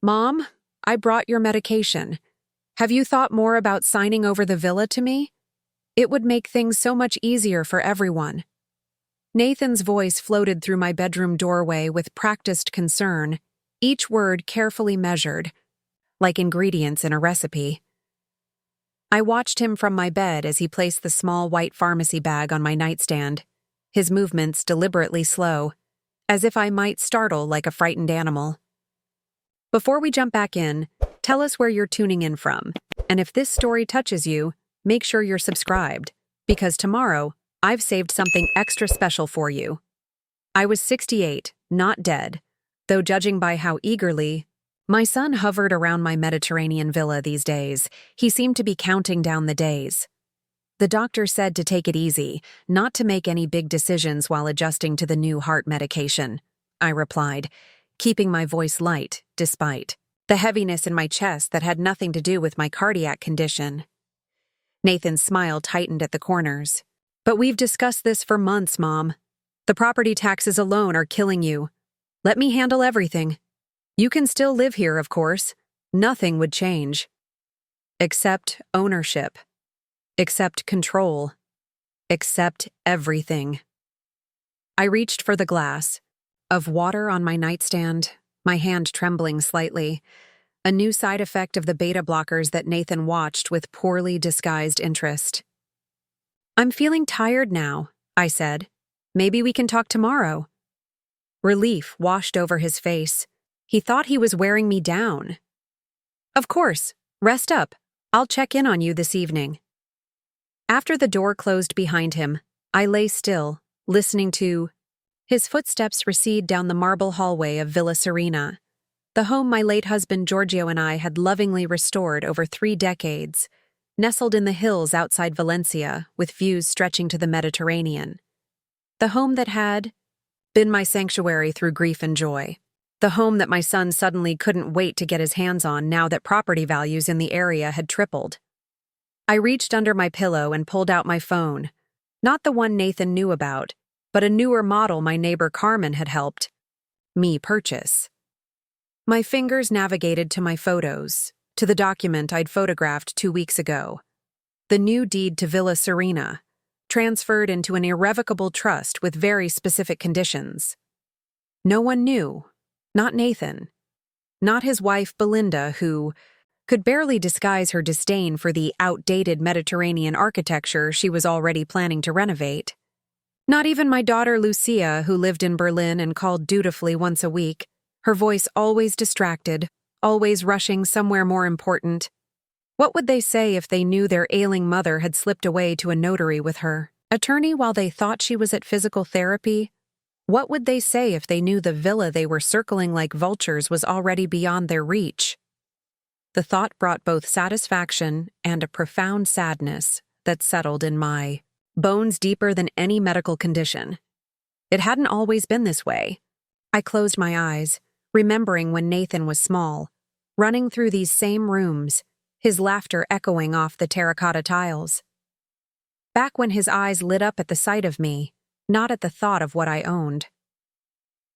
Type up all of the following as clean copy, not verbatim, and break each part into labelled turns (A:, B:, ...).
A: Mom, I brought your medication. Have you thought more about signing over the villa to me? It would make things so much easier for everyone. Nathan's voice floated through my bedroom doorway with practiced concern, each word carefully measured, like ingredients in a recipe. I watched him from my bed as he placed the small white pharmacy bag on my nightstand, his movements deliberately slow, as if I might startle like a frightened animal. Before we jump back in, tell us where you're tuning in from, and if this story touches you, make sure you're subscribed, because tomorrow, I've saved something extra special for you. I was 68, not dead, though judging by how eagerly my son hovered around my Mediterranean villa these days, he seemed to be counting down the days. The doctor said to take it easy, not to make any big decisions while adjusting to the new heart medication, I replied, keeping my voice light, despite the heaviness in my chest that had nothing to do with my cardiac condition. Nathan's smile tightened at the corners. But we've discussed this for months, Mom. The property taxes alone are killing you. Let me handle everything. You can still live here, of course. Nothing would change. Except ownership. Except control. Except everything. I reached for the glass of water on my nightstand, my hand trembling slightly, a new side effect of the beta blockers that Nathan watched with poorly disguised interest. I'm feeling tired now, I said. Maybe we can talk tomorrow. Relief washed over his face. He thought he was wearing me down. Of course, rest up. I'll check in on you this evening. After the door closed behind him, I lay still, listening to his footsteps recede down the marble hallway of Villa Serena, the home my late husband Giorgio and I had lovingly restored over 3 decades, nestled in the hills outside Valencia with views stretching to the Mediterranean. The home that had been my sanctuary through grief and joy. The home that my son suddenly couldn't wait to get his hands on now that property values in the area had tripled. I reached under my pillow and pulled out my phone, not the one Nathan knew about, but a newer model my neighbor Carmen had helped me purchase. My fingers navigated to my photos, to the document I'd photographed 2 weeks ago. The new deed to Villa Serena, transferred into an irrevocable trust with very specific conditions. No one knew. Not Nathan. Not his wife Belinda, who could barely disguise her disdain for the outdated Mediterranean architecture she was already planning to renovate. Not even my daughter Lucia, who lived in Berlin and called dutifully once a week, her voice always distracted, always rushing somewhere more important. What would they say if they knew their ailing mother had slipped away to a notary with her attorney while they thought she was at physical therapy? What would they say if they knew the villa they were circling like vultures was already beyond their reach? The thought brought both satisfaction and a profound sadness that settled in my bones deeper than any medical condition. It hadn't always been this way. I closed my eyes, remembering when Nathan was small, running through these same rooms, his laughter echoing off the terracotta tiles. Back when his eyes lit up at the sight of me, not at the thought of what I owned.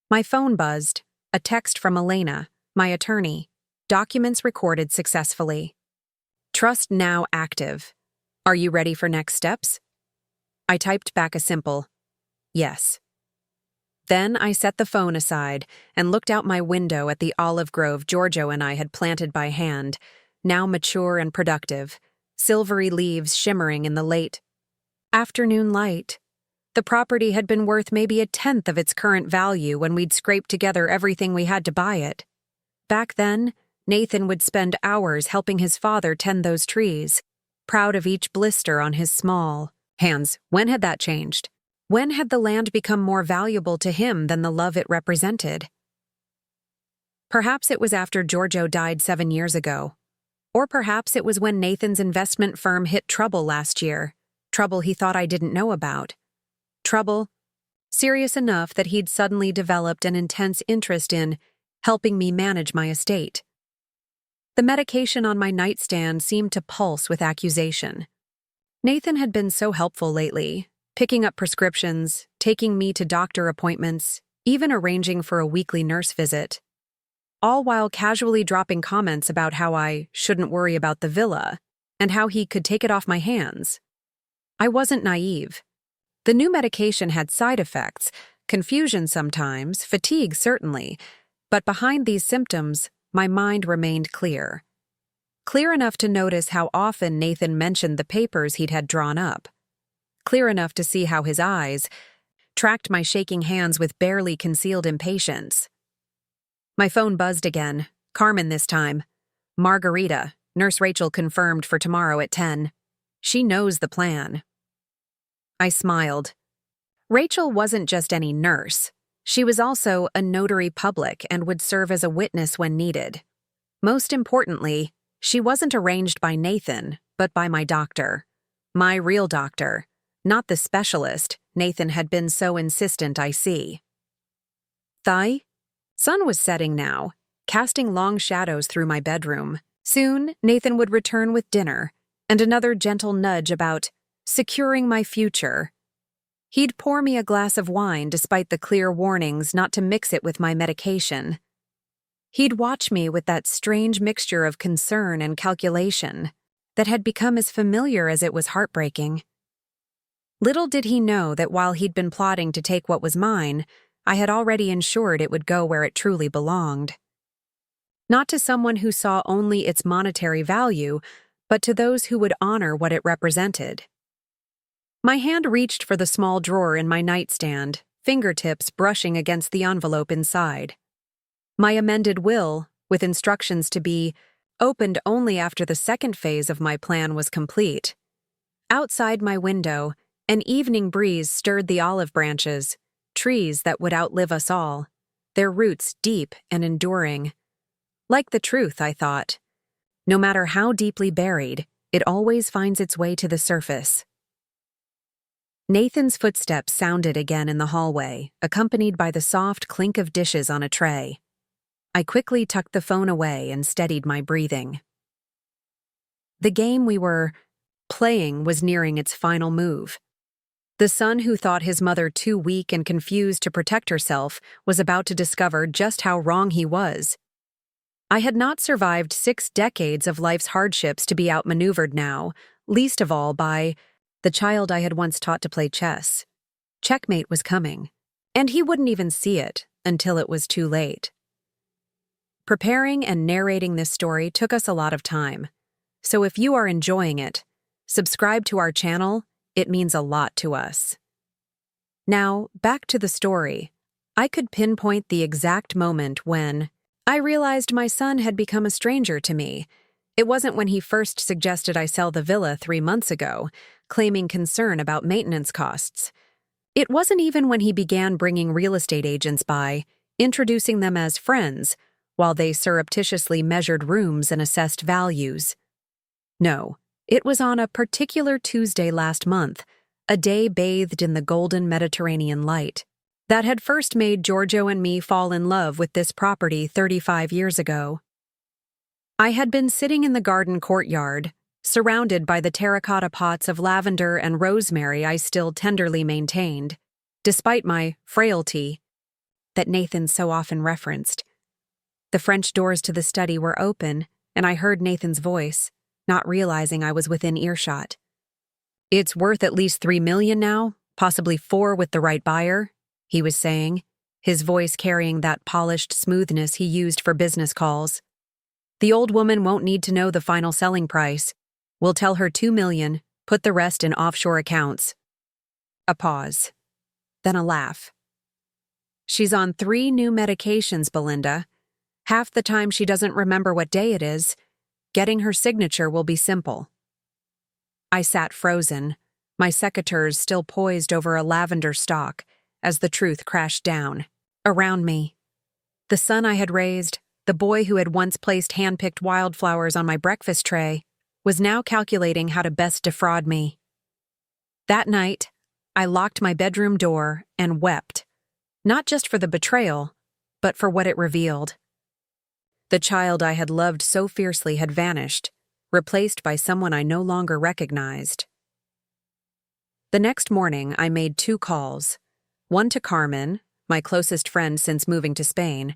A: My phone buzzed, a text from Elena, my attorney, documents recorded successfully. Trust now active. Are you ready for next steps? I typed back a simple, yes. Then I set the phone aside and looked out my window at the olive grove Giorgio and I had planted by hand, now mature and productive, silvery leaves shimmering in the late afternoon light. The property had been worth maybe 1/10 of its current value when we'd scraped together everything we had to buy it. Back then, Nathan would spend hours helping his father tend those trees, proud of each blister on his small hands. When had that changed? When had the land become more valuable to him than the love it represented? Perhaps it was after Giorgio died 7 years ago. Or perhaps it was when Nathan's investment firm hit trouble last year, trouble he thought I didn't know about. Trouble, serious enough that he'd suddenly developed an intense interest in helping me manage my estate. The medication on my nightstand seemed to pulse with accusation. Nathan had been so helpful lately, picking up prescriptions, taking me to doctor appointments, even arranging for a weekly nurse visit. all while casually dropping comments about how I shouldn't worry about the villa and how he could take it off my hands. I wasn't naive. The new medication had side effects, confusion sometimes, fatigue certainly, but behind these symptoms, my mind remained clear. Clear enough to notice how often Nathan mentioned the papers he'd had drawn up. Clear enough to see how his eyes tracked my shaking hands with barely concealed impatience. My phone buzzed again. Carmen this time. Margarita, Nurse Rachel confirmed for tomorrow at 10. She knows the plan. I smiled. Rachel wasn't just any nurse. She was also a notary public and would serve as a witness when needed. Most importantly, she wasn't arranged by Nathan, but by my doctor. My real doctor, not the specialist Nathan had been so insistent I see. Sun was setting now, casting long shadows through my bedroom. Soon, Nathan would return with dinner, and another gentle nudge about securing my future. He'd pour me a glass of wine despite the clear warnings not to mix it with my medication. He'd watch me with that strange mixture of concern and calculation that had become as familiar as it was heartbreaking. Little did he know that while he'd been plotting to take what was mine, I had already ensured it would go where it truly belonged. Not to someone who saw only its monetary value, but to those who would honor what it represented. My hand reached for the small drawer in my nightstand, fingertips brushing against the envelope inside. My amended will, with instructions to be opened only after the second phase of my plan was complete. Outside my window, an evening breeze stirred the olive branches, trees that would outlive us all, their roots deep and enduring. Like the truth, I thought. No matter how deeply buried, it always finds its way to the surface. Nathan's footsteps sounded again in the hallway, accompanied by the soft clink of dishes on a tray. I quickly tucked the phone away and steadied my breathing. The game we were playing was nearing its final move. The son who thought his mother too weak and confused to protect herself was about to discover just how wrong he was. I had not survived 6 decades of life's hardships to be outmaneuvered now, least of all by the child I had once taught to play chess. Checkmate was coming, and he wouldn't even see it until it was too late. Preparing and narrating this story took us a lot of time, so if you are enjoying it, subscribe to our channel. It means a lot to us. Now, back to the story. I could pinpoint the exact moment when I realized my son had become a stranger to me. It wasn't when he first suggested I sell the villa 3 months ago, claiming concern about maintenance costs. It wasn't even when he began bringing real estate agents by, introducing them as friends, while they surreptitiously measured rooms and assessed values. No. It was on a particular Tuesday last month, a day bathed in the golden Mediterranean light, that had first made Giorgio and me fall in love with this property 35 years ago. I had been sitting in the garden courtyard, surrounded by the terracotta pots of lavender and rosemary I still tenderly maintained, despite my frailty that Nathan so often referenced. The French doors to the study were open, and I heard Nathan's voice, not realizing I was within earshot. "It's worth at least $3 million now, possibly 4 with the right buyer," he was saying, his voice carrying that polished smoothness he used for business calls. "The old woman won't need to know the final selling price. We'll tell her $2 million, put the rest in offshore accounts." A pause. Then a laugh. "She's on 3 new medications, Belinda. Half the time she doesn't remember what day it is. Getting her signature will be simple." I sat frozen, my secateurs still poised over a lavender stalk, as the truth crashed down. Around me, the son I had raised, the boy who had once placed hand-picked wildflowers on my breakfast tray, was now calculating how to best defraud me. That night, I locked my bedroom door and wept, not just for the betrayal, but for what it revealed. The child I had loved so fiercely had vanished, replaced by someone I no longer recognized. The next morning, I made 2 calls, one to Carmen, my closest friend since moving to Spain,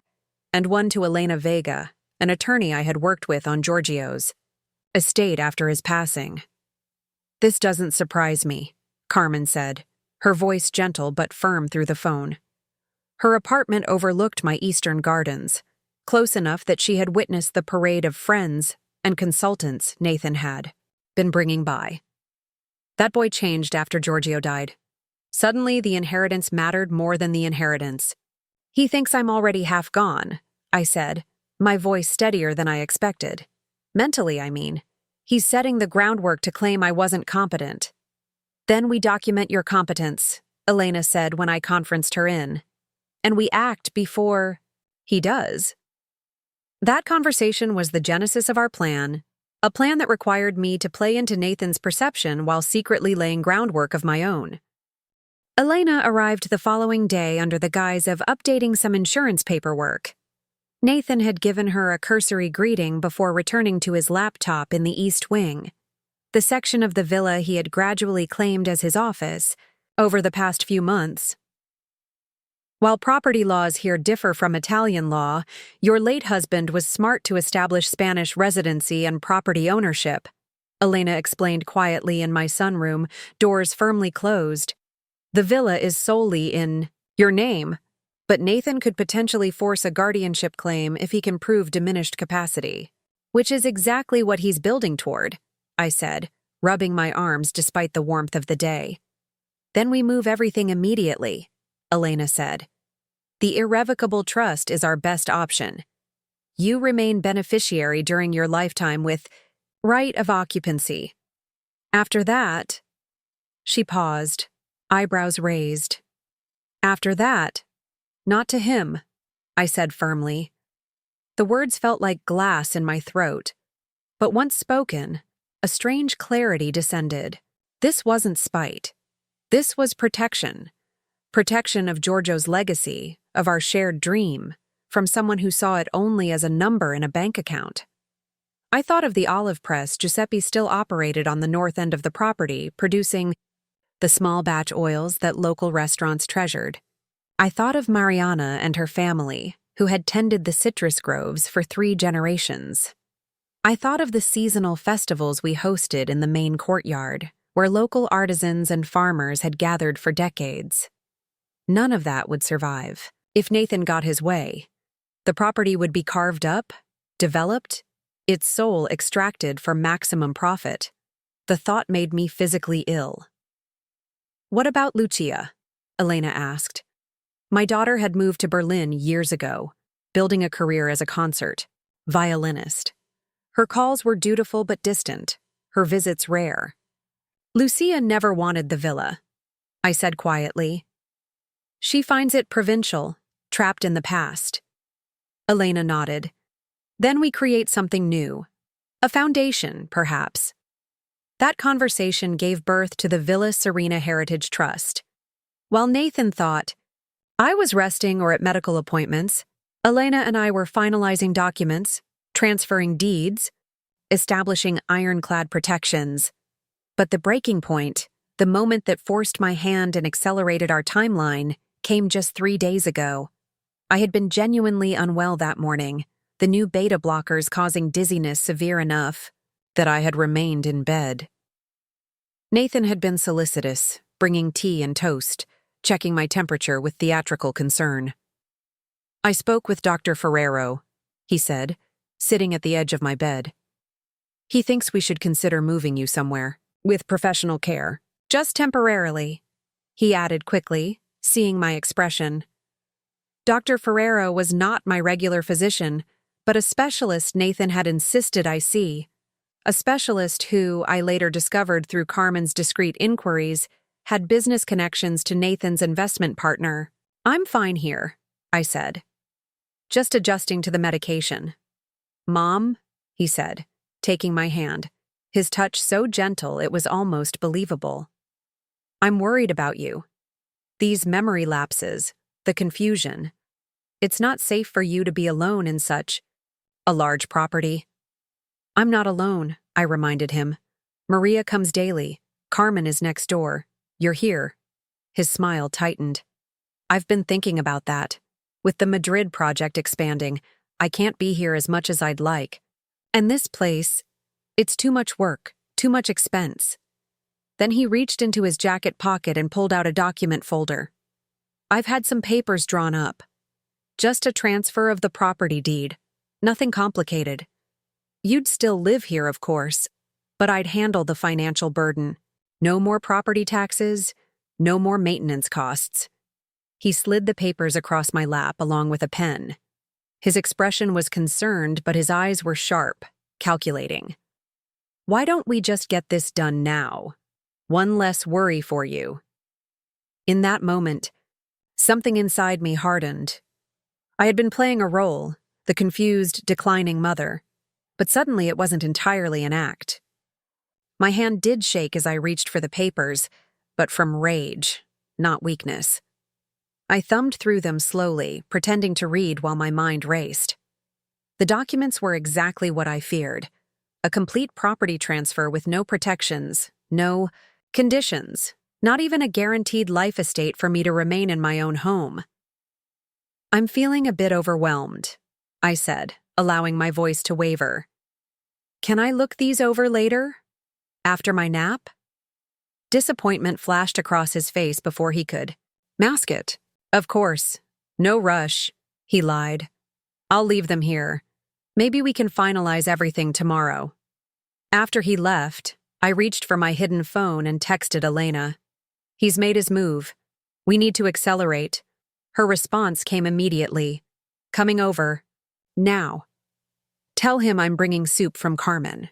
A: and one to Elena Vega, an attorney I had worked with on Giorgio's estate after his passing. "This doesn't surprise me," Carmen said, her voice gentle but firm through the phone. Her apartment overlooked my eastern gardens, close enough that she had witnessed the parade of friends and consultants Nathan had been bringing by. That boy changed after Giorgio died. Suddenly, the inheritance mattered more than the inheritance. "He thinks I'm already half gone," I said, my voice steadier than I expected. Mentally, I mean. "He's setting the groundwork to claim I wasn't competent." "Then we document your competence," Elena said when I conferenced her in. "And we act before he does." That conversation was the genesis of our plan, a plan that required me to play into Nathan's perception while secretly laying groundwork of my own. Elena arrived the following day under the guise of updating some insurance paperwork. Nathan had given her a cursory greeting before returning to his laptop in the East Wing, the section of the villa he had gradually claimed as his office over the past few months. "While property laws here differ from Italian law, your late husband was smart to establish Spanish residency and property ownership," Elena explained quietly in my sunroom, doors firmly closed. "The villa is solely in your name, but Nathan could potentially force a guardianship claim if he can prove diminished capacity." "Which is exactly what he's building toward," I said, rubbing my arms despite the warmth of the day. "Then we move everything immediately," Elena said. "The irrevocable trust is our best option. You remain beneficiary during your lifetime with right of occupancy. After that—" She paused, eyebrows raised. "After that, not to him," I said firmly. The words felt like glass in my throat, but once spoken, a strange clarity descended. This wasn't spite. This was protection. Protection of Giorgio's legacy, of our shared dream, from someone who saw it only as a number in a bank account. I thought of the olive press Giuseppe still operated on the north end of the property, producing the small batch oils that local restaurants treasured. I thought of Mariana and her family, who had tended the citrus groves for 3 generations. I thought of the seasonal festivals we hosted in the main courtyard, where local artisans and farmers had gathered for decades. None of that would survive. If Nathan got his way, the property would be carved up, developed, its soul extracted for maximum profit. The thought made me physically ill. "What about Lucia?" Elena asked. My daughter had moved to Berlin years ago, building a career as a concert violinist. Her calls were dutiful but distant, her visits rare. "Lucia never wanted the villa," I said quietly. "She finds it provincial, trapped in the past." Elena nodded. "Then we create something new. A foundation, perhaps." That conversation gave birth to the Villa Serena Heritage Trust. While Nathan thought I was resting or at medical appointments, Elena and I were finalizing documents, transferring deeds, establishing ironclad protections. But the breaking point, the moment that forced my hand and accelerated our timeline, came just 3 days ago. I had been genuinely unwell that morning, the new beta blockers causing dizziness severe enough that I had remained in bed. Nathan had been solicitous, bringing tea and toast, checking my temperature with theatrical concern. "I spoke with Dr. Ferrero," he said, sitting at the edge of my bed. "He thinks we should consider moving you somewhere, with professional care, just temporarily," he added quickly, seeing my expression. Dr. Ferrero was not my regular physician, but a specialist Nathan had insisted I see. A specialist who, I later discovered through Carmen's discreet inquiries, had business connections to Nathan's investment partner. "I'm fine here," I said. "Just adjusting to the medication." "Mom," he said, taking my hand, his touch so gentle it was almost believable. "I'm worried about you. These memory lapses, the confusion. It's not safe for you to be alone in such a large property." "I'm not alone," I reminded him. "Maria comes daily. Carmen is next door. You're here." His smile tightened. "I've been thinking about that. With the Madrid project expanding, I can't be here as much as I'd like. And this place, it's too much work, too much expense. Then he reached into his jacket pocket and pulled out a document folder. I've had some papers drawn up. Just a transfer of the property deed. Nothing complicated. You'd still live here, of course, but I'd handle the financial burden. No more property taxes, no more maintenance costs. He slid the papers across my lap along with a pen. His expression was concerned, but his eyes were sharp, calculating. Why don't we just get this done now? One less worry for you. In that moment, something inside me hardened. I had been playing a role, the confused, declining mother, but suddenly it wasn't entirely an act. My hand did shake as I reached for the papers, but from rage, not weakness. I thumbed through them slowly, pretending to read while my mind raced. The documents were exactly what I feared. A complete property transfer with no protections, no conditions, not even a guaranteed life estate for me to remain in my own home. I'm feeling a bit overwhelmed, I said, allowing my voice to waver. Can I look these over later? After my nap? Disappointment flashed across his face before he could mask it. Of course. No rush, he lied. I'll leave them here. Maybe we can finalize everything tomorrow. After he left, I reached for my hidden phone and texted Elena. He's made his move. We need to accelerate. Her response came immediately. Coming over. Now. Tell him I'm bringing soup from Carmen.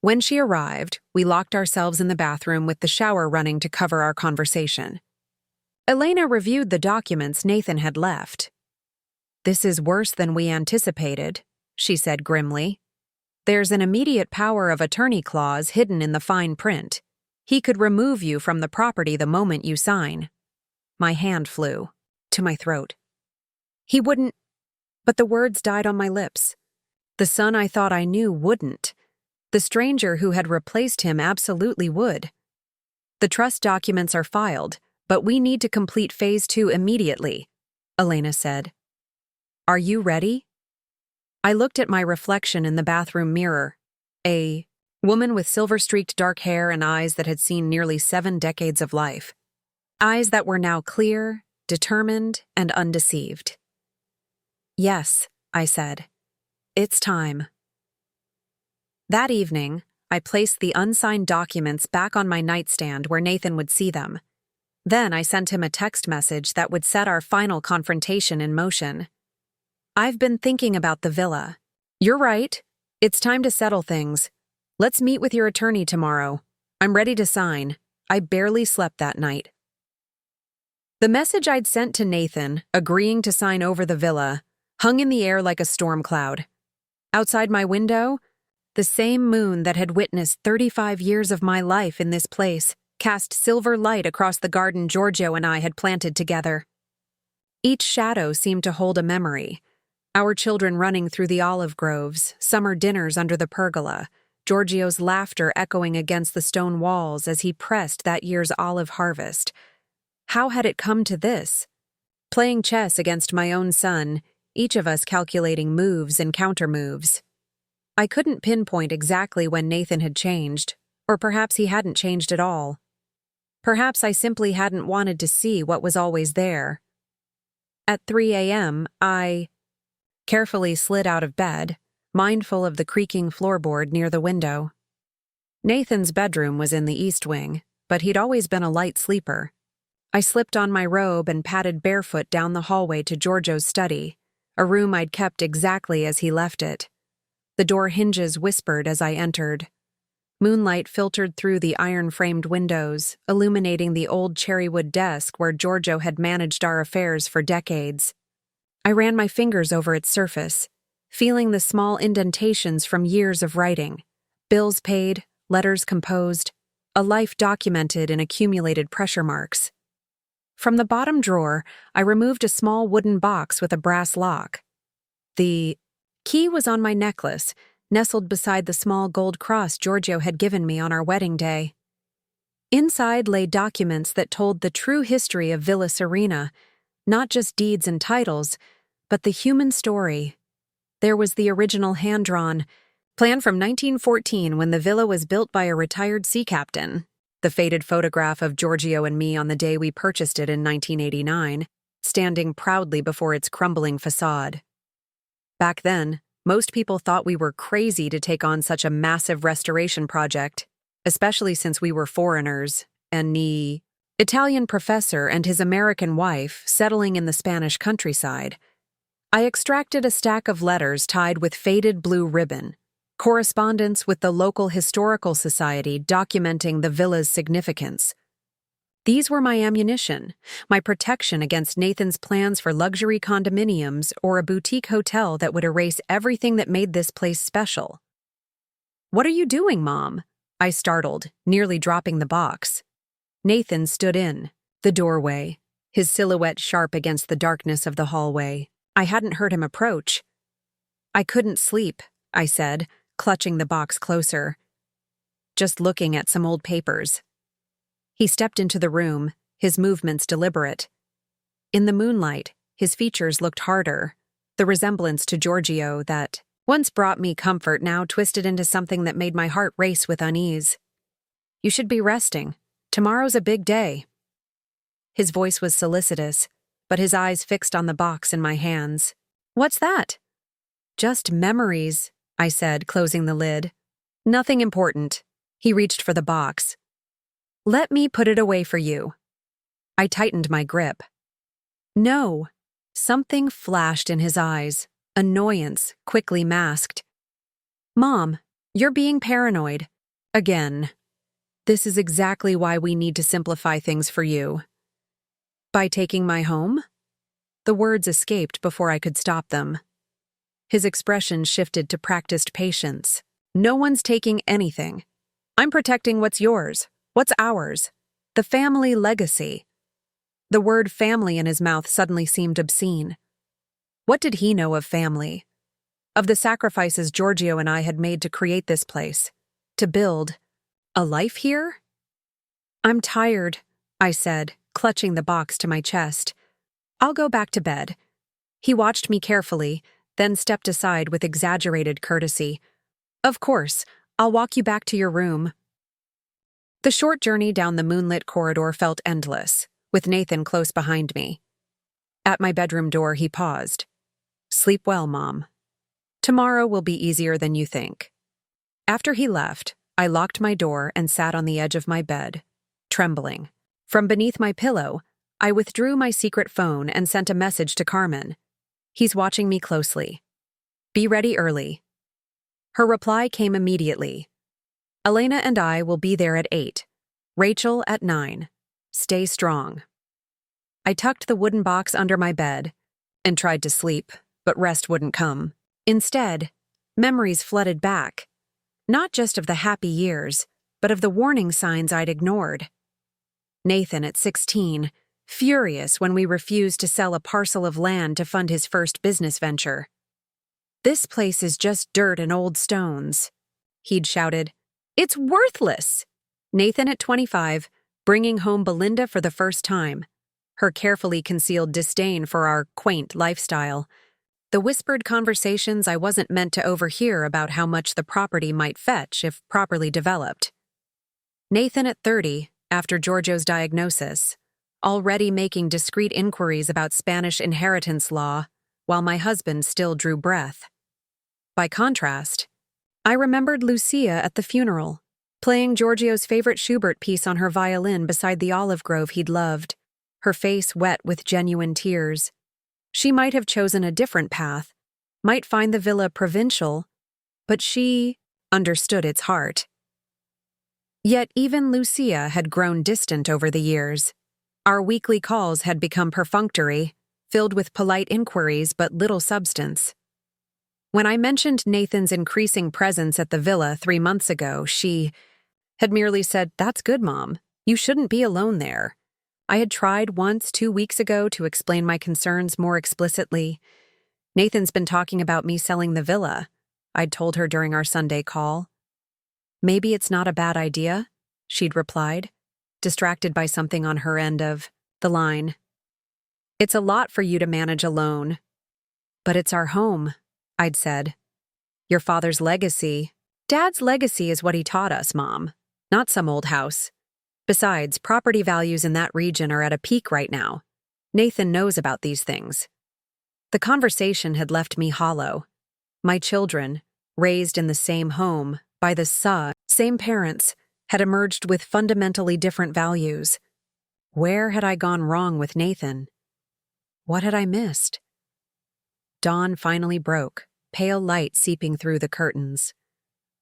A: When she arrived, we locked ourselves in the bathroom with the shower running to cover our conversation. Elena reviewed the documents Nathan had left. This is worse than we anticipated, she said grimly. There's an immediate power of attorney clause hidden in the fine print. He could remove you from the property the moment you sign. My hand flew to my throat. He wouldn't, but the words died on my lips. The son I thought I knew wouldn't. The stranger who had replaced him absolutely would. The trust documents are filed, but we need to complete Phase 2 immediately, Elena said. Are you ready? I looked at my reflection in the bathroom mirror. A woman with silver-streaked dark hair and eyes that had seen nearly 7 decades of life. Eyes that were now clear, determined, and undeceived. Yes, I said. It's time. That evening, I placed the unsigned documents back on my nightstand where Nathan would see them. Then I sent him a text message that would set our final confrontation in motion. I've been thinking about the villa. You're right. It's time to settle things. Let's meet with your attorney tomorrow. I'm ready to sign. I barely slept that night. The message I'd sent to Nathan, agreeing to sign over the villa, hung in the air like a storm cloud. Outside my window, the same moon that had witnessed 35 years of my life in this place cast silver light across the garden Giorgio and I had planted together. Each shadow seemed to hold a memory. Our children running through the olive groves, summer dinners under the pergola, Giorgio's laughter echoing against the stone walls as he pressed that year's olive harvest. How had it come to this? Playing chess against my own son, each of us calculating moves and countermoves. I couldn't pinpoint exactly when Nathan had changed, or perhaps he hadn't changed at all. Perhaps I simply hadn't wanted to see what was always there. At 3 a.m., I carefully slid out of bed, mindful of the creaking floorboard near the window. Nathan's bedroom was in the east wing, but he'd always been a light sleeper. I slipped on my robe and padded barefoot down the hallway to Giorgio's study, a room I'd kept exactly as he left it. The door hinges whispered as I entered. Moonlight filtered through the iron-framed windows, illuminating the old cherrywood desk where Giorgio had managed our affairs for decades. I ran my fingers over its surface, feeling the small indentations from years of writing, bills paid, letters composed, a life documented in accumulated pressure marks. From the bottom drawer, I removed a small wooden box with a brass lock. The key was on my necklace, nestled beside the small gold cross Giorgio had given me on our wedding day. Inside lay documents that told the true history of Villa Serena, Not just deeds and titles, but the human story. There was the original hand-drawn plan from 1914 when the villa was built by a retired sea captain, the faded photograph of Giorgio and me on the day we purchased it in 1989, standing proudly before its crumbling facade. Back then, most people thought we were crazy to take on such a massive restoration project, especially since we were foreigners, and the Italian professor and his American wife settling in the Spanish countryside. I extracted a stack of letters tied with faded blue ribbon, correspondence with the local historical society documenting the villa's significance. These were my ammunition, my protection against Nathan's plans for luxury condominiums or a boutique hotel that would erase everything that made this place special. "What are you doing, Mom?" I startled, nearly dropping the box. Nathan stood in the doorway, his silhouette sharp against the darkness of the hallway. I hadn't heard him approach. "I couldn't sleep," I said, clutching the box closer. "Just looking at some old papers." He stepped into the room, his movements deliberate. In the moonlight, his features looked harder, the resemblance to Giorgio that once brought me comfort now twisted into something that made my heart race with unease. "You should be resting. Tomorrow's a big day." His voice was solicitous, but his eyes fixed on the box in my hands. "What's that?" "Just memories," I said, closing the lid. "Nothing important." He reached for the box. "Let me put it away for you." I tightened my grip. "No." Something flashed in his eyes, annoyance quickly masked. "Mom, you're being paranoid. Again. This is exactly why we need to simplify things for you." "By taking my home?" The words escaped before I could stop them. His expression shifted to practiced patience. "No one's taking anything. I'm protecting what's yours, what's ours, the family legacy." The word family in his mouth suddenly seemed obscene. What did he know of family? Of the sacrifices Giorgio and I had made to create this place, to build a life here? "I'm tired," I said, clutching the box to my chest. "I'll go back to bed." He watched me carefully, then stepped aside with exaggerated courtesy. "Of course, I'll walk you back to your room." The short journey down the moonlit corridor felt endless, with Nathan close behind me. At my bedroom door, he paused. "Sleep well, Mom. Tomorrow will be easier than you think." After he left, I locked my door and sat on the edge of my bed, trembling. From beneath my pillow, I withdrew my secret phone and sent a message to Carmen. "He's watching me closely. Be ready early." Her reply came immediately. "Elena and I will be there at 8. Rachel at 9. Stay strong." I tucked the wooden box under my bed and tried to sleep, but rest wouldn't come. Instead, memories flooded back, not just of the happy years, but of the warning signs I'd ignored. Nathan at 16, furious when we refused to sell a parcel of land to fund his first business venture. "This place is just dirt and old stones," he'd shouted. "It's worthless." Nathan at 25, bringing home Belinda for the first time, her carefully concealed disdain for our quaint lifestyle, the whispered conversations I wasn't meant to overhear about how much the property might fetch if properly developed. Nathan at 30, after Giorgio's diagnosis, already making discreet inquiries about Spanish inheritance law, while my husband still drew breath. By contrast, I remembered Lucia at the funeral, playing Giorgio's favorite Schubert piece on her violin beside the olive grove he'd loved, her face wet with genuine tears. She might have chosen a different path, might find the villa provincial, but she understood its heart. Yet even Lucia had grown distant over the years. Our weekly calls had become perfunctory, filled with polite inquiries but little substance. When I mentioned Nathan's increasing presence at the villa 3 months ago, she had merely said, "That's good, Mom. You shouldn't be alone there." I had tried once 2 weeks ago to explain my concerns more explicitly. "Nathan's been talking about me selling the villa," I'd told her during our Sunday call. "Maybe it's not a bad idea," she'd replied, distracted by something on her end of the line. It's a lot for you to manage alone. But it's our home, I'd said. Your father's legacy. Dad's legacy is what he taught us, Mom, not some old house. Besides, property values in that region are at a peak right now. Nathan knows about these things. The conversation had left me hollow. My children, raised in the same home, by the same parents, had emerged with fundamentally different values. Where had I gone wrong with Nathan? What had I missed? Dawn finally broke, pale light seeping through the curtains.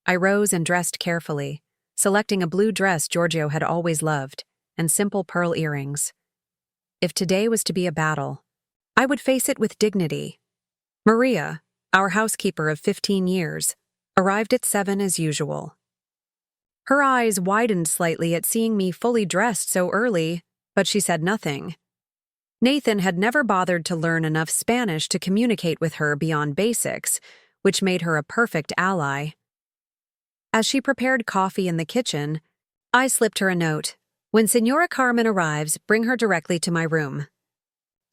A: I rose and dressed carefully, selecting a blue dress Giorgio had always loved, and simple pearl earrings. If today was to be a battle, I would face it with dignity. Maria, our housekeeper of 15 years, arrived at 7 as usual. Her eyes widened slightly at seeing me fully dressed so early, but she said nothing. Nathan had never bothered to learn enough Spanish to communicate with her beyond basics, which made her a perfect ally. As she prepared coffee in the kitchen, I slipped her a note. When Señora Carmen arrives, bring her directly to my room.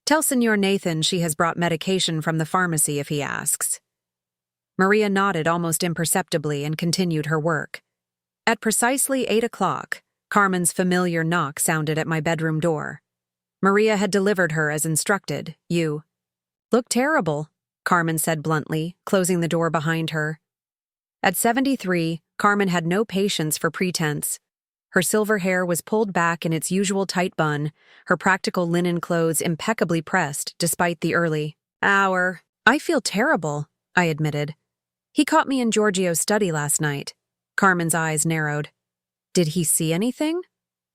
A: Tell Señor Nathan she has brought medication from the pharmacy if he asks. Maria nodded almost imperceptibly and continued her work. At precisely 8 o'clock, Carmen's familiar knock sounded at my bedroom door. Maria had delivered her as instructed. You look terrible, Carmen said bluntly, closing the door behind her. At 73, Carmen had no patience for pretense. Her silver hair was pulled back in its usual tight bun, her practical linen clothes impeccably pressed despite the early hour. I feel terrible, I admitted. He caught me in Giorgio's study last night. Carmen's eyes narrowed. Did he see anything?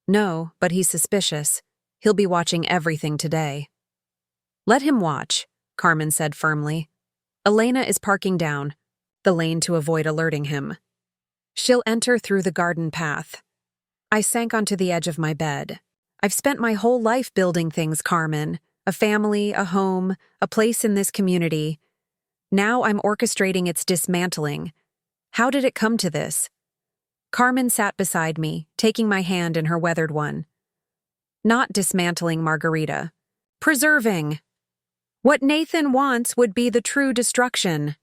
A: No, but he's suspicious. He'll be watching everything today. Let him watch, Carmen said firmly. Elena is parking down the lane to avoid alerting him. She'll enter through the garden path. I sank onto the edge of my bed. I've spent my whole life building things, Carmen. A family, a home, a place in this community. Now I'm orchestrating its dismantling. How did it come to this? Carmen sat beside me, taking my hand in her weathered one. Not dismantling, Margarita. Preserving. What Nathan wants would be the true destruction.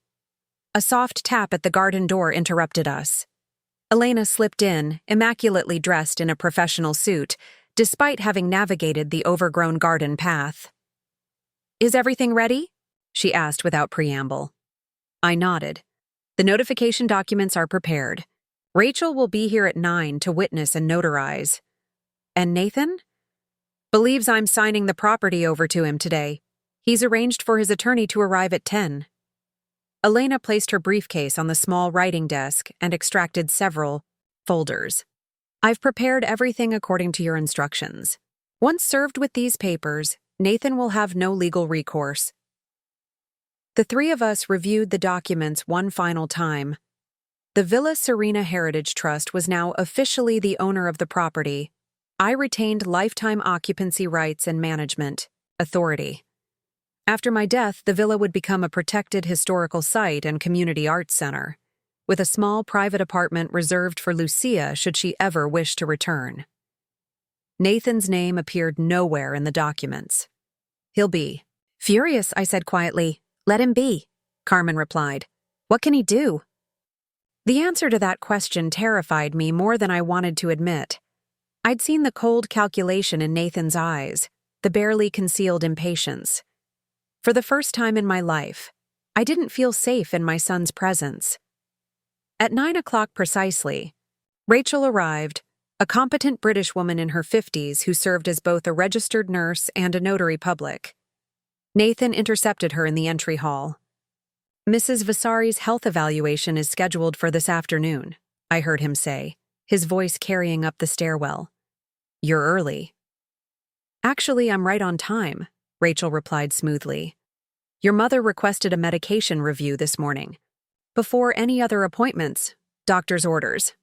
A: A soft tap at the garden door interrupted us. Elena slipped in, immaculately dressed in a professional suit, despite having navigated the overgrown garden path. Is everything ready? She asked without preamble. I nodded. The notification documents are prepared. Rachel will be here at 9 to witness and notarize. And Nathan? Believes I'm signing the property over to him today. He's arranged for his attorney to arrive at 10. Elena placed her briefcase on the small writing desk and extracted several folders. I've prepared everything according to your instructions. Once served with these papers, Nathan will have no legal recourse. The three of us reviewed the documents one final time. The Villa Serena Heritage Trust was now officially the owner of the property. I retained lifetime occupancy rights and management authority. After my death, the villa would become a protected historical site and community arts center, with a small private apartment reserved for Lucia should she ever wish to return. Nathan's name appeared nowhere in the documents. He'll be furious, I said quietly. Let him be, Carmen replied. What can he do? The answer to that question terrified me more than I wanted to admit. I'd seen the cold calculation in Nathan's eyes, the barely concealed impatience. For the first time in my life, I didn't feel safe in my son's presence. At 9 o'clock precisely, Rachel arrived, a competent British woman in her 50s who served as both a registered nurse and a notary public. Nathan intercepted her in the entry hall. Mrs. Vasari's health evaluation is scheduled for this afternoon, I heard him say, his voice carrying up the stairwell. You're early. Actually, I'm right on time, Rachel replied smoothly. Your mother requested a medication review this morning. Before any other appointments, doctor's orders.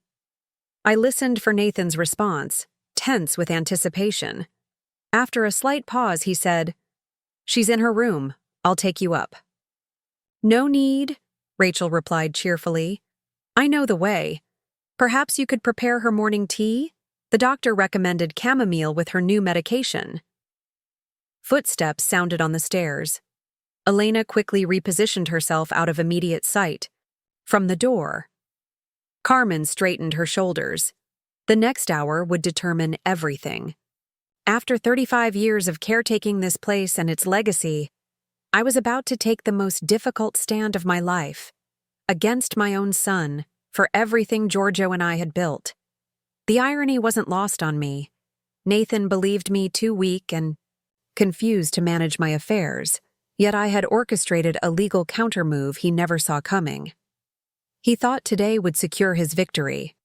A: I listened for Nathan's response, tense with anticipation. After a slight pause, he said, She's in her room. I'll take you up. No need, Rachel replied cheerfully. I know the way. Perhaps you could prepare her morning tea? The doctor recommended chamomile with her new medication. Footsteps sounded on the stairs. Elena quickly repositioned herself out of immediate sight. From the door, Carmen straightened her shoulders. The next hour would determine everything. After 35 years of caretaking this place and its legacy, I was about to take the most difficult stand of my life, against my own son, for everything Giorgio and I had built. The irony wasn't lost on me. Nathan believed me too weak and confused to manage my affairs, yet I had orchestrated a legal countermove he never saw coming. He thought today would secure his victory.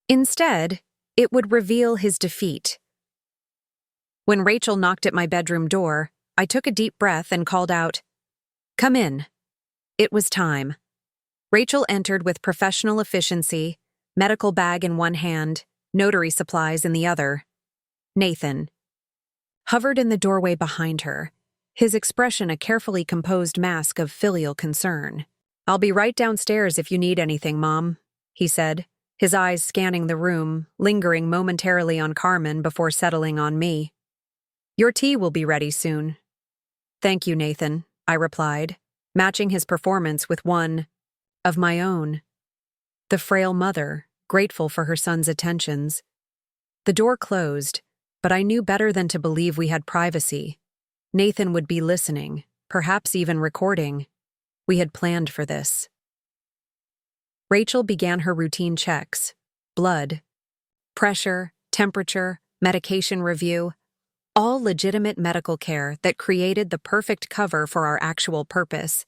A: Instead, it would reveal his defeat. When Rachel knocked at my bedroom door, I took a deep breath and called out, "Come in." It was time. Rachel entered with professional efficiency, medical bag in one hand, notary supplies in the other. Nathan hovered in the doorway behind her, his expression a carefully composed mask of filial concern. "I'll be right downstairs if you need anything, Mom," he said, his eyes scanning the room, lingering momentarily on Carmen before settling on me. "Your tea will be ready soon." "Thank you, Nathan," I replied, matching his performance with one of my own. The frail mother, grateful for her son's attentions. The door closed, but I knew better than to believe we had privacy. Nathan would be listening, perhaps even recording. We had planned for this. Rachel began her routine checks: blood, pressure, temperature, medication review, all legitimate medical care that created the perfect cover for our actual purpose.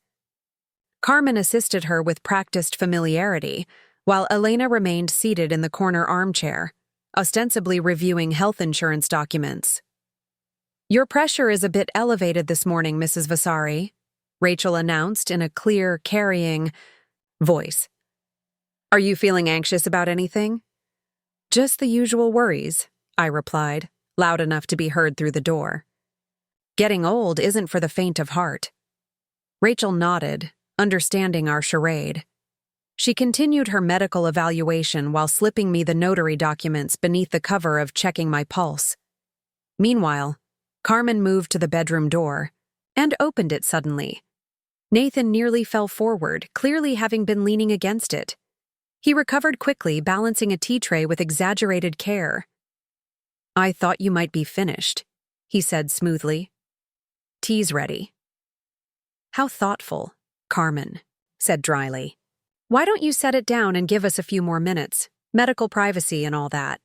A: Carmen assisted her with practiced familiarity, while Elena remained seated in the corner armchair, ostensibly reviewing health insurance documents. "Your pressure is a bit elevated this morning, Mrs. Vasari," Rachel announced in a clear, carrying voice. "Are you feeling anxious about anything?" "Just the usual worries," I replied, loud enough to be heard through the door. "Getting old isn't for the faint of heart." Rachel nodded, understanding our charade. She continued her medical evaluation while slipping me the notary documents beneath the cover of checking my pulse. Meanwhile, Carmen moved to the bedroom door and opened it suddenly. Nathan nearly fell forward, clearly having been leaning against it. He recovered quickly, balancing a tea tray with exaggerated care. "I thought you might be finished," he said smoothly. "Tea's ready." "How thoughtful," Carmen said dryly. "Why don't you set it down and give us a few more minutes? Medical privacy and all that."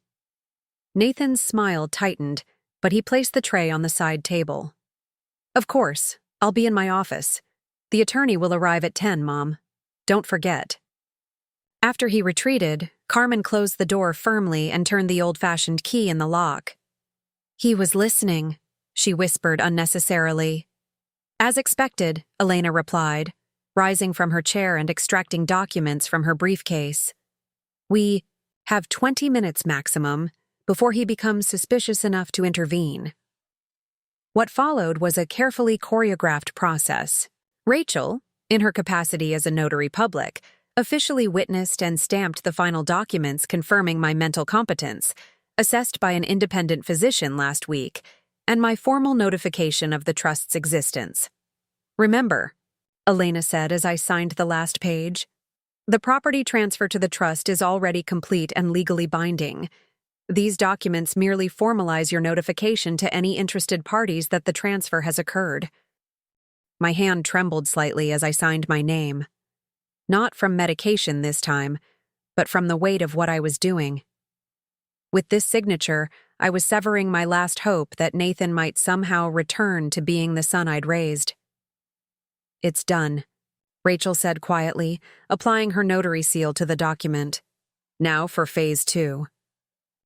A: Nathan's smile tightened, but he placed the tray on the side table. "Of course, I'll be in my office. The attorney will arrive at 10, Mom. Don't forget." After he retreated, Carmen closed the door firmly and turned the old-fashioned key in the lock. "He was listening," she whispered unnecessarily. "As expected," Elena replied, rising from her chair and extracting documents from her briefcase. "We have 20 minutes maximum before he becomes suspicious enough to intervene." What followed was a carefully choreographed process. Rachel, in her capacity as a notary public, officially witnessed and stamped the final documents confirming my mental competence, assessed by an independent physician last week, and my formal notification of the trust's existence. "Remember," Elena said as I signed the last page, "the property transfer to the trust is already complete and legally binding. These documents merely formalize your notification to any interested parties that the transfer has occurred." My hand trembled slightly as I signed my name. Not from medication this time, but from the weight of what I was doing. With this signature, I was severing my last hope that Nathan might somehow return to being the son I'd raised. "It's done," Rachel said quietly, applying her notary seal to the document. "Now for phase 2.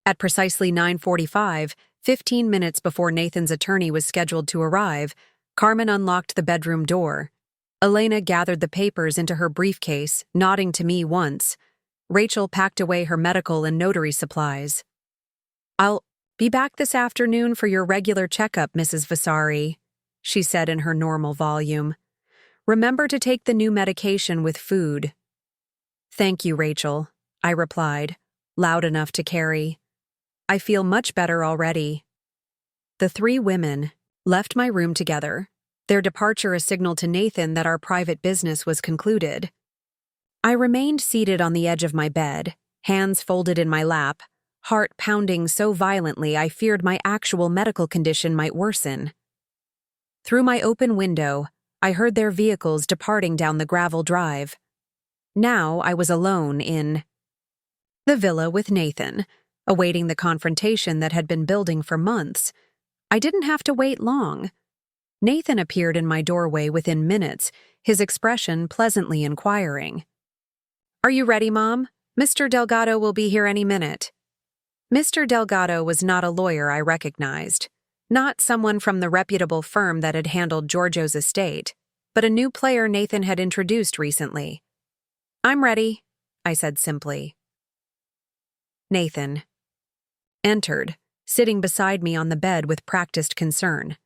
A: At precisely 9:45, 15 minutes before Nathan's attorney was scheduled to arrive, Carmen unlocked the bedroom door. Elena gathered the papers into her briefcase, nodding to me once. Rachel packed away her medical and notary supplies. "I'll be back this afternoon for your regular checkup, Mrs. Vasari," she said in her normal volume. "Remember to take the new medication with food." "Thank you, Rachel," I replied, loud enough to carry. "I feel much better already." The three women, left my room together, their departure a signal to Nathan that our private business was concluded. I remained seated on the edge of my bed, hands folded in my lap, heart pounding so violently I feared my actual medical condition might worsen. Through my open window, I heard their vehicles departing down the gravel drive. Now I was alone in the villa with Nathan, awaiting the confrontation that had been building for months. I didn't have to wait long. Nathan appeared in my doorway within minutes, his expression pleasantly inquiring. "Are you ready, Mom? Mr. Delgado will be here any minute." Mr. Delgado was not a lawyer I recognized, not someone from the reputable firm that had handled Giorgio's estate, but a new player Nathan had introduced recently. "I'm ready," I said simply. Nathan entered, sitting beside me on the bed with practiced concern.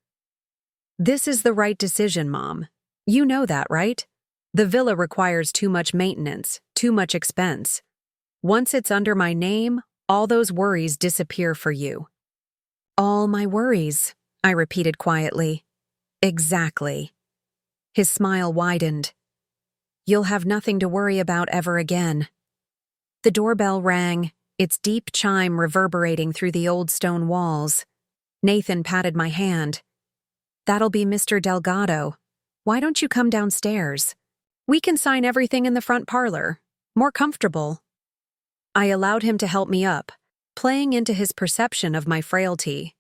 A: "This is the right decision, Mom. You know that, right? The villa requires too much maintenance, too much expense. Once it's under my name, all those worries disappear for you." "All my worries," I repeated quietly. "Exactly." His smile widened. "You'll have nothing to worry about ever again." The doorbell rang, its deep chime reverberating through the old stone walls. Nathan patted my hand. "That'll be Mr. Delgado. Why don't you come downstairs? We can sign everything in the front parlor. More comfortable." I allowed him to help me up, playing into his perception of my frailty.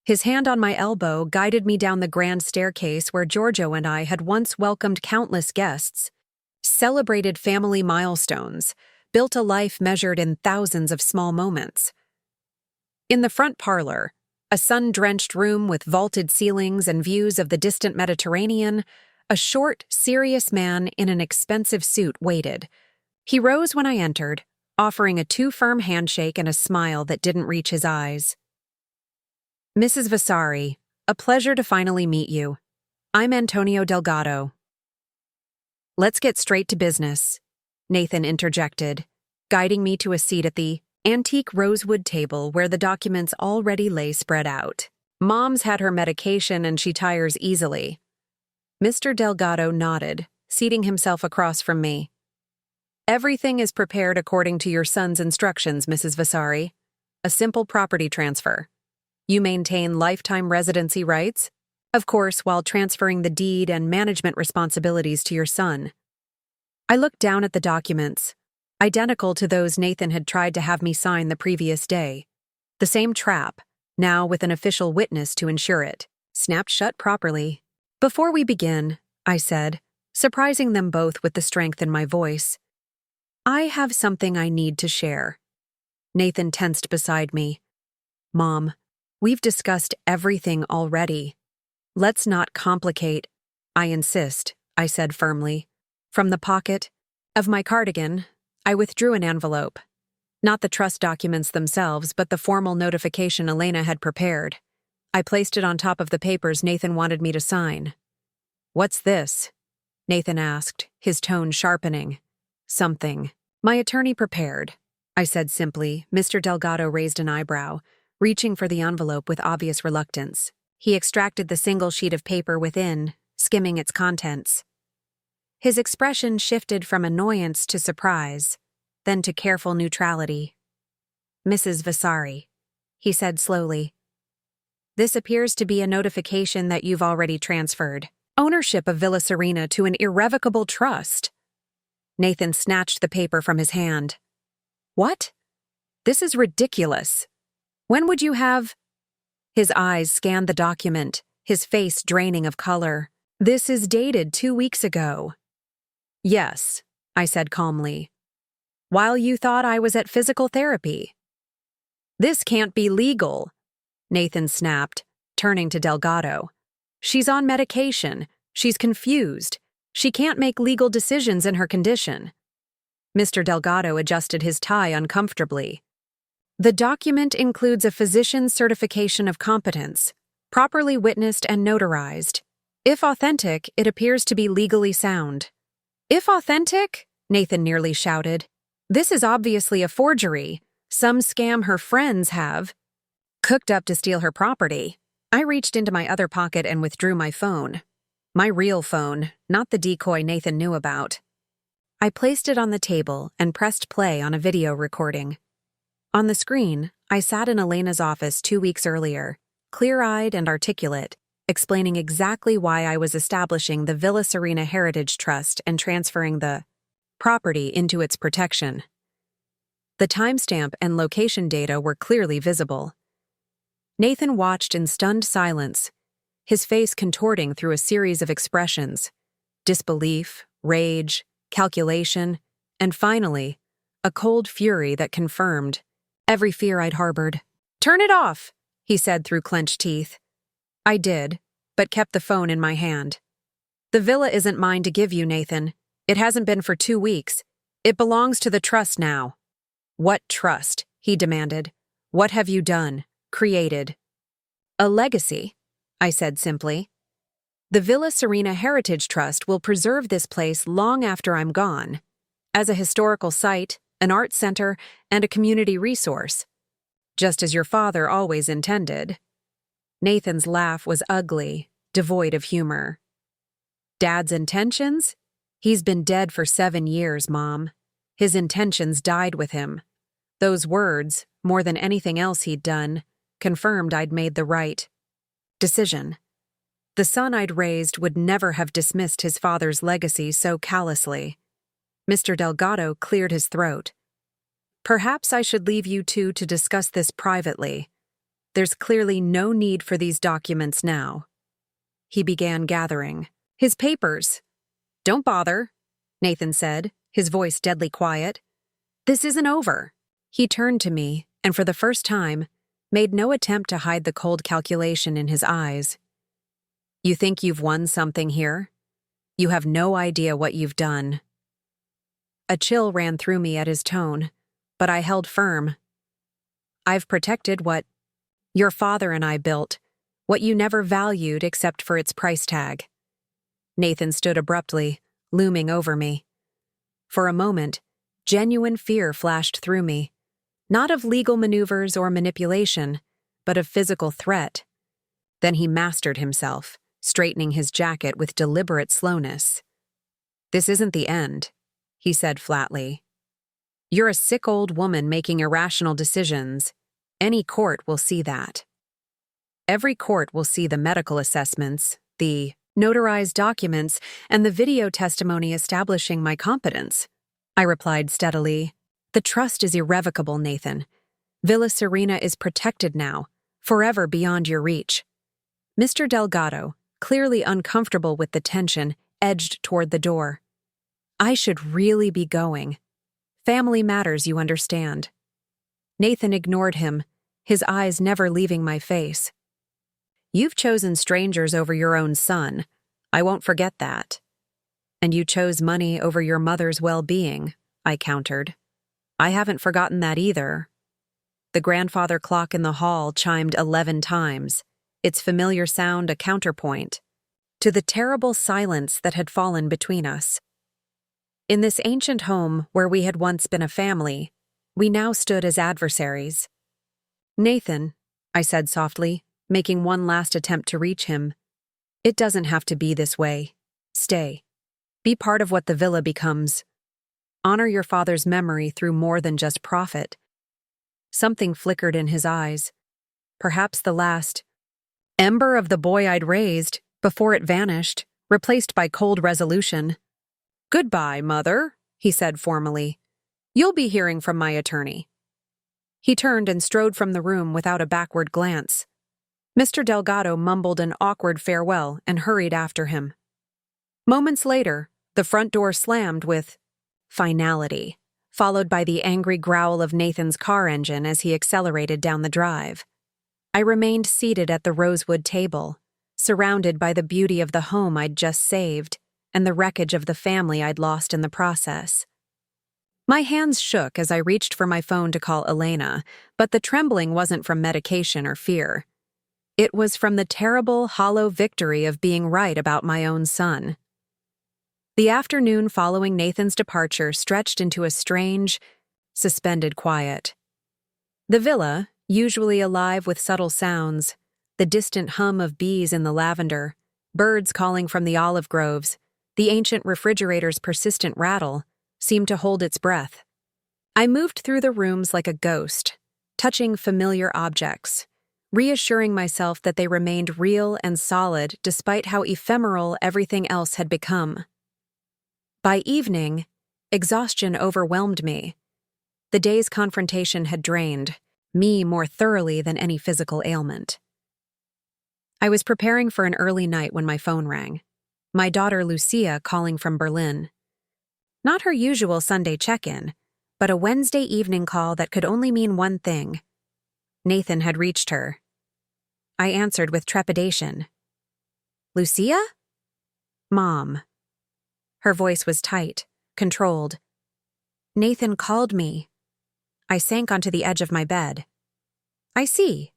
A: His hand on my elbow guided me down the grand staircase where Giorgio and I had once welcomed countless guests, celebrated family milestones, built a life measured in thousands of small moments. In the front parlor, a sun-drenched room with vaulted ceilings and views of the distant Mediterranean, a short, serious man in an expensive suit waited. He rose when I entered, offering a too-firm handshake and a smile that didn't reach his eyes. "Mrs. Vasari, a pleasure to finally meet you. I'm Antonio Delgado." "Let's get straight to business," Nathan interjected, guiding me to a seat at the antique rosewood table where the documents already lay spread out. "Mom's had her medication and she tires easily." Mr. Delgado nodded, seating himself across from me. "Everything is prepared according to your son's instructions, Mrs. Vasari. A simple property transfer. You maintain lifetime residency rights, of course, while transferring the deed and management responsibilities to your son." I looked down at the documents, identical to those Nathan had tried to have me sign the previous day. The same trap, now with an official witness to ensure it, snapped shut properly. "Before we begin," I said, surprising them both with the strength in my voice, "I have something I need to share." Nathan tensed beside me. "Mom, we've discussed everything already. Let's not complicate." "I insist," I said firmly. From the pocket of my cardigan, I withdrew an envelope. Not the trust documents themselves, but the formal notification Elena had prepared. I placed it on top of the papers Nathan wanted me to sign. "What's this?" Nathan asked, his tone sharpening. "Something my attorney prepared," I said simply. Mr. Delgado raised an eyebrow, reaching for the envelope with obvious reluctance. He extracted the single sheet of paper within, skimming its contents. His expression shifted from annoyance to surprise, then to careful neutrality. "Mrs. Vasari," he said slowly, "this appears to be a notification that you've already transferred ownership of Villa Serena to an irrevocable trust." Nathan snatched the paper from his hand. "What? This is ridiculous. When would you have—" His eyes scanned the document, his face draining of color. "This is dated 2 weeks ago." "Yes," I said calmly. "While you thought I was at physical therapy." "This can't be legal," Nathan snapped, turning to Delgado. "She's on medication. She's confused. She can't make legal decisions in her condition." Mr. Delgado adjusted his tie uncomfortably. "The document includes a physician's certification of competence, properly witnessed and notarized. If authentic, it appears to be legally sound." "If authentic?" Nathan nearly shouted. "This is obviously a forgery. Some scam her friends have cooked up to steal her property." I reached into my other pocket and withdrew my phone. My real phone, not the decoy Nathan knew about. I placed it on the table and pressed play on a video recording. On the screen, I sat in Elena's office 2 weeks earlier, clear-eyed and articulate, explaining exactly why I was establishing the Villa Serena Heritage Trust and transferring the property into its protection. The timestamp and location data were clearly visible. Nathan watched in stunned silence, his face contorting through a series of expressions: disbelief, rage, calculation, and finally, a cold fury that confirmed every fear I'd harbored. "Turn it off," he said through clenched teeth. I did, but kept the phone in my hand. "The villa isn't mine to give you, Nathan. It hasn't been for 2 weeks. It belongs to the trust now." "What trust?" he demanded. "What have you done, created?" "A legacy," I said simply. "The Villa Serena Heritage Trust will preserve this place long after I'm gone, as a historical site, an art center, and a community resource, just as your father always intended." Nathan's laugh was ugly, devoid of humor. "Dad's intentions? He's been dead for 7 years, Mom. His intentions died with him. Those words, more than anything else he'd done, confirmed I'd made the right decision. The son I'd raised would never have dismissed his father's legacy so callously." Mr. Delgado cleared his throat. "Perhaps I should leave you two to discuss this privately. There's clearly no need for these documents now." He began gathering his papers. "Don't bother," Nathan said, his voice deadly quiet. "This isn't over." He turned to me, and for the first time, made no attempt to hide the cold calculation in his eyes. "You think you've won something here? You have no idea what you've done." A chill ran through me at his tone, but I held firm. "I've protected what your father and I built, what you never valued except for its price tag." Nathan stood abruptly, looming over me. For a moment, genuine fear flashed through me, not of legal maneuvers or manipulation, but of physical threat. Then he mastered himself, straightening his jacket with deliberate slowness. "This isn't the end," he said flatly. "You're a sick old woman making irrational decisions. Any court will see that. Every court will see the medical assessments, the notarized documents, and the video testimony establishing my competence," I replied steadily. "The trust is irrevocable, Nathan. Villa Serena is protected now, forever beyond your reach." Mr. Delgado, clearly uncomfortable with the tension, edged toward the door. "I should really be going. Family matters, you understand." Nathan ignored him, his eyes never leaving my face. "You've chosen strangers over your own son. I won't forget that." "And you chose money over your mother's well-being," I countered. "I haven't forgotten that either." The grandfather clock in the hall chimed 11 times, its familiar sound a counterpoint to the terrible silence that had fallen between us. In this ancient home where we had once been a family, we now stood as adversaries. "Nathan," I said softly, making one last attempt to reach him, "it doesn't have to be this way. Stay. Be part of what the villa becomes. Honor your father's memory through more than just profit." Something flickered in his eyes, perhaps the last ember of the boy I'd raised, before it vanished, replaced by cold resolution. "Goodbye, Mother," he said formally. "You'll be hearing from my attorney." He turned and strode from the room without a backward glance. Mr. Delgado mumbled an awkward farewell and hurried after him. Moments later, the front door slammed with finality, followed by the angry growl of Nathan's car engine as he accelerated down the drive. I remained seated at the rosewood table, surrounded by the beauty of the home I'd just saved and the wreckage of the family I'd lost in the process. My hands shook as I reached for my phone to call Elena, but the trembling wasn't from medication or fear. It was from the terrible, hollow victory of being right about my own son. The afternoon following Nathan's departure stretched into a strange, suspended quiet. The villa, usually alive with subtle sounds, The distant hum of bees in the lavender, birds calling from the olive groves, the ancient refrigerator's persistent rattle, seemed to hold its breath. I moved through the rooms like a ghost, touching familiar objects, reassuring myself that they remained real and solid despite how ephemeral everything else had become. By evening, exhaustion overwhelmed me. The day's confrontation had drained me more thoroughly than any physical ailment. I was preparing for an early night when my phone rang. My daughter Lucia calling from Berlin. Not her usual Sunday check-in, but a Wednesday evening call that could only mean one thing. Nathan had reached her. I answered with trepidation. "Lucia?" "Mom." Her voice was tight, controlled. "Nathan called me." I sank onto the edge of my bed. "I see.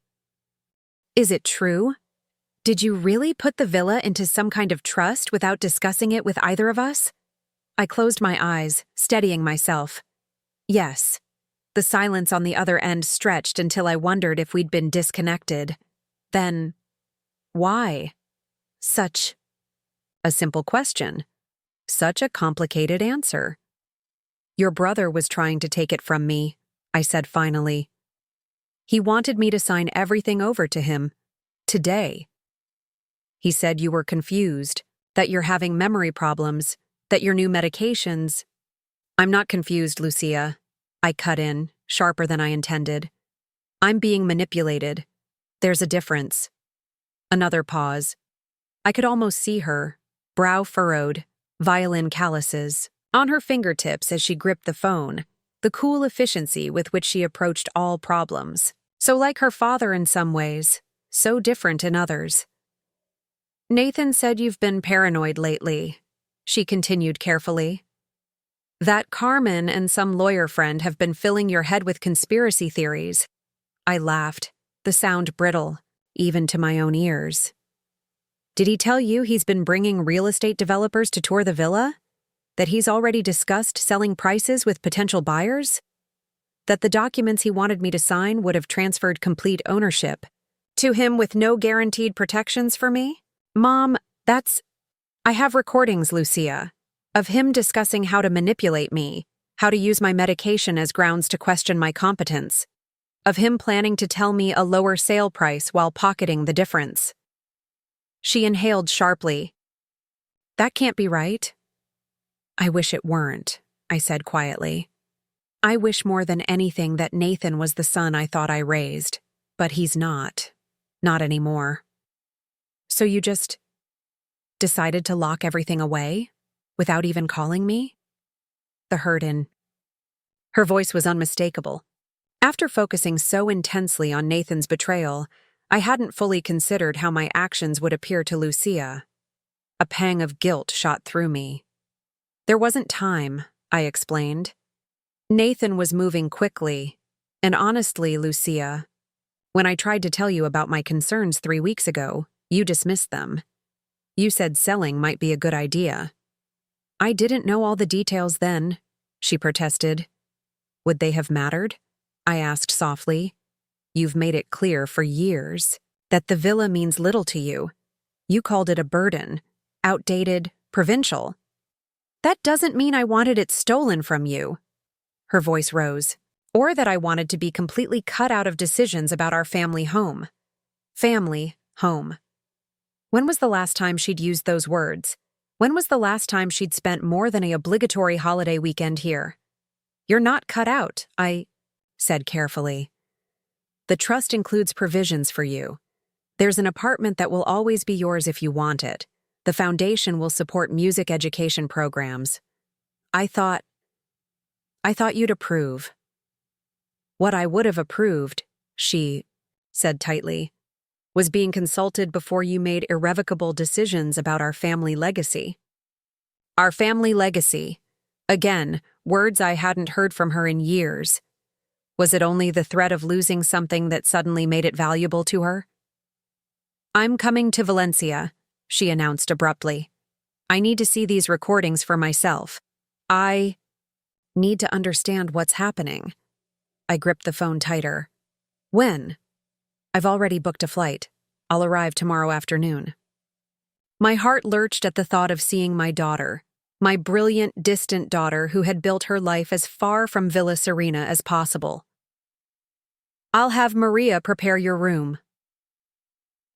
A: Is it true? Did you really put the villa into some kind of trust without discussing it with either of us?" I closed my eyes, steadying myself. Yes. The silence on the other end stretched until I wondered if we'd been disconnected. Then, why? Such a simple question. Such a complicated answer. "Your brother was trying to take it from me," I said finally. "He wanted me to sign everything over to him. Today. He said you were confused, that you're having memory problems, that your new medications—" "I'm not confused, Lucia," I cut in, sharper than I intended. "I'm being manipulated. There's a difference." Another pause. I could almost see her, brow furrowed, violin calluses, on her fingertips as she gripped the phone, the cool efficiency with which she approached all problems. So like her father in some ways, so different in others. "Nathan said you've been paranoid lately," she continued carefully. "That Carmen and some lawyer friend have been filling your head with conspiracy theories." I laughed, the sound brittle, even to my own ears. "Did he tell you he's been bringing real estate developers to tour the villa? That he's already discussed selling prices with potential buyers? That the documents he wanted me to sign would have transferred complete ownership to him with no guaranteed protections for me? Mom, I have recordings, Lucia, of him discussing how to manipulate me, how to use my medication as grounds to question my competence, of him planning to tell me a lower sale price while pocketing the difference." She inhaled sharply. "That can't be right." "I wish it weren't," I said quietly. "I wish more than anything that Nathan was the son I thought I raised, but he's not. Not anymore." "So you just decided to lock everything away, without even calling me?" The hurt in her voice was unmistakable. After focusing so intensely on Nathan's betrayal, I hadn't fully considered how my actions would appear to Lucia. A pang of guilt shot through me. "There wasn't time," I explained. "Nathan was moving quickly, and honestly, Lucia, when I tried to tell you about my concerns 3 weeks ago, you dismissed them. You said selling might be a good idea." "I didn't know all the details then," she protested. "Would they have mattered?" I asked softly. "You've made it clear for years that the villa means little to you. You called it a burden, outdated, provincial." "That doesn't mean I wanted it stolen from you." Her voice rose. "Or that I wanted to be completely cut out of decisions about our family home." Family, home. When was the last time she'd used those words? When was the last time she'd spent more than an obligatory holiday weekend here? "You're not cut out," I said carefully. "The trust includes provisions for you. There's an apartment that will always be yours if you want it. The foundation will support music education programs. I thought you'd approve." "What I would have approved," she said tightly, "was being consulted before you made irrevocable decisions about our family legacy." Our family legacy. Again, words I hadn't heard from her in years. Was it only the threat of losing something that suddenly made it valuable to her? "I'm coming to Valencia," she announced abruptly. "I need to see these recordings for myself. I need to understand what's happening." I gripped the phone tighter. "When?" "I've already booked a flight. I'll arrive tomorrow afternoon. My heart lurched at the thought of seeing my daughter, my brilliant, distant daughter who had built her life as far from Villa Serena as possible. I'll have Maria prepare your room.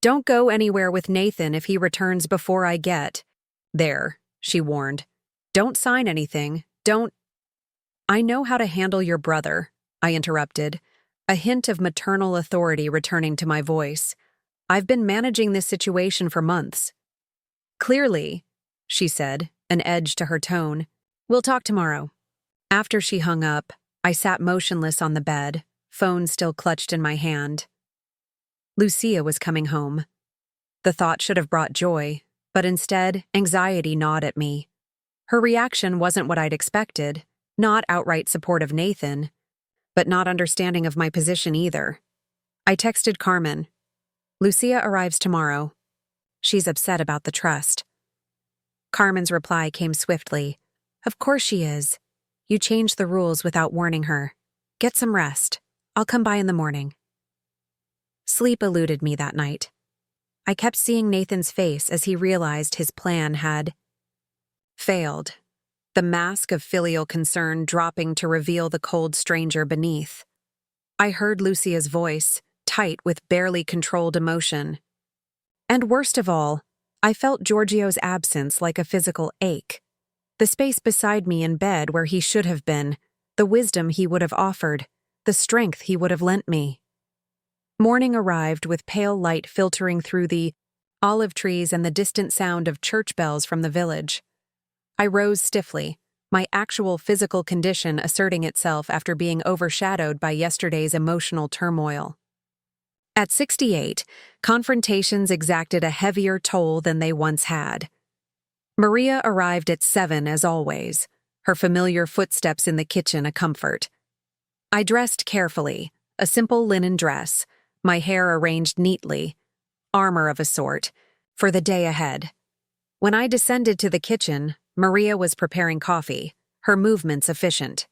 A: Don't go anywhere with Nathan if he returns before I get there, she warned. Don't sign anything. Don't. I know how to handle your brother, I interrupted, a hint of maternal authority returning to my voice. I've been managing this situation for months. Clearly, she said, an edge to her tone. We'll talk tomorrow. After she hung up, I sat motionless on the bed, phone still clutched in my hand. Lucia was coming home. The thought should have brought joy, but instead, anxiety gnawed at me. Her reaction wasn't what I'd expected, not outright support of Nathan, but not understanding of my position either. I texted Carmen. Lucia arrives tomorrow. She's upset about the trust. Carmen's reply came swiftly. Of course she is. You changed the rules without warning her. Get some rest. I'll come by in the morning. Sleep eluded me that night. I kept seeing Nathan's face as he realized his plan had failed, the mask of filial concern dropping to reveal the cold stranger beneath. I heard Lucia's voice, tight with barely controlled emotion. And worst of all, I felt Giorgio's absence like a physical ache. The space beside me in bed where he should have been, the wisdom he would have offered, the strength he would have lent me. Morning arrived with pale light filtering through the olive trees and the distant sound of church bells from the village. I rose stiffly, my actual physical condition asserting itself after being overshadowed by yesterday's emotional turmoil. At 68, confrontations exacted a heavier toll than they once had. Maria arrived at 7 as always, her familiar footsteps in the kitchen a comfort. I dressed carefully, a simple linen dress, my hair arranged neatly, armor of a sort, for the day ahead. When I descended to the kitchen, Maria was preparing coffee, her movements efficient.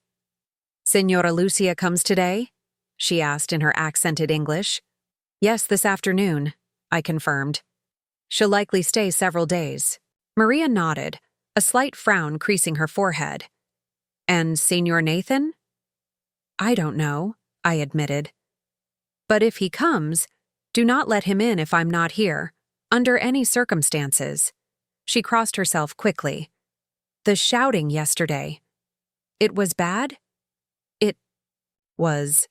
A: Senora Lucia comes today? She asked in her accented English. Yes, this afternoon, I confirmed. She'll likely stay several days. Maria nodded, a slight frown creasing her forehead. And Senor Nathan? I don't know, I admitted. But if he comes, do not let him in if I'm not here, under any circumstances. She crossed herself quickly. The shouting yesterday. It was bad? It was.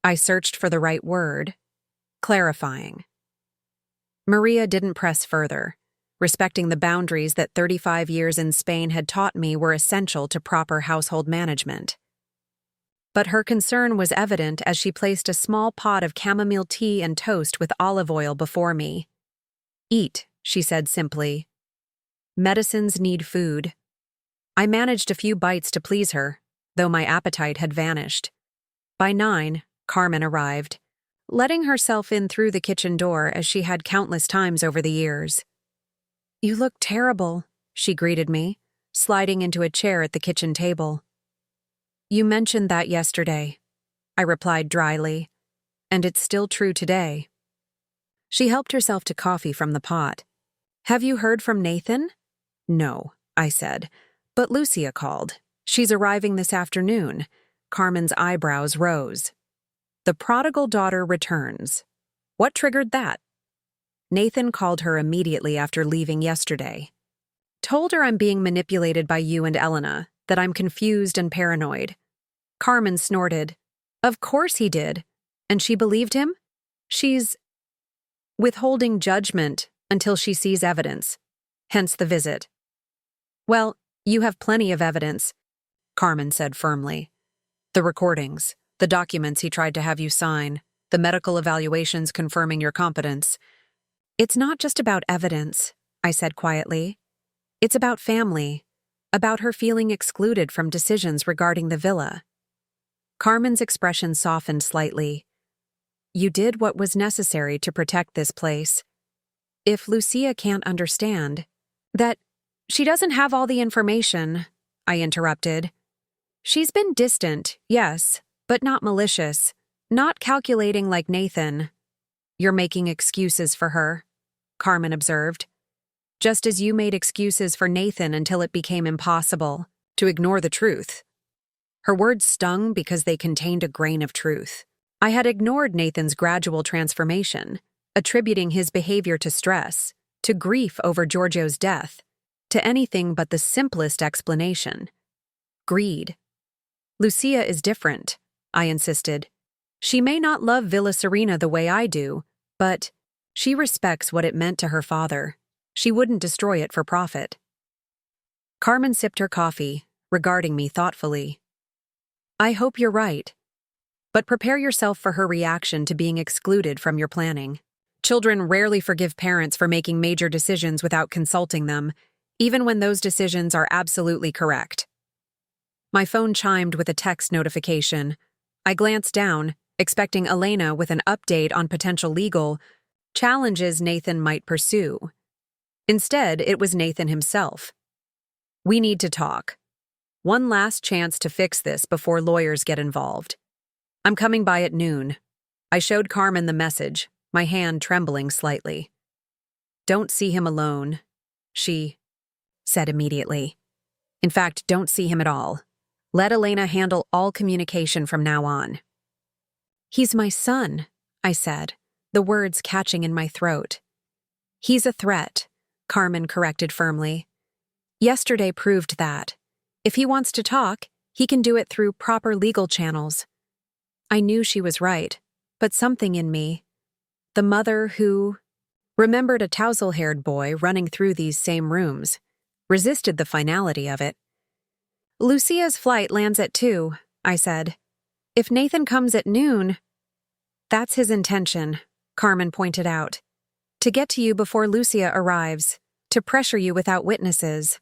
A: I searched for the right word. Clarifying. Maria didn't press further, respecting the boundaries that 35 years in Spain had taught me were essential to proper household management. But her concern was evident as she placed a small pot of chamomile tea and toast with olive oil before me. Eat, she said simply. Medicines need food. I managed a few bites to please her, though my appetite had vanished. By 9, Carmen arrived, letting herself in through the kitchen door as she had countless times over the years. You look terrible, she greeted me, sliding into a chair at the kitchen table. You mentioned that yesterday, I replied dryly, and it's still true today. She helped herself to coffee from the pot. Have you heard from Nathan? No, I said, but Lucia called. She's arriving this afternoon. Carmen's eyebrows rose. The prodigal daughter returns. What triggered that? Nathan called her immediately after leaving yesterday. Told her I'm being manipulated by you and Elena, that I'm confused and paranoid. Carmen snorted. Of course he did. And she believed him? She's withholding judgment until she sees evidence. Hence the visit. Well, you have plenty of evidence, Carmen said firmly. The recordings, the documents he tried to have you sign, the medical evaluations confirming your competence. It's not just about evidence, I said quietly. It's about family, about her feeling excluded from decisions regarding the villa. Carmen's expression softened slightly. You did what was necessary to protect this place. If Lucia can't understand, that she doesn't have all the information, I interrupted. She's been distant, yes, but not malicious, not calculating like Nathan. You're making excuses for her, Carmen observed. Just as you made excuses for Nathan until it became impossible to ignore the truth. Her words stung because they contained a grain of truth. I had ignored Nathan's gradual transformation, attributing his behavior to stress, to grief over Giorgio's death, to anything but the simplest explanation. Greed. Lucia is different, I insisted. She may not love Villa Serena the way I do, but she respects what it meant to her father. She wouldn't destroy it for profit. Carmen sipped her coffee, regarding me thoughtfully. I hope you're right. But prepare yourself for her reaction to being excluded from your planning. Children rarely forgive parents for making major decisions without consulting them, even when those decisions are absolutely correct. My phone chimed with a text notification. I glanced down, expecting Elena with an update on potential legal challenges Nathan might pursue. Instead, it was Nathan himself. We need to talk. One last chance to fix this before lawyers get involved. I'm coming by at noon. I showed Carmen the message, my hand trembling slightly. Don't see him alone, she said immediately. In fact, don't see him at all. Let Elena handle all communication from now on. He's my son, I said, the words catching in my throat. He's a threat, Carmen corrected firmly. Yesterday proved that. If he wants to talk, he can do it through proper legal channels. I knew she was right, but something in me, the mother who remembered a tousle-haired boy running through these same rooms, resisted the finality of it. Lucia's flight lands at 2, I said. If Nathan comes at noon, that's his intention, Carmen pointed out. To get to you before Lucia arrives, to pressure you without witnesses.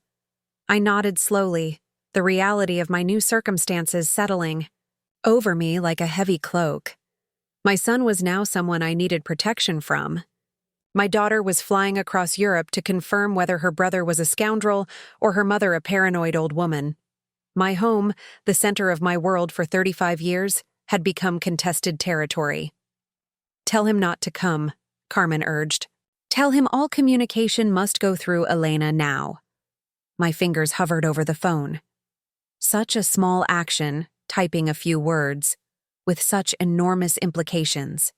A: I nodded slowly, the reality of my new circumstances settling over me like a heavy cloak. My son was now someone I needed protection from. My daughter was flying across Europe to confirm whether her brother was a scoundrel or her mother a paranoid old woman. My home, the center of my world for 35 years, had become contested territory. Tell him not to come, Carmen urged. Tell him all communication must go through Elena now. My fingers hovered over the phone. Such a small action, typing a few words, with such enormous implications.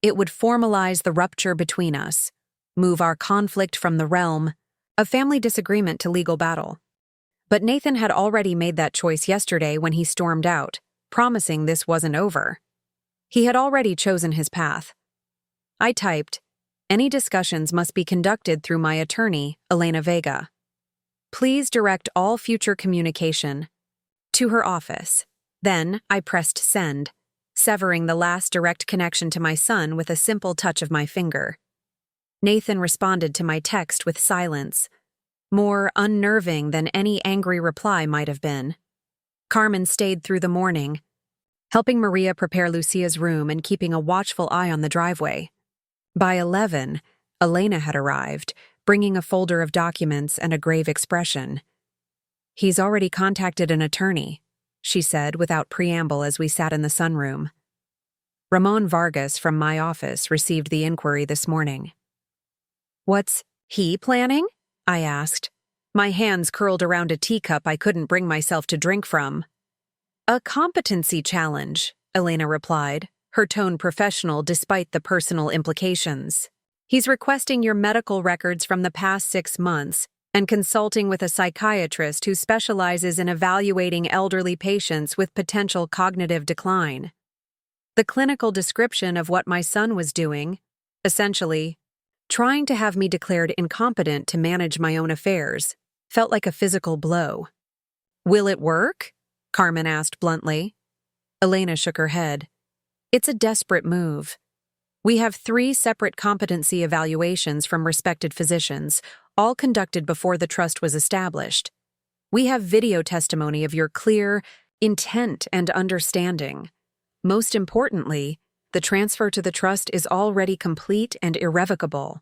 A: It would formalize the rupture between us, move our conflict from the realm of family disagreement to legal battle. But Nathan had already made that choice yesterday when he stormed out, promising this wasn't over. He had already chosen his path. I typed, any discussions must be conducted through my attorney, Elena Vega. Please direct all future communication to her office. Then I pressed send, severing the last direct connection to my son with a simple touch of my finger. Nathan responded to my text with silence, more unnerving than any angry reply might have been. Carmen stayed through the morning, helping Maria prepare Lucia's room and keeping a watchful eye on the driveway. By 11, Elena had arrived, bringing a folder of documents and a grave expression. He's already contacted an attorney, she said without preamble as we sat in the sunroom. Ramon Vargas from my office received the inquiry this morning. What's he planning? I asked. My hands curled around a teacup I couldn't bring myself to drink from. A competency challenge, Elena replied, her tone professional despite the personal implications. He's requesting your medical records from the past 6 months and consulting with a psychiatrist who specializes in evaluating elderly patients with potential cognitive decline. The clinical description of what my son was doing, essentially, trying to have me declared incompetent to manage my own affairs, felt like a physical blow. Will it work? Carmen asked bluntly. Elena shook her head. It's a desperate move. We have 3 separate competency evaluations from respected physicians, all conducted before the trust was established. We have video testimony of your clear intent and understanding. Most importantly, the transfer to the trust is already complete and irrevocable.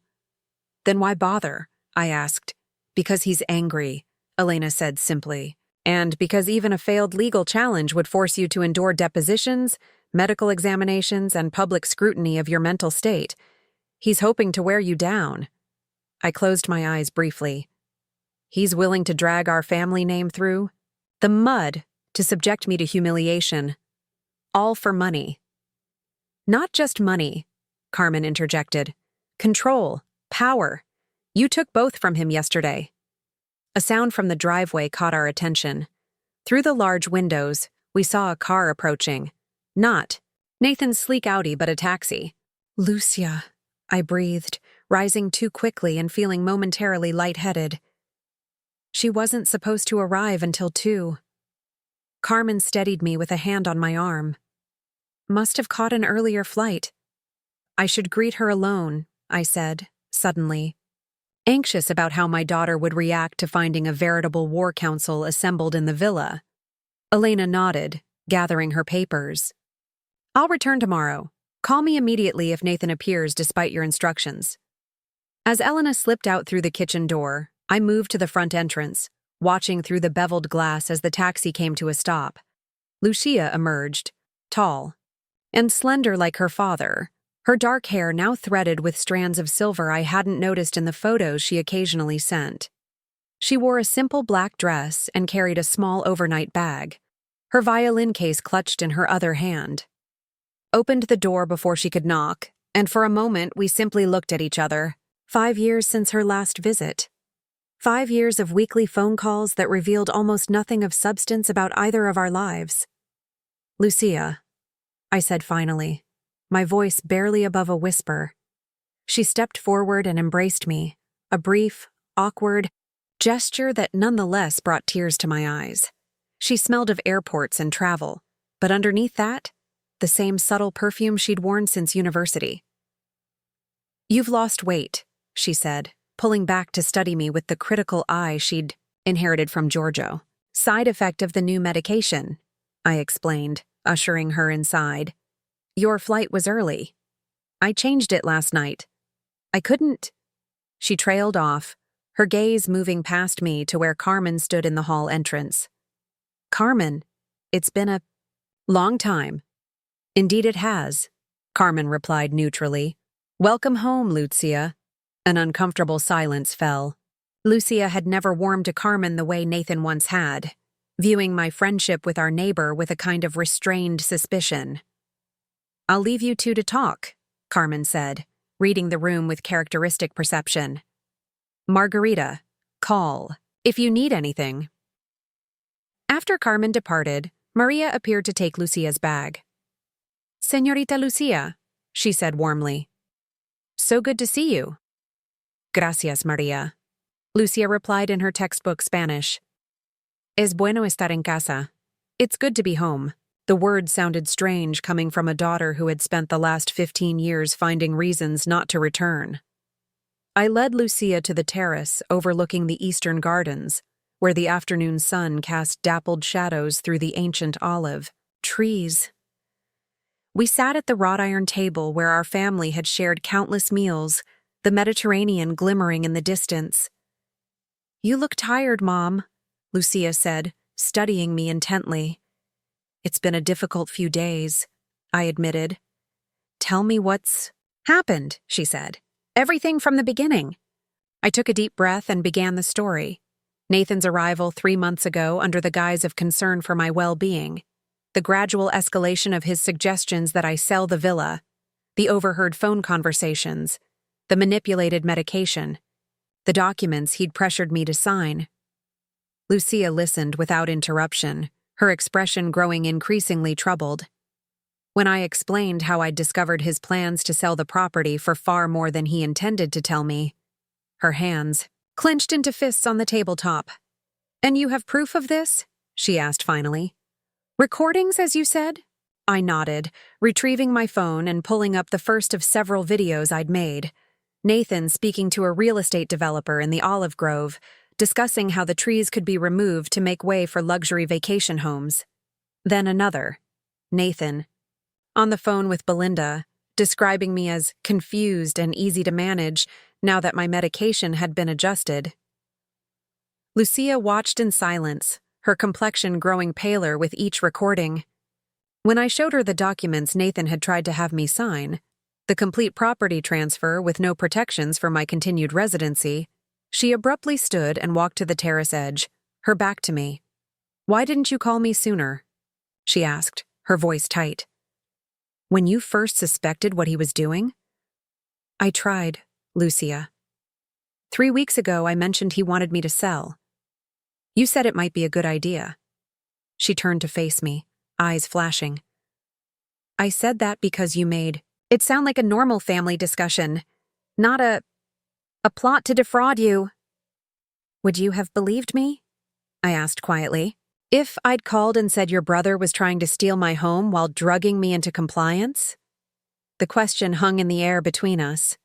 A: Then why bother? I asked. Because he's angry, Elena said simply, and because even a failed legal challenge would force you to endure depositions, medical examinations, and public scrutiny of your mental state. He's hoping to wear you down. I closed my eyes briefly. He's willing to drag our family name through the mud to subject me to humiliation. All for money. Not just money, Carmen interjected. Control, power. You took both from him yesterday. A sound from the driveway caught our attention. Through the large windows, we saw a car approaching. Not Nathan's sleek Audi, but a taxi. Lucia, I breathed, rising too quickly and feeling momentarily lightheaded. She wasn't supposed to arrive until 2. Carmen steadied me with a hand on my arm. Must have caught an earlier flight. I should greet her alone, I said, suddenly, anxious about how my daughter would react to finding a veritable war council assembled in the villa. Elena nodded, gathering her papers. I'll return tomorrow. Call me immediately if Nathan appears despite your instructions. As Elena slipped out through the kitchen door, I moved to the front entrance, watching through the beveled glass as the taxi came to a stop. Lucia emerged, tall and slender like her father, her dark hair now threaded with strands of silver I hadn't noticed in the photos she occasionally sent. She wore a simple black dress and carried a small overnight bag, her violin case clutched in her other hand. Opened the door before she could knock, and for a moment we simply looked at each other. 5 years since her last visit. 5 years of weekly phone calls that revealed almost nothing of substance about either of our lives. Lucia, I said finally, my voice barely above a whisper. She stepped forward and embraced me, a brief, awkward gesture that nonetheless brought tears to my eyes. She smelled of airports and travel, but underneath that, the same subtle perfume she'd worn since university. You've lost weight, she said, pulling back to study me with the critical eye she'd inherited from Giorgio. Side effect of the new medication, I explained, ushering her inside. Your flight was early. I changed it last night. I couldn't. She trailed off, her gaze moving past me to where Carmen stood in the hall entrance. Carmen, it's been a long time. Indeed it has, Carmen replied neutrally. Welcome home, Lucia. An uncomfortable silence fell. Lucia had never warmed to Carmen the way Nathan once had, viewing my friendship with our neighbor with a kind of restrained suspicion. I'll leave you two to talk, Carmen said, reading the room with characteristic perception. Margarita, call, if you need anything. After Carmen departed, Maria appeared to take Lucia's bag. Señorita Lucia, she said warmly. So good to see you. Gracias, Maria. Lucia replied in her textbook Spanish. Es bueno estar en casa. It's good to be home. The word sounded strange coming from a daughter who had spent the last 15 years finding reasons not to return. I led Lucia to the terrace overlooking the eastern gardens, where the afternoon sun cast dappled shadows through the ancient olive trees. We sat at the wrought iron table where our family had shared countless meals, the Mediterranean glimmering in the distance. You look tired, Mom, Lucia said, studying me intently. It's been a difficult few days, I admitted. Tell me what's happened, she said. Everything from the beginning. I took a deep breath and began the story. Nathan's arrival 3 months ago under the guise of concern for my well-being, the gradual escalation of his suggestions that I sell the villa, the overheard phone conversations, the manipulated medication, the documents he'd pressured me to sign. Lucia listened without interruption, her expression growing increasingly troubled. When I explained how I'd discovered his plans to sell the property for far more than he intended to tell me, her hands clenched into fists on the tabletop. And you have proof of this? She asked finally. Recordings, as you said? I nodded, retrieving my phone and pulling up the first of several videos I'd made. Nathan speaking to a real estate developer in the olive grove, discussing how the trees could be removed to make way for luxury vacation homes. Then another, Nathan, on the phone with Belinda, describing me as confused and easy to manage now that my medication had been adjusted. Lucia watched in silence, her complexion growing paler with each recording. When I showed her the documents Nathan had tried to have me sign, The complete property transfer with no protections for my continued residency. She abruptly stood and walked to the terrace edge, her back to me. "Why didn't you call me sooner?" she asked, her voice tight. "When you first suspected what he was doing?" "I tried, Lucia. 3 weeks ago, I mentioned he wanted me to sell. You said it might be a good idea." She turned to face me, eyes flashing. "I said that because you made it sound like a normal family discussion, not a plot to defraud you." "Would you have believed me?" I asked quietly. "If I'd called and said your brother was trying to steal my home while drugging me into compliance?" The question hung in the air between us.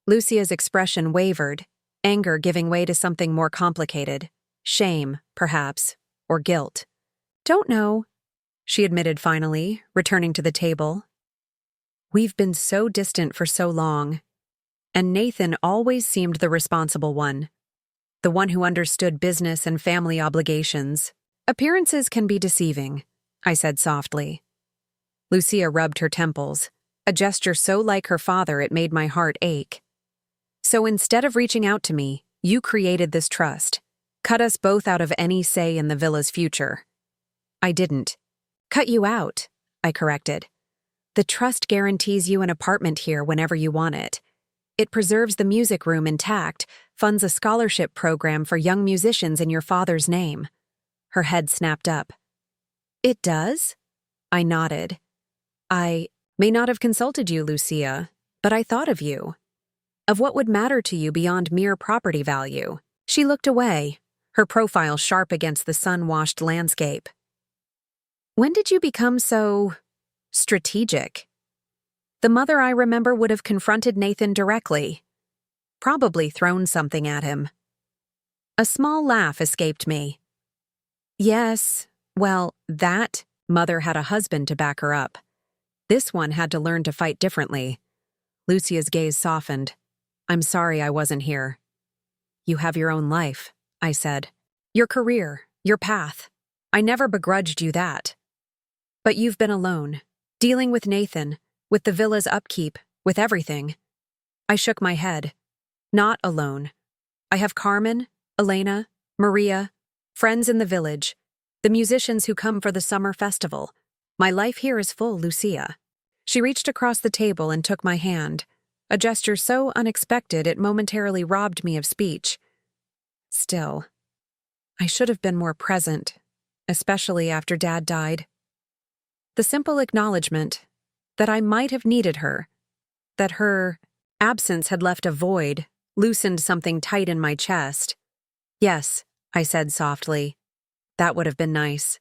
A: Lucia's expression wavered, anger giving way to something more complicated. Shame, perhaps, or guilt. "Don't know," she admitted finally, returning to the table. "We've been so distant for so long, and Nathan always seemed the responsible one, the one who understood business and family obligations. Appearances can be deceiving," I said softly. Lucia rubbed her temples, a gesture so like her father it made my heart ache. "So instead of reaching out to me, you created this trust, cut us both out of any say in the villa's future." "I didn't cut you out," I corrected. "The trust guarantees you an apartment here whenever you want it. It preserves the music room intact, funds a scholarship program for young musicians in your father's name." Her head snapped up. "It does?" I nodded. "I may not have consulted you, Lucia, but I thought of you. Of what would matter to you beyond mere property value." She looked away, her profile sharp against the sun-washed landscape. "When did you become so strategic?" The mother I remember would have confronted Nathan directly, probably thrown something at him. A small laugh escaped me. "Yes, well, that mother had a husband to back her up. This one had to learn to fight differently." Lucia's gaze softened. "I'm sorry I wasn't here." "You have your own life," I said. "Your career, your path. I never begrudged you that. But you've been alone, dealing with Nathan, with the villa's upkeep, with everything." I shook my head. "Not alone. I have Carmen, Elena, Maria, friends in the village, the musicians who come for the summer festival. My life here is full, Lucia." She reached across the table and took my hand, a gesture so unexpected it momentarily robbed me of speech. Still, I should have been more present, especially after Dad died. The simple acknowledgement that I might have needed her, that her absence had left a void, loosened something tight in my chest. "Yes," I said softly. "That would have been nice."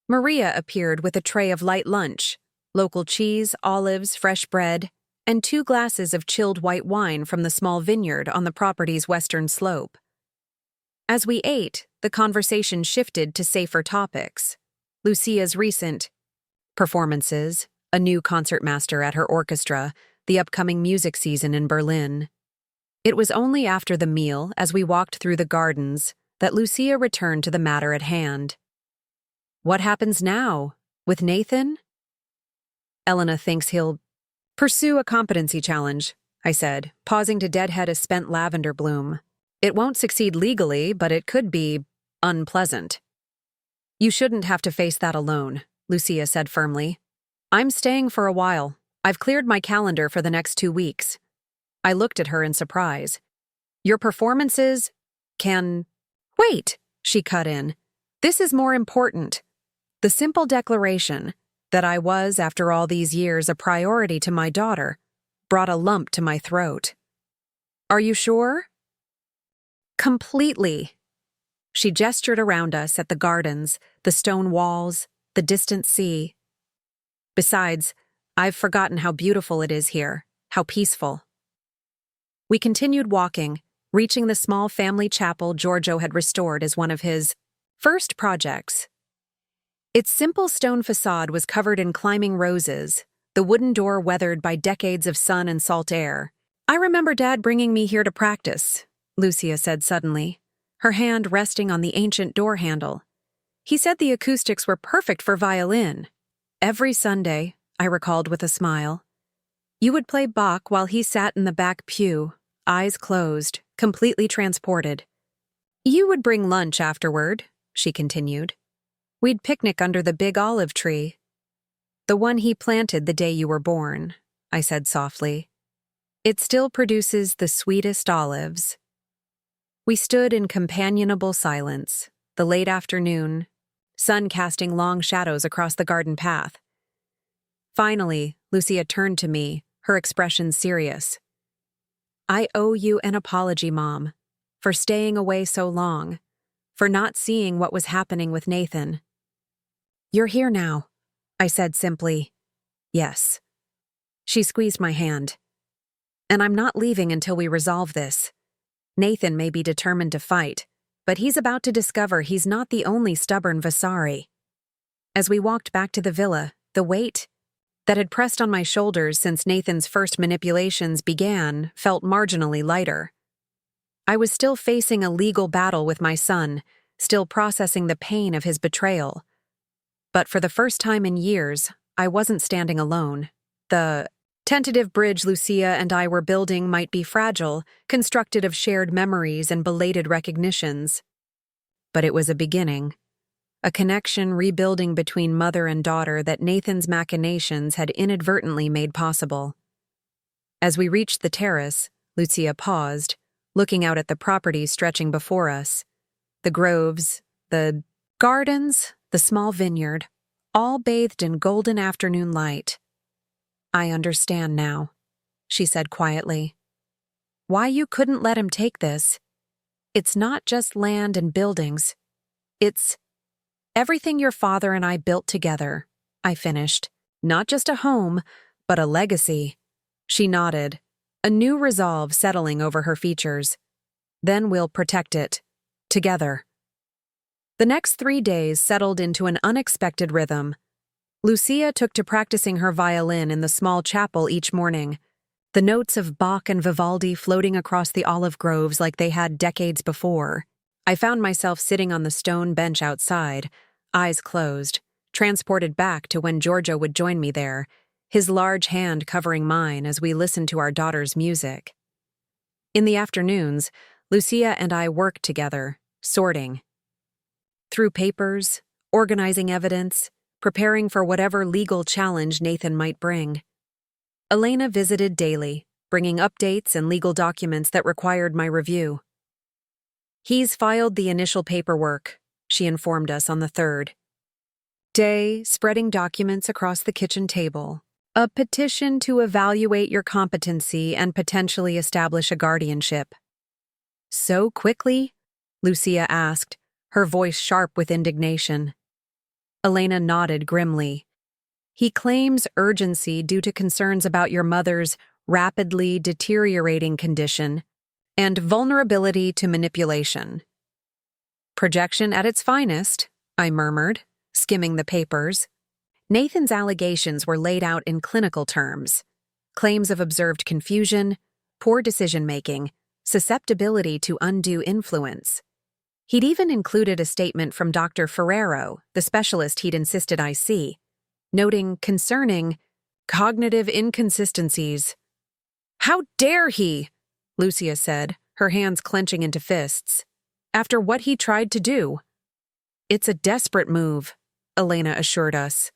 A: Maria appeared with a tray of light lunch, local cheese, olives, fresh bread, and 2 glasses of chilled white wine from the small vineyard on the property's western slope. As we ate, the conversation shifted to safer topics. Lucia's recent performances, a new concertmaster at her orchestra, the upcoming music season in Berlin. It was only after the meal, as we walked through the gardens, that Lucia returned to the matter at hand. "What happens now? With Nathan?" "Elena thinks he'll pursue a competency challenge," I said, pausing to deadhead a spent lavender bloom. "It won't succeed legally, but it could be unpleasant." "You shouldn't have to face that alone," Lucia said firmly. "I'm staying for a while. I've cleared my calendar for the next 2 weeks. I looked at her in surprise. "Your performances can wait," she cut in. "This is more important." The simple declaration that I was, after all these years, a priority to my daughter brought a lump to my throat. "Are you sure?" "Completely." She gestured around us at the gardens, the stone walls, the distant sea. "Besides, I've forgotten how beautiful it is here, how peaceful." We continued walking, reaching the small family chapel Giorgio had restored as one of his first projects. Its simple stone facade was covered in climbing roses, the wooden door weathered by decades of sun and salt air. "I remember Dad bringing me here to practice," Lucia said suddenly, her hand resting on the ancient door handle. "He said the acoustics were perfect for violin." "Every Sunday," I recalled with a smile. You would play Bach while he sat in the back pew, eyes closed, completely transported. You would bring lunch afterward, she continued. We'd picnic under the big olive tree. The one he planted the day you were born, I said softly. It still produces the sweetest olives. We stood in companionable silence, the late afternoon, sun casting long shadows across the garden path. Finally, Lucia turned to me, her expression serious. I owe you an apology, Mom, for staying away so long, for not seeing what was happening with Nathan. You're here now, I said simply. Yes. She squeezed my hand. And I'm not leaving until we resolve this. Nathan may be determined to fight, but he's about to discover he's not the only stubborn Vasari. As we walked back to the villa, the weight that had pressed on my shoulders since Nathan's first manipulations began felt marginally lighter. I was still facing a legal battle with my son, still processing the pain of his betrayal. But for the first time in years, I wasn't standing alone. The tentative bridge Lucia and I were building might be fragile, constructed of shared memories and belated recognitions. But it was a beginning. A connection rebuilding between mother and daughter that Nathan's machinations had inadvertently made possible. As we reached the terrace, Lucia paused, looking out at the property stretching before us. The groves, the gardens, the small vineyard, all bathed in golden afternoon light. I understand now, she said quietly. Why you couldn't let him take this. It's not just land and buildings. It's everything your father and I built together, I finished. Not just a home, but a legacy. She nodded, a new resolve settling over her features. Then we'll protect it. Together. The next 3 days settled into an unexpected rhythm. Lucia took to practicing her violin in the small chapel each morning, the notes of Bach and Vivaldi floating across the olive groves like they had decades before. I found myself sitting on the stone bench outside, eyes closed, transported back to when Giorgio would join me there, his large hand covering mine as we listened to our daughter's music. In the afternoons, Lucia and I worked together, sorting through papers, organizing evidence, preparing for whatever legal challenge Nathan might bring. Elena visited daily, bringing updates and legal documents that required my review. He's filed the initial paperwork, she informed us on the 3rd day, spreading documents across the kitchen table. A petition to evaluate your competency and potentially establish a guardianship. So quickly? Lucia asked, her voice sharp with indignation. Elena nodded grimly. He claims urgency due to concerns about your mother's rapidly deteriorating condition and vulnerability to manipulation. Projection at its finest, I murmured, skimming the papers. Nathan's allegations were laid out in clinical terms. Claims of observed confusion, poor decision-making, susceptibility to undue influence. He'd even included a statement from Dr. Ferrero, the specialist he'd insisted I see, noting concerning cognitive inconsistencies. How dare he? Lucia said, her hands clenching into fists. After what he tried to do. It's a desperate move, Elena assured us.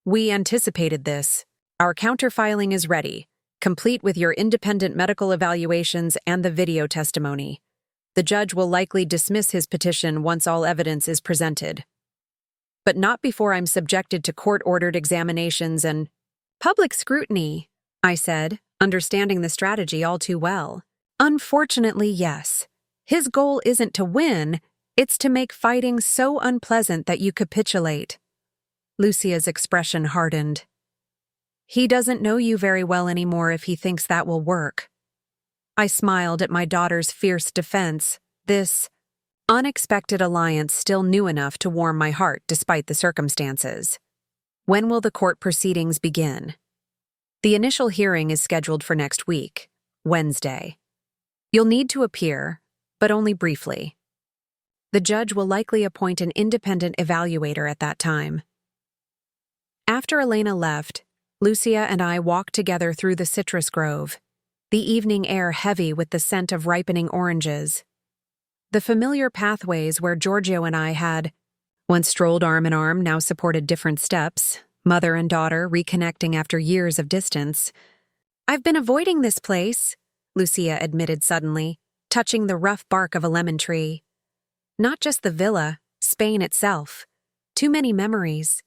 A: We anticipated this. Our counterfiling is ready, complete with your independent medical evaluations and the video testimony. The judge will likely dismiss his petition once all evidence is presented. But not before I'm subjected to court-ordered examinations and public scrutiny, I said, understanding the strategy all too well. Unfortunately, yes. His goal isn't to win, it's to make fighting so unpleasant that you capitulate. Lucia's expression hardened. He doesn't know you very well anymore if he thinks that will work. I smiled at my daughter's fierce defense, this unexpected alliance still new enough to warm my heart despite the circumstances. When will the court proceedings begin? The initial hearing is scheduled for next week, Wednesday. You'll need to appear, but only briefly. The judge will likely appoint an independent evaluator at that time. After Elena left, Lucia and I walked together through the citrus grove, the evening air heavy with the scent of ripening oranges. The familiar pathways where Giorgio and I had once strolled arm in arm now supported different steps, mother and daughter reconnecting after years of distance. "I've been avoiding this place," Lucia admitted suddenly, touching the rough bark of a lemon tree. "Not just the villa, Spain itself. Too many memories."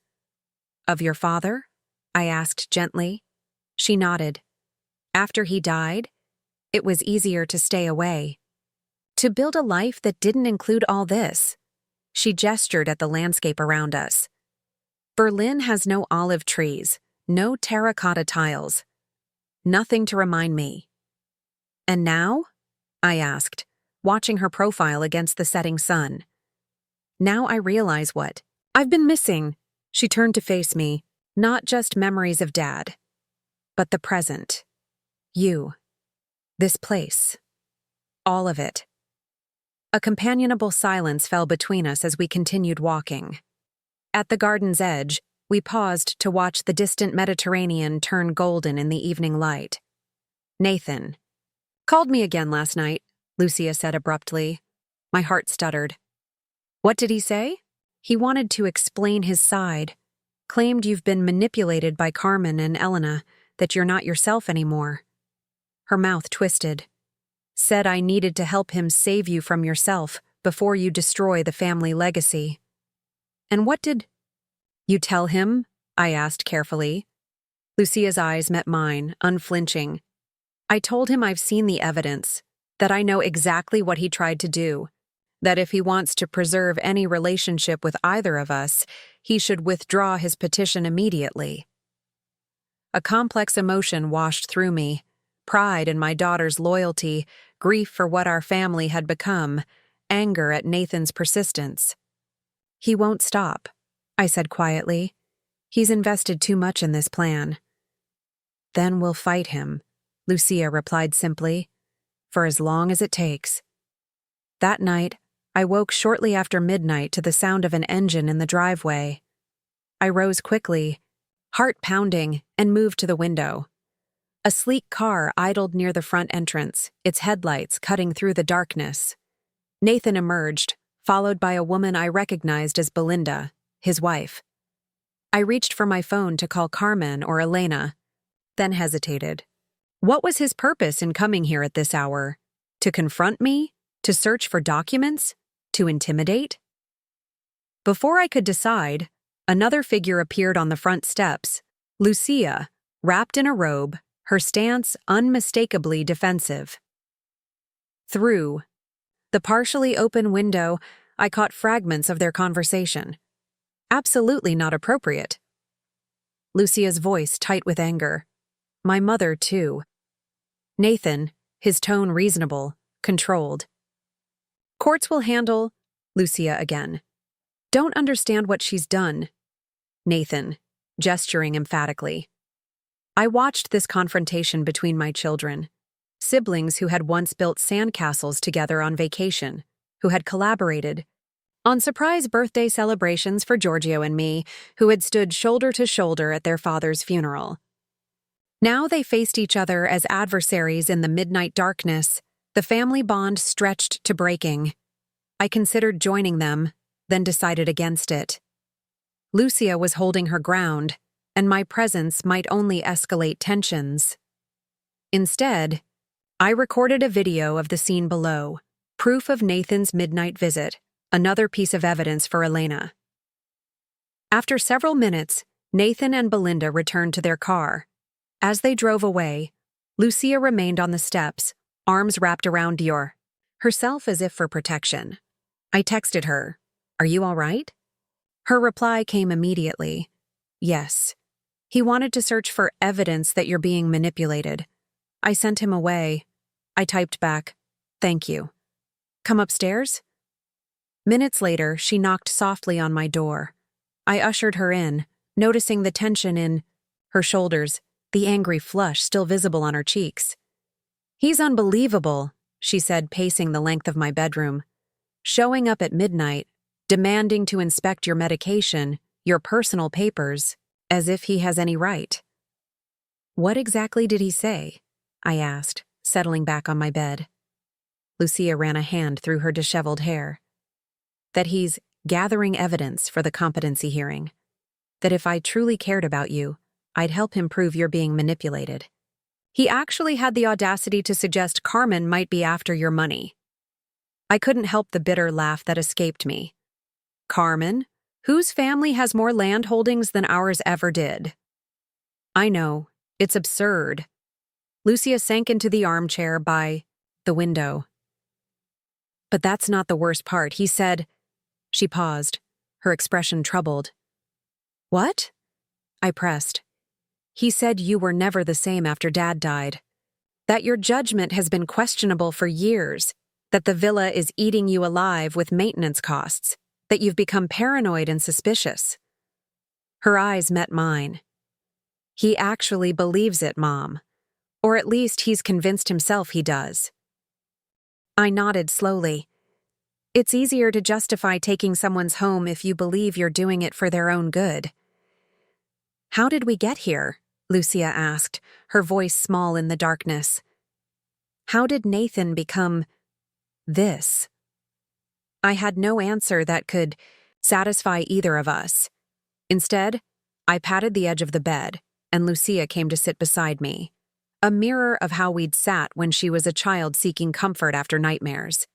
A: "Of your father?" I asked gently. She nodded. "After he died, it was easier to stay away. To build a life that didn't include all this." She gestured at the landscape around us. "Berlin has no olive trees, no terracotta tiles. Nothing to remind me." "And now?" I asked, watching her profile against the setting sun. "Now I realize what I've been missing." She turned to face me. "Not just memories of Dad, but the present. You. This place. All of it." A companionable silence fell between us as we continued walking. At the garden's edge, we paused to watch the distant Mediterranean turn golden in the evening light. "Nathan called me again last night," Lucia said abruptly. My heart stuttered. "What did he say?" "He wanted to explain his side. Claimed you've been manipulated by Carmen and Elena, that you're not yourself anymore." Her mouth twisted. "Said I needed to help him save you from yourself before you destroy the family legacy." "And what did you tell him?" I asked carefully. Lucia's eyes met mine, unflinching. "I told him I've seen the evidence, that I know exactly what he tried to do, that if he wants to preserve any relationship with either of us, he should withdraw his petition immediately." A complex emotion washed through me. Pride in my daughter's loyalty, grief for what our family had become, anger at Nathan's persistence. "He won't stop," I said quietly. "He's invested too much in this plan." "Then we'll fight him," Lucia replied simply. "For as long as it takes." That night, I woke shortly after midnight to the sound of an engine in the driveway. I rose quickly, heart pounding, and moved to the window. A sleek car idled near the front entrance, its headlights cutting through the darkness. Nathan emerged, followed by a woman I recognized as Belinda, his wife. I reached for my phone to call Carmen or Elena, then hesitated. What was his purpose in coming here at this hour? To confront me? To search for documents? To intimidate? Before I could decide, another figure appeared on the front steps, Lucia, wrapped in a robe, her stance unmistakably defensive. Through the partially open window, I caught fragments of their conversation. Absolutely not appropriate. Lucia's voice tight with anger. My mother, too. Nathan, his tone reasonable, controlled. "Courts will handle," Lucia again. "Don't understand what she's done." Nathan, gesturing emphatically. I watched this confrontation between my children, siblings who had once built sandcastles together on vacation, who had collaborated on surprise birthday celebrations for Giorgio and me, who had stood shoulder to shoulder at their father's funeral. Now they faced each other as adversaries in the midnight darkness, the family bond stretched to breaking. I considered joining them, then decided against it. Lucia was holding her ground, and my presence might only escalate tensions. Instead, I recorded a video of the scene below, proof of Nathan's midnight visit, another piece of evidence for Elena. After several minutes, Nathan and Belinda returned to their car. As they drove away, Lucia remained on the steps, arms wrapped around Dior, herself as if for protection. I texted her, "Are you all right?" Her reply came immediately, "Yes. He wanted to search for evidence that you're being manipulated. I sent him away." I typed back, "Thank you. Come upstairs?" Minutes later, she knocked softly on my door. I ushered her in, noticing the tension in her shoulders, the angry flush still visible on her cheeks. "He's unbelievable," she said, pacing the length of my bedroom. "Showing up at midnight, demanding to inspect your medication, your personal papers, as if he has any right." What exactly did he say? I asked, settling back on my bed. Lucia ran a hand through her disheveled hair. That he's gathering evidence for the competency hearing. That if I truly cared about you, I'd help him prove you're being manipulated. He actually had the audacity to suggest Carmen might be after your money. I couldn't help the bitter laugh that escaped me. Carmen, whose family has more land holdings than ours ever did? I know, it's absurd. Lucia sank into the armchair by the window. But that's not the worst part. He said... She paused, her expression troubled. What? I pressed. He said you were never the same after Dad died. That your judgment has been questionable for years. That the villa is eating you alive with maintenance costs. That you've become paranoid and suspicious. Her eyes met mine. He actually believes it, Mom. Or at least he's convinced himself he does. I nodded slowly. It's easier to justify taking someone's home if you believe you're doing it for their own good. How did we get here? Lucia asked, her voice small in the darkness. How did Nathan become this? I had no answer that could satisfy either of us. Instead, I patted the edge of the bed, and Lucia came to sit beside me, a mirror of how we'd sat when she was a child seeking comfort after nightmares.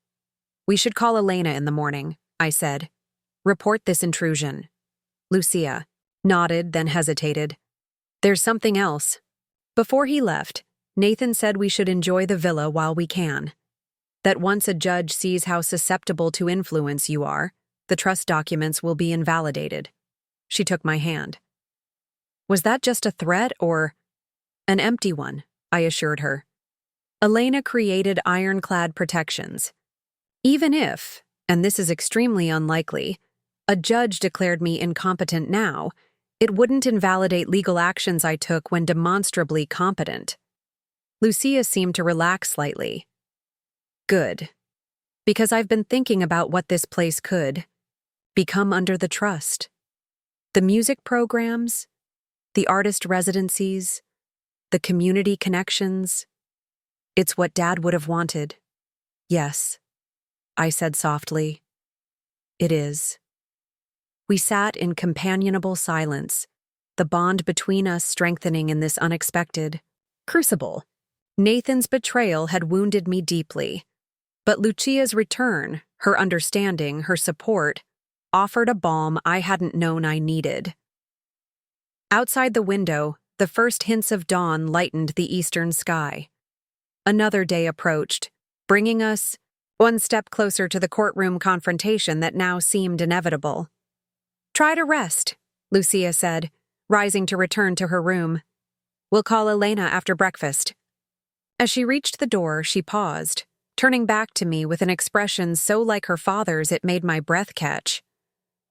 A: We should call Elena in the morning, I said. Report this intrusion. Lucia nodded, then hesitated. There's something else. Before he left, Nathan said we should enjoy the villa while we can. That once a judge sees how susceptible to influence you are, the trust documents will be invalidated. She took my hand. Was that just a threat or an empty one? I assured her. Elena created ironclad protections. Even if, and this is extremely unlikely, a judge declared me incompetent now, it wouldn't invalidate legal actions I took when demonstrably competent. Lucia seemed to relax slightly. Good. Because I've been thinking about what this place could become under the trust. The music programs, the artist residencies, the community connections. It's what Dad would have wanted. Yes, I said softly. It is. We sat in companionable silence, the bond between us strengthening in this unexpected crucible. Nathan's betrayal had wounded me deeply, but Lucia's return, her understanding, her support, offered a balm I hadn't known I needed. Outside the window, the first hints of dawn lightened the eastern sky. Another day approached, bringing us one step closer to the courtroom confrontation that now seemed inevitable. Try to rest, Lucia said, rising to return to her room. We'll call Elena after breakfast. As she reached the door, she paused, turning back to me with an expression so like her father's it made my breath catch.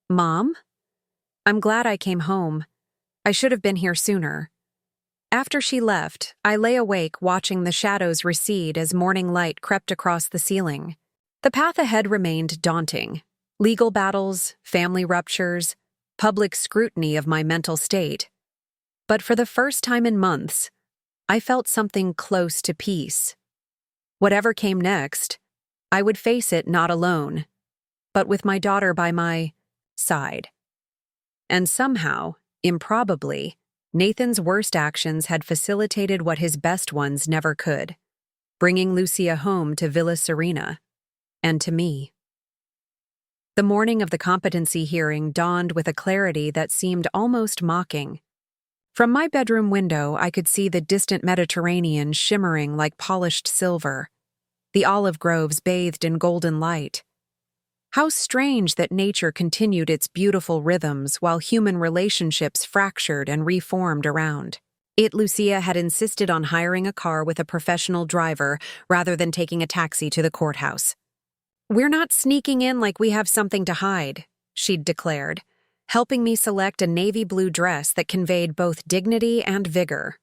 A: Mom? I'm glad I came home. I should have been here sooner. After she left, I lay awake watching the shadows recede as morning light crept across the ceiling. The path ahead remained daunting. Legal battles, family ruptures, public scrutiny of my mental state. But for the first time in months, I felt something close to peace. Whatever came next, I would face it not alone, but with my daughter by my side. And somehow, improbably, Nathan's worst actions had facilitated what his best ones never could, bringing Lucia home to Villa Serena, and to me. The morning of the competency hearing dawned with a clarity that seemed almost mocking. From my bedroom window, I could see the distant Mediterranean shimmering like polished silver, the olive groves bathed in golden light. How strange that nature continued its beautiful rhythms while human relationships fractured and reformed around it. Lucia had insisted on hiring a car with a professional driver rather than taking a taxi to the courthouse. We're not sneaking in like we have something to hide, she'd declared, helping me select a navy blue dress that conveyed both dignity and vigor.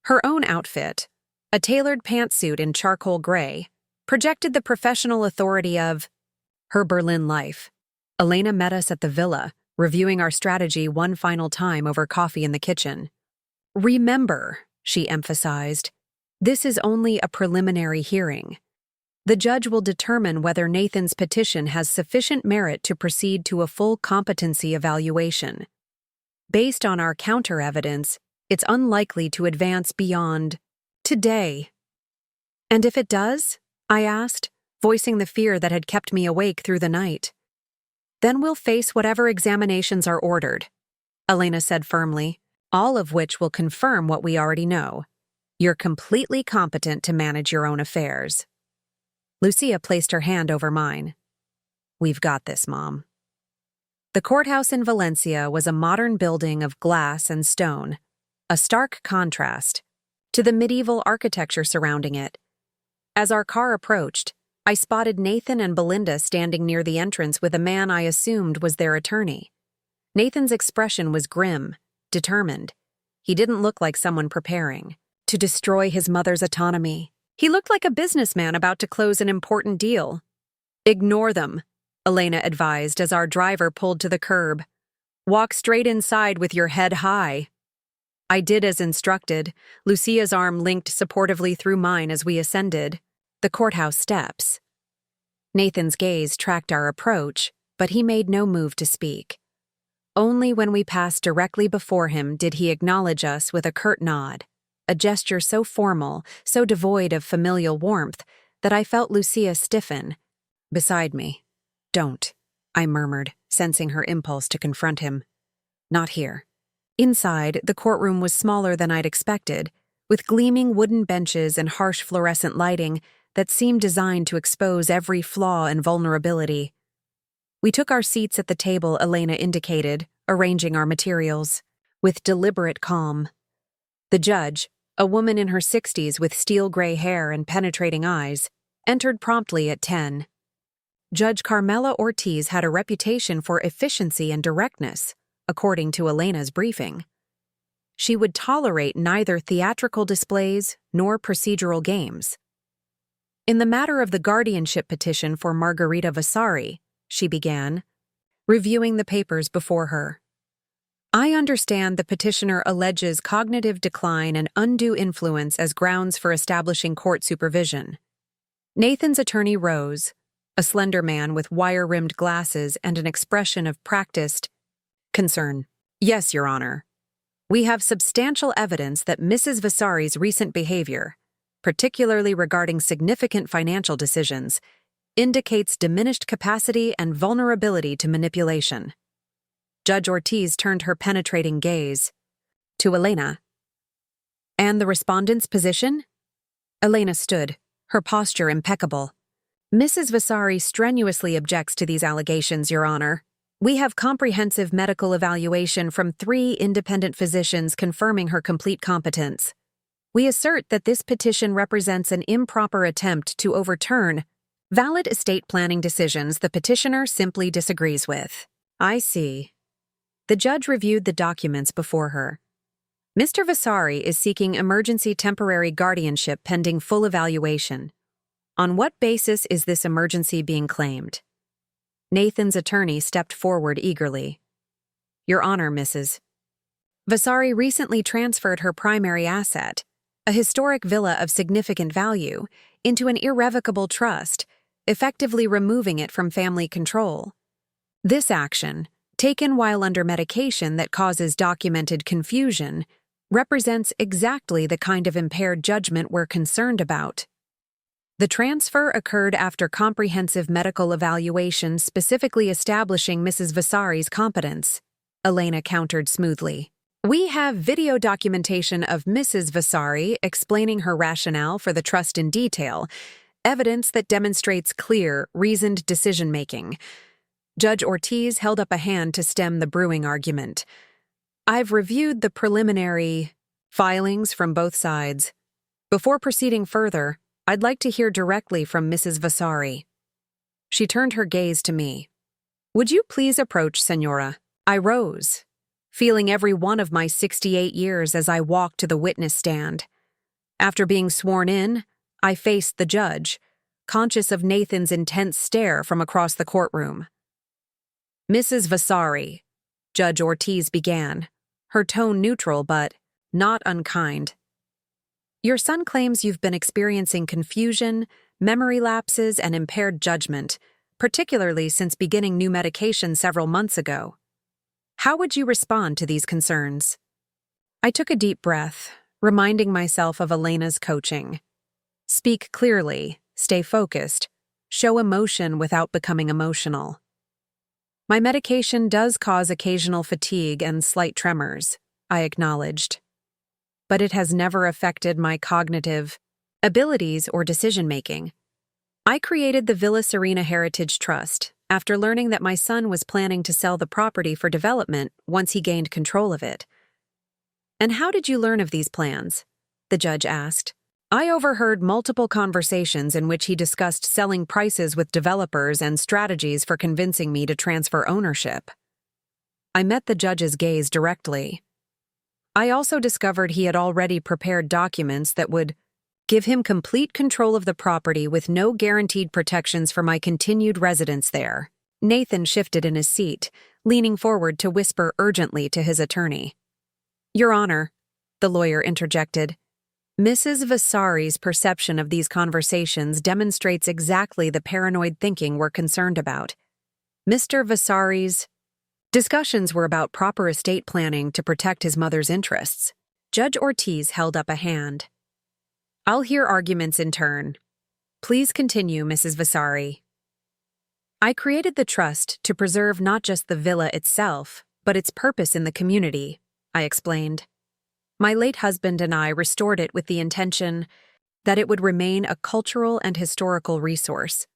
A: Her own outfit, a tailored pantsuit in charcoal gray, projected the professional authority of her Berlin life. Elena met us at the villa, reviewing our strategy one final time over coffee in the kitchen. Remember, she emphasized. "This is only a preliminary hearing. The judge will determine whether Nathan's petition has sufficient merit to proceed to a full competency evaluation. Based on our counter-evidence, it's unlikely to advance beyond today." "And if it does?" I asked, voicing the fear that had kept me awake through the night. "Then we'll face whatever examinations are ordered," Elena said firmly, "all of which will confirm what we already know. You're completely competent to manage your own affairs." Lucia placed her hand over mine. "We've got this, Mom." The courthouse in Valencia was a modern building of glass and stone, a stark contrast to the medieval architecture surrounding it. As our car approached, I spotted Nathan and Belinda standing near the entrance with a man I assumed was their attorney. Nathan's expression was grim, determined. He didn't look like someone preparing to destroy his mother's autonomy. He looked like a businessman about to close an important deal. "Ignore them," Elena advised as our driver pulled to the curb. "Walk straight inside with your head high." I did as instructed, Lucia's arm linked supportively through mine as we ascended the courthouse steps. Nathan's gaze tracked our approach, but he made no move to speak. Only when we passed directly before him did he acknowledge us with a curt nod, a gesture so formal, so devoid of familial warmth, that I felt Lucia stiffen beside me. "Don't," I murmured, sensing her impulse to confront him. "Not here." Inside, the courtroom was smaller than I'd expected, with gleaming wooden benches and harsh fluorescent lighting that seemed designed to expose every flaw and vulnerability. We took our seats at the table Elena indicated, arranging our materials with deliberate calm. The judge, a woman in her 60s with steel-gray hair and penetrating eyes, entered promptly at 10. Judge Carmela Ortiz had a reputation for efficiency and directness, according to Elena's briefing. She would tolerate neither theatrical displays nor procedural games. "In the matter of the guardianship petition for Margarita Vasari," she began, reviewing the papers before her. "I understand the petitioner alleges cognitive decline and undue influence as grounds for establishing court supervision." Nathan's attorney rose, a slender man with wire-rimmed glasses and an expression of practiced concern. "Yes, Your Honor. We have substantial evidence that Mrs. Vasari's recent behavior, particularly regarding significant financial decisions, indicates diminished capacity and vulnerability to manipulation." Judge Ortiz turned her penetrating gaze to Elena. "And the respondent's position?" Elena stood, her posture impeccable. "Mrs. Vasari strenuously objects to these allegations, Your Honor. We have comprehensive medical evaluation from 3 independent physicians confirming her complete competence. We assert that this petition represents an improper attempt to overturn valid estate planning decisions the petitioner simply disagrees with." "I see." The judge reviewed the documents before her. "Mr. Vasari is seeking emergency temporary guardianship pending full evaluation. On what basis is this emergency being claimed?" Nathan's attorney stepped forward eagerly. "Your Honor, Mrs. Vasari recently transferred her primary asset, a historic villa of significant value, into an irrevocable trust, effectively removing it from family control. This action, taken while under medication that causes documented confusion, represents exactly the kind of impaired judgment we're concerned about. The transfer occurred after comprehensive medical evaluation specifically establishing Mrs. Vasari's competence," Elena countered smoothly. "We have video documentation of Mrs. Vasari explaining her rationale for the trust in detail, evidence that demonstrates clear, reasoned decision-making." Judge Ortiz held up a hand to stem the brewing argument. "I've reviewed the preliminary filings from both sides. Before proceeding further, I'd like to hear directly from Mrs. Vasari." She turned her gaze to me. "Would you please approach, Senora?" I rose, feeling every one of my 68 years as I walked to the witness stand. After being sworn in, I faced the judge, conscious of Nathan's intense stare from across the courtroom. "Mrs. Vasari," Judge Ortiz began, her tone neutral but not unkind. Your son claims you've been experiencing confusion, memory lapses, and impaired judgment, particularly since beginning new medication several months ago. How would you respond to these concerns? I took a deep breath, reminding myself of Elena's coaching. Speak clearly, stay focused, show emotion without becoming emotional. My medication does cause occasional fatigue and slight tremors, I acknowledged. But it has never affected my cognitive abilities or decision-making. I created the Villa Serena Heritage Trust after learning that my son was planning to sell the property for development once he gained control of it. And how did you learn of these plans? The judge asked. I overheard multiple conversations in which he discussed selling prices with developers and strategies for convincing me to transfer ownership. I met the judge's gaze directly. I also discovered he had already prepared documents that would give him complete control of the property with no guaranteed protections for my continued residence there. Nathan shifted in his seat, leaning forward to whisper urgently to his attorney. Your Honor, the lawyer interjected. Mrs. Vasari's perception of these conversations demonstrates exactly the paranoid thinking we're concerned about. Mr. Vasari's discussions were about proper estate planning to protect his mother's interests. Judge Ortiz held up a hand. I'll hear arguments in turn. Please continue, Mrs. Vasari. I created the trust to preserve not just the villa itself, but its purpose in the community, I explained. My late husband and I restored it with the intention that it would remain a cultural and historical resource.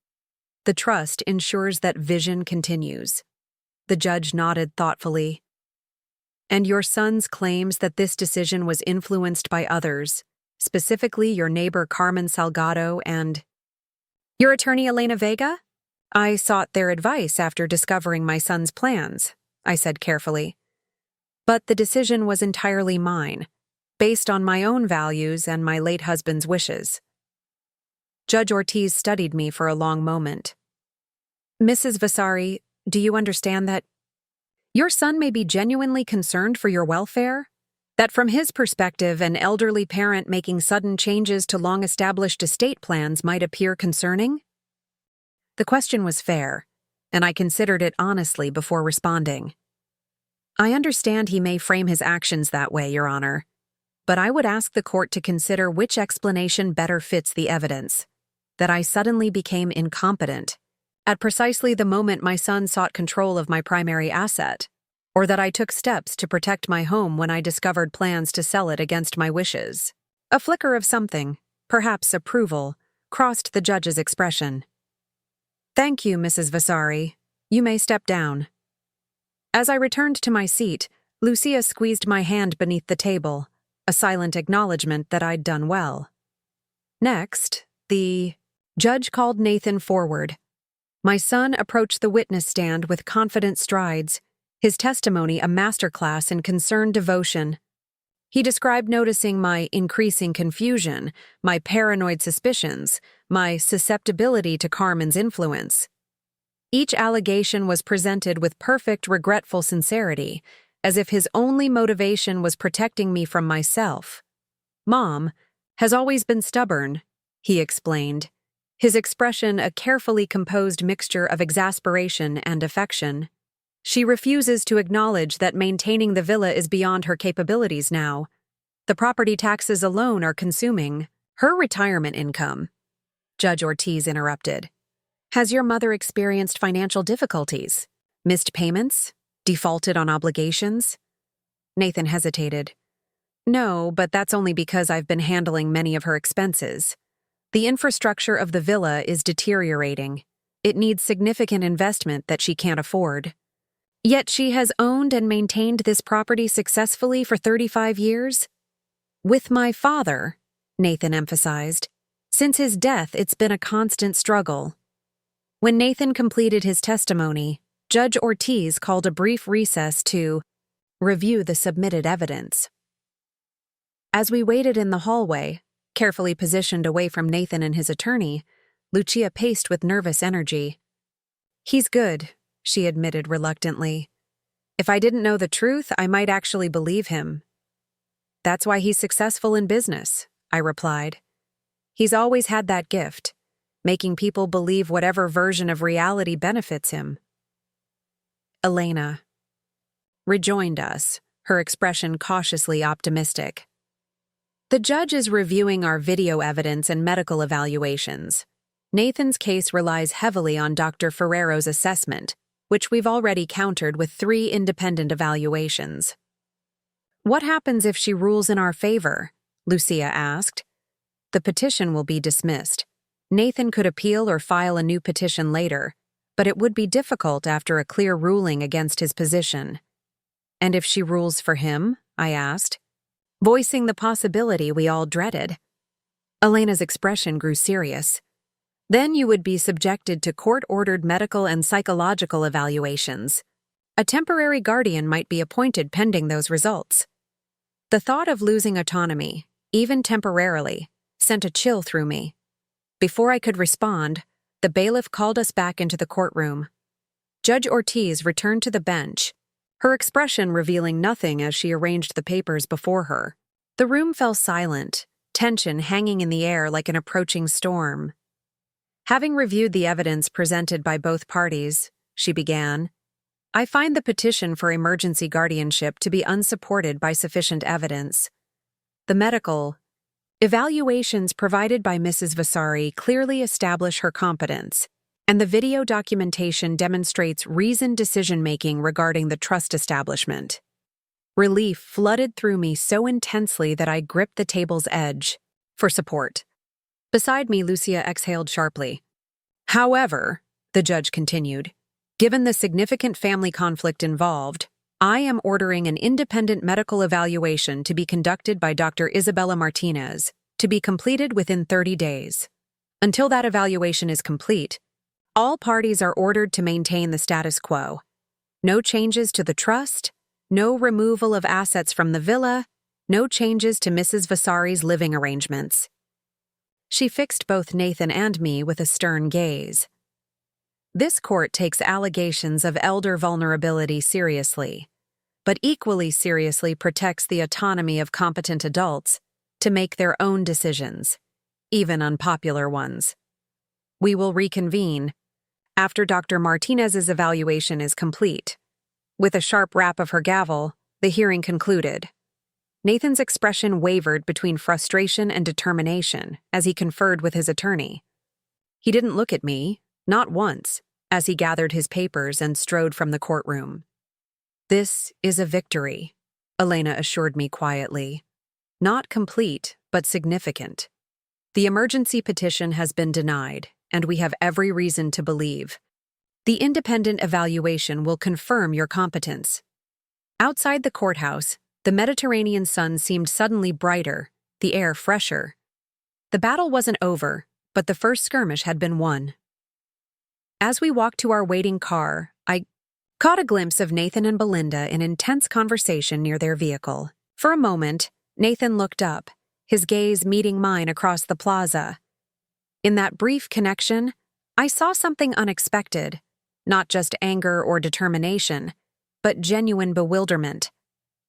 A: The trust ensures that vision continues. The judge nodded thoughtfully. And your son's claims that this decision was influenced by others, specifically your neighbor Carmen Salgado and your attorney Elena Vega? I sought their advice after discovering my son's plans, I said carefully. But the decision was entirely mine, based on my own values and my late husband's wishes. Judge Ortiz studied me for a long moment. Mrs. Vasari, do you understand that your son may be genuinely concerned for your welfare? That from his perspective, an elderly parent making sudden changes to long-established estate plans might appear concerning? The question was fair, and I considered it honestly before responding. I understand he may frame his actions that way, Your Honor, but I would ask the court to consider which explanation better fits the evidence. That I suddenly became incompetent, at precisely the moment my son sought control of my primary asset, or that I took steps to protect my home when I discovered plans to sell it against my wishes. A flicker of something, perhaps approval, crossed the judge's expression. Thank you, Mrs. Vasari. You may step down. As I returned to my seat, Lucia squeezed my hand beneath the table, a silent acknowledgement that I'd done well. Next, the judge called Nathan forward. My son approached the witness stand with confident strides, his testimony a masterclass in concerned devotion. He described noticing my increasing confusion, my paranoid suspicions, my susceptibility to Carmen's influence. Each allegation was presented with perfect, regretful sincerity, as if his only motivation was protecting me from myself. Mom has always been stubborn, he explained, his expression a carefully composed mixture of exasperation and affection. She refuses to acknowledge that maintaining the villa is beyond her capabilities now. The property taxes alone are consuming her retirement income. Judge Ortiz interrupted. Has your mother experienced financial difficulties? Missed payments? Defaulted on obligations? Nathan hesitated. No, but that's only because I've been handling many of her expenses. The infrastructure of the villa is deteriorating. It needs significant investment that she can't afford. Yet she has owned and maintained this property successfully for 35 years? With my father, Nathan emphasized. Since his death, it's been a constant struggle. When Nathan completed his testimony, Judge Ortiz called a brief recess to review the submitted evidence. As we waited in the hallway, carefully positioned away from Nathan and his attorney, Lucia paced with nervous energy. He's good, she admitted reluctantly. If I didn't know the truth, I might actually believe him. That's why he's successful in business, I replied. He's always had that gift, making people believe whatever version of reality benefits him. Elena rejoined us, her expression cautiously optimistic. The judge is reviewing our video evidence and medical evaluations. Nathan's case relies heavily on Dr. Ferrero's assessment, which we've already countered with 3 independent evaluations. What happens if she rules in our favor? Lucia asked. The petition will be dismissed. Nathan could appeal or file a new petition later, but it would be difficult after a clear ruling against his position. And if she rules for him? I asked, voicing the possibility we all dreaded. Elena's expression grew serious. Then you would be subjected to court-ordered medical and psychological evaluations. A temporary guardian might be appointed pending those results. The thought of losing autonomy, even temporarily, sent a chill through me. Before I could respond, the bailiff called us back into the courtroom. Judge Ortiz returned to the bench, her expression revealing nothing as she arranged the papers before her. The room fell silent, tension hanging in the air like an approaching storm. Having reviewed the evidence presented by both parties, she began, I find the petition for emergency guardianship to be unsupported by sufficient evidence. The medical evaluations provided by Mrs. Vasari clearly establish her competence, and the video documentation demonstrates reasoned decision-making regarding the trust establishment. Relief flooded through me so intensely that I gripped the table's edge for support. Beside me, Lucia exhaled sharply. However, the judge continued, given the significant family conflict involved, I am ordering an independent medical evaluation to be conducted by Dr. Isabella Martinez, to be completed within 30 days. Until that evaluation is complete, all parties are ordered to maintain the status quo. No changes to the trust, no removal of assets from the villa, no changes to Mrs. Vasari's living arrangements. She fixed both Nathan and me with a stern gaze. This court takes allegations of elder vulnerability seriously, but equally seriously protects the autonomy of competent adults to make their own decisions, even unpopular ones. We will reconvene after Dr. Martinez's evaluation is complete. With a sharp rap of her gavel, the hearing concluded. Nathan's expression wavered between frustration and determination as he conferred with his attorney. He didn't look at me, not once, as he gathered his papers and strode from the courtroom. This is a victory, Elena assured me quietly. Not complete, but significant. The emergency petition has been denied, and we have every reason to believe. The independent evaluation will confirm your competence. Outside the courthouse, the Mediterranean sun seemed suddenly brighter, the air fresher. The battle wasn't over, but the first skirmish had been won. As we walked to our waiting car, I caught a glimpse of Nathan and Belinda in intense conversation near their vehicle. For a moment, Nathan looked up, his gaze meeting mine across the plaza. In that brief connection, I saw something unexpected, not just anger or determination, but genuine bewilderment.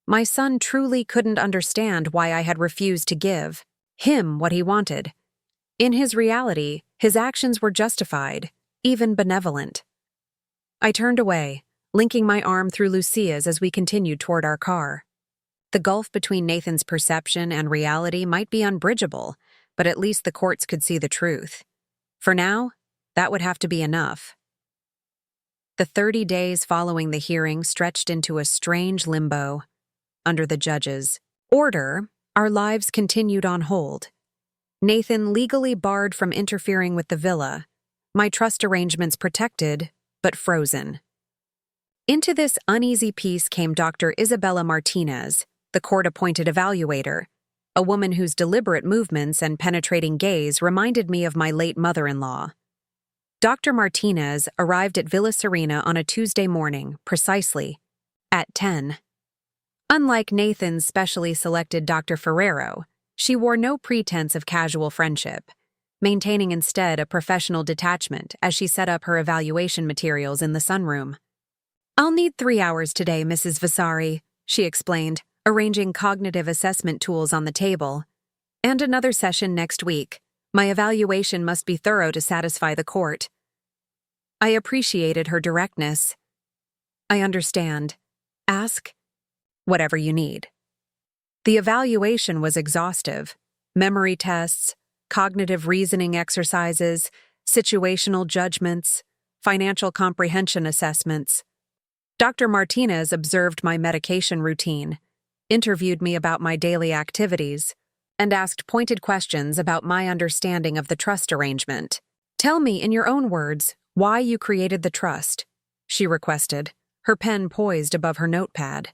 A: My son truly couldn't understand why I had refused to give him what he wanted. In his reality, his actions were justified, even benevolent. I turned away, linking my arm through Lucia's as we continued toward our car. The gulf between Nathan's perception and reality might be unbridgeable, but at least the courts could see the truth. For now, that would have to be enough. The 30 days following the hearing stretched into a strange limbo. Under the judge's order, our lives continued on hold. Nathan legally barred from interfering with the villa, my trust arrangements protected, but frozen. Into this uneasy peace came Dr. Isabella Martinez, the court-appointed evaluator, a woman whose deliberate movements and penetrating gaze reminded me of my late mother-in-law. Dr. Martinez arrived at Villa Serena on a Tuesday morning, precisely at 10. Unlike Nathan's specially selected Dr. Ferrero, she wore no pretense of casual friendship, maintaining instead a professional detachment as she set up her evaluation materials in the sunroom. "I'll need 3 hours today, Mrs. Vasari," she explained, arranging cognitive assessment tools on the table. And another session next week. My evaluation must be thorough to satisfy the court. I appreciated her directness. I understand. Ask whatever you need. The evaluation was exhaustive. Memory tests, cognitive reasoning exercises, situational judgments, financial comprehension assessments. Dr. Martinez observed my medication routine, interviewed me about my daily activities, and asked pointed questions about my understanding of the trust arrangement. Tell me in your own words why you created the trust, she requested, her pen poised above her notepad.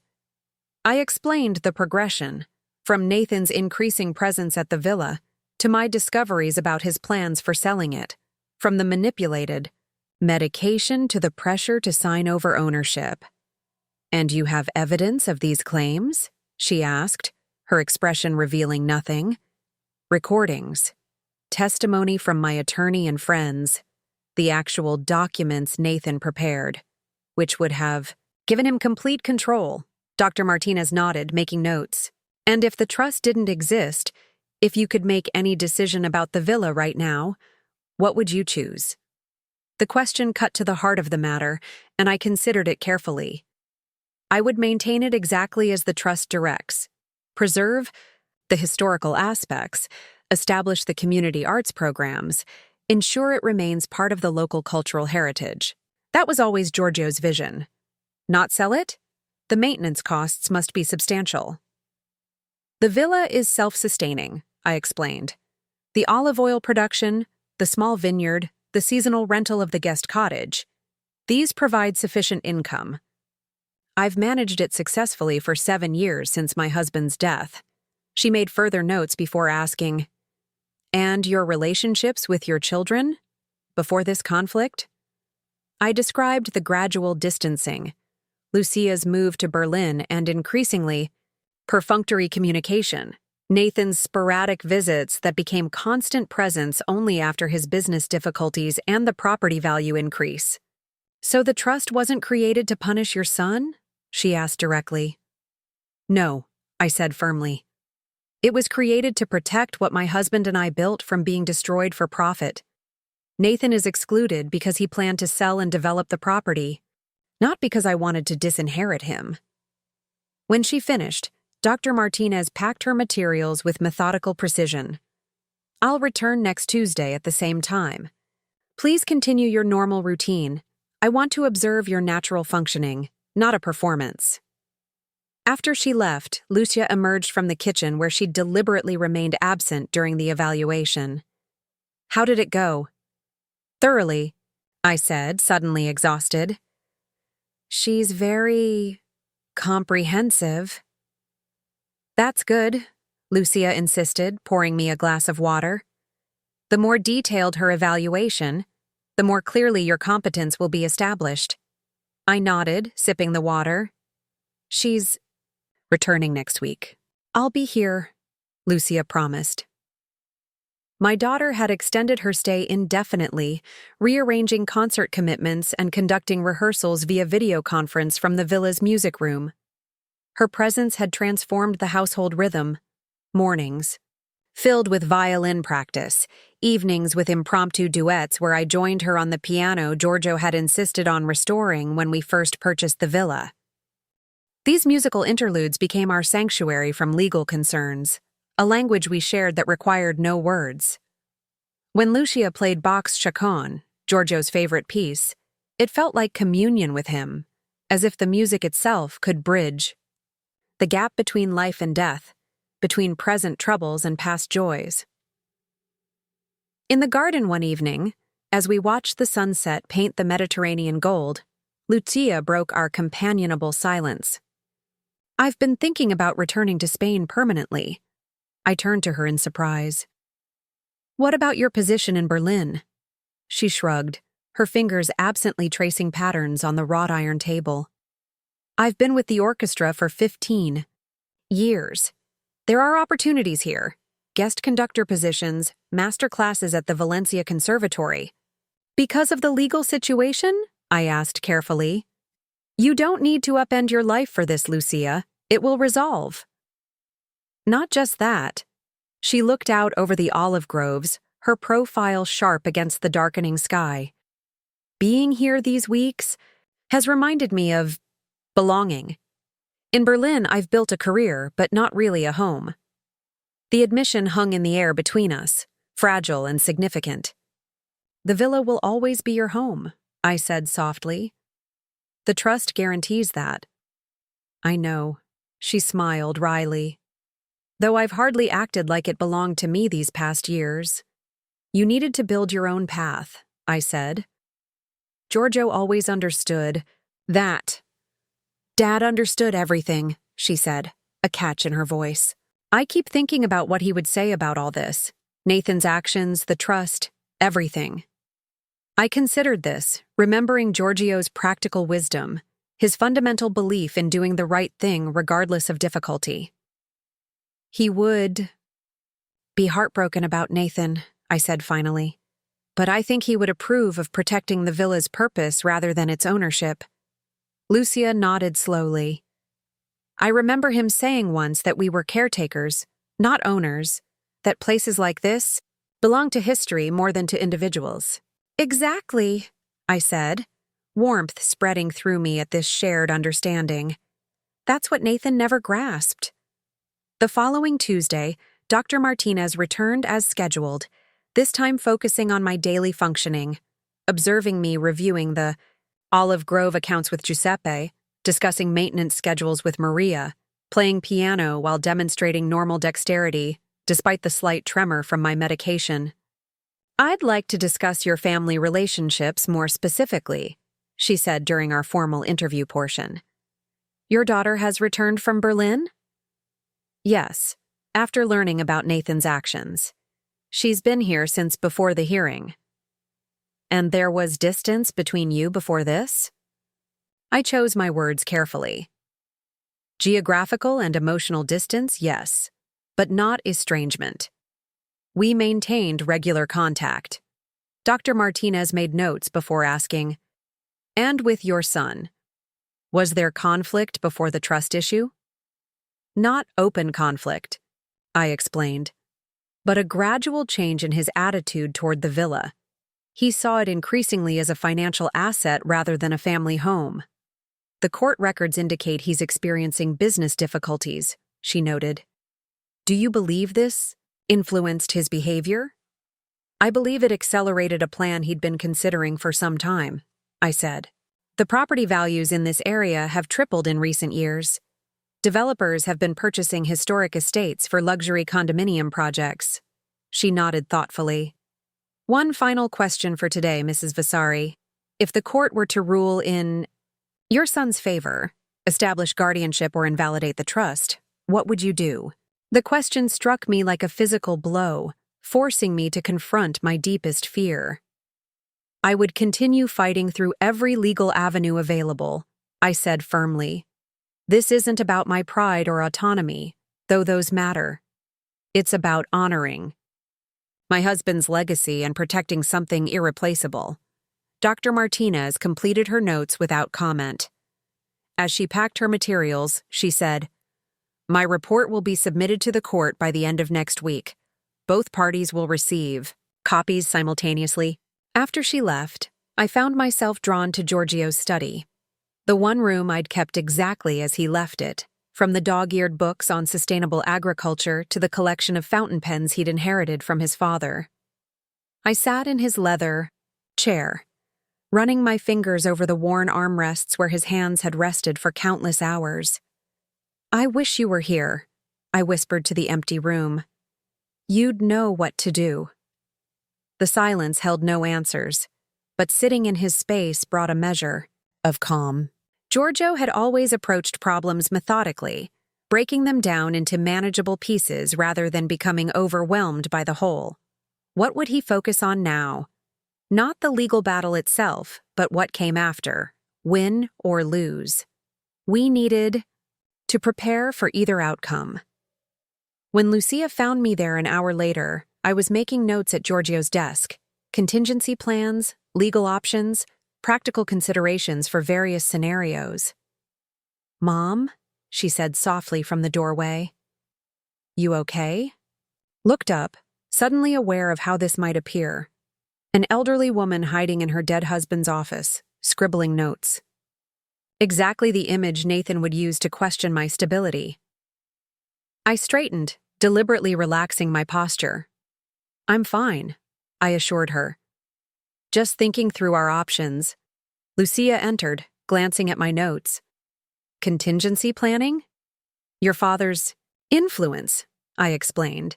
A: I explained the progression, from Nathan's increasing presence at the villa to my discoveries about his plans for selling it, from the manipulated medication to the pressure to sign over ownership. And you have evidence of these claims? She asked, her expression revealing nothing. Recordings, testimony from my attorney and friends, the actual documents Nathan prepared, which would have given him complete control. Dr. Martinez nodded, making notes. And if the trust didn't exist, if you could make any decision about the villa right now, what would you choose? The question cut to the heart of the matter, and I considered it carefully. I would maintain it exactly as the trust directs. Preserve the historical aspects, establish the community arts programs, ensure it remains part of the local cultural heritage. That was always Giorgio's vision. Not sell it? The maintenance costs must be substantial. The villa is self-sustaining, I explained. The olive oil production, the small vineyard, the seasonal rental of the guest cottage. These provide sufficient income. I've managed it successfully for 7 years since my husband's death. She made further notes before asking, "And your relationships with your children? Before this conflict?" I described the gradual distancing, Lucia's move to Berlin, and increasingly, perfunctory communication, Nathan's sporadic visits that became constant presence only after his business difficulties and the property value increase. "So the trust wasn't created to punish your son?" she asked directly. "No," I said firmly. "It was created to protect what my husband and I built from being destroyed for profit. Nathan is excluded because he planned to sell and develop the property, not because I wanted to disinherit him." When she finished, Dr. Martinez packed her materials with methodical precision. "I'll return next Tuesday at the same time. Please continue your normal routine. I want to observe your natural functioning, not a performance." After she left, Lucia emerged from the kitchen where she'd deliberately remained absent during the evaluation. "How did it go?" "Thoroughly," I said, suddenly exhausted. "She's very comprehensive." "That's good," Lucia insisted, pouring me a glass of water. "The more detailed her evaluation, the more clearly your competence will be established." I nodded, sipping the water. "She's returning next week. I'll be here," Lucia promised. My daughter had extended her stay indefinitely, rearranging concert commitments and conducting rehearsals via video conference from the villa's music room. Her presence had transformed the household rhythm. Mornings, filled with violin practice, evenings with impromptu duets where I joined her on the piano Giorgio had insisted on restoring when we first purchased the villa. These musical interludes became our sanctuary from legal concerns, a language we shared that required no words. When Lucia played Bach's Chaconne, Giorgio's favorite piece, it felt like communion with him, as if the music itself could bridge the gap between life and death, between present troubles and past joys. In the garden one evening, as we watched the sunset paint the Mediterranean gold, Lucia broke our companionable silence. "I've been thinking about returning to Spain permanently." I turned to her in surprise. "What about your position in Berlin?" She shrugged, her fingers absently tracing patterns on the wrought iron table. "I've been with the orchestra for 15 years. There are opportunities here. Guest conductor positions, master classes at the Valencia Conservatory." "Because of the legal situation?" I asked carefully. "You don't need to upend your life for this, Lucia. It will resolve." "Not just that. She looked out over the olive groves, her profile sharp against the darkening sky. Being here these weeks has reminded me of belonging. In Berlin, I've built a career, but not really a home. The admission hung in the air between us, fragile and significant. The villa will always be your home, I said softly. The trust guarantees that. I know, she smiled wryly. Though I've hardly acted like it belonged to me these past years. You needed to build your own path, I said. Giorgio always understood that. Dad understood everything, she said, a catch in her voice. I keep thinking about what he would say about all this. Nathan's actions, the trust, everything. I considered this, remembering Giorgio's practical wisdom, his fundamental belief in doing the right thing regardless of difficulty. He would be heartbroken about Nathan, I said finally. But I think he would approve of protecting the villa's purpose rather than its ownership. Lucia nodded slowly. I remember him saying once that we were caretakers, not owners, that places like this belong to history more than to individuals. Exactly, I said, warmth spreading through me at this shared understanding. That's what Nathan never grasped. The following Tuesday, Dr. Martinez returned as scheduled, this time focusing on my daily functioning, observing me reviewing the Olive Grove accounts with Giuseppe, discussing maintenance schedules with Maria, playing piano while demonstrating normal dexterity, despite the slight tremor from my medication. I'd like to discuss your family relationships more specifically, she said during our formal interview portion. Your daughter has returned from Berlin? Yes, after learning about Nathan's actions. She's been here since before the hearing. And there was distance between you before this? I chose my words carefully. Geographical and emotional distance, yes, but not estrangement. We maintained regular contact. Dr. Martinez made notes before asking, and with your son, was there conflict before the trust issue? Not open conflict, I explained, but a gradual change in his attitude toward the villa. He saw it increasingly as a financial asset rather than a family home. The court records indicate he's experiencing business difficulties, she noted. Do you believe this influenced his behavior? I believe it accelerated a plan he'd been considering for some time, I said. The property values in this area have tripled in recent years. Developers have been purchasing historic estates for luxury condominium projects. She nodded thoughtfully. One final question for today, Mrs. Vasari. If the court were to rule in your son's favor, establish guardianship or invalidate the trust, what would you do? The question struck me like a physical blow, forcing me to confront my deepest fear. I would continue fighting through every legal avenue available, I said firmly. This isn't about my pride or autonomy, though those matter. It's about honoring my husband's legacy and protecting something irreplaceable. Dr. Martinez completed her notes without comment. As she packed her materials, she said, My report will be submitted to the court by the end of next week. Both parties will receive copies simultaneously. After she left, I found myself drawn to Giorgio's study. The one room I'd kept exactly as he left it, from the dog-eared books on sustainable agriculture to the collection of fountain pens he'd inherited from his father. I sat in his leather chair, running my fingers over the worn armrests where his hands had rested for countless hours. I wish you were here, I whispered to the empty room. You'd know what to do. The silence held no answers, but sitting in his space brought a measure of calm. Giorgio had always approached problems methodically, breaking them down into manageable pieces rather than becoming overwhelmed by the whole. What would he focus on now? Not the legal battle itself, but what came after, win or lose. We needed to prepare for either outcome. When Lucia found me there an hour later, I was making notes at Giorgio's desk, contingency plans, legal options, practical considerations for various scenarios. Mom, she said softly from the doorway. You okay? Looked up, suddenly aware of how this might appear. An elderly woman hiding in her dead husband's office, scribbling notes. Exactly the image Nathan would use to question my stability. I straightened, deliberately relaxing my posture. I'm fine, I assured her. Just thinking through our options. Lucia entered, glancing at my notes. Contingency planning? Your father's influence, I explained.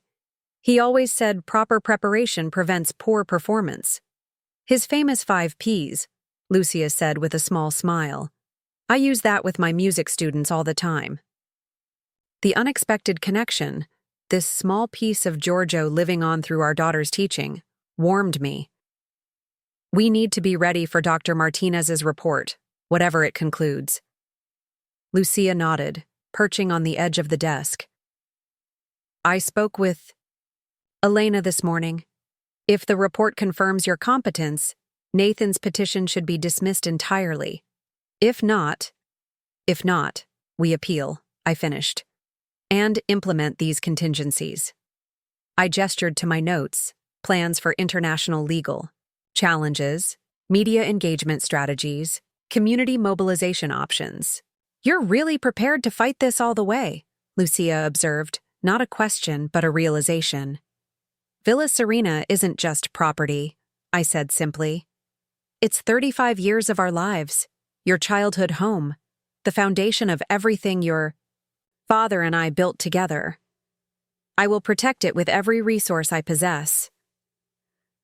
A: He always said proper preparation prevents poor performance. His famous 5 Ps, Lucia said with a small smile. I use that with my music students all the time. The unexpected connection, this small piece of Giorgio living on through our daughter's teaching, warmed me. We need to be ready for Dr. Martinez's report, whatever it concludes. Lucia nodded, perching on the edge of the desk. I spoke with Elena this morning. If the report confirms your competence, Nathan's petition should be dismissed entirely. If not, we appeal, I finished, and implement these contingencies. I gestured to my notes, plans for international legal, challenges, media engagement strategies, community mobilization options. You're really prepared to fight this all the way, Lucia observed, not a question but a realization. Villa Serena isn't just property, I said simply. It's 35 years of our lives, your childhood home, the foundation of everything your father and I built together. I will protect it with every resource I possess.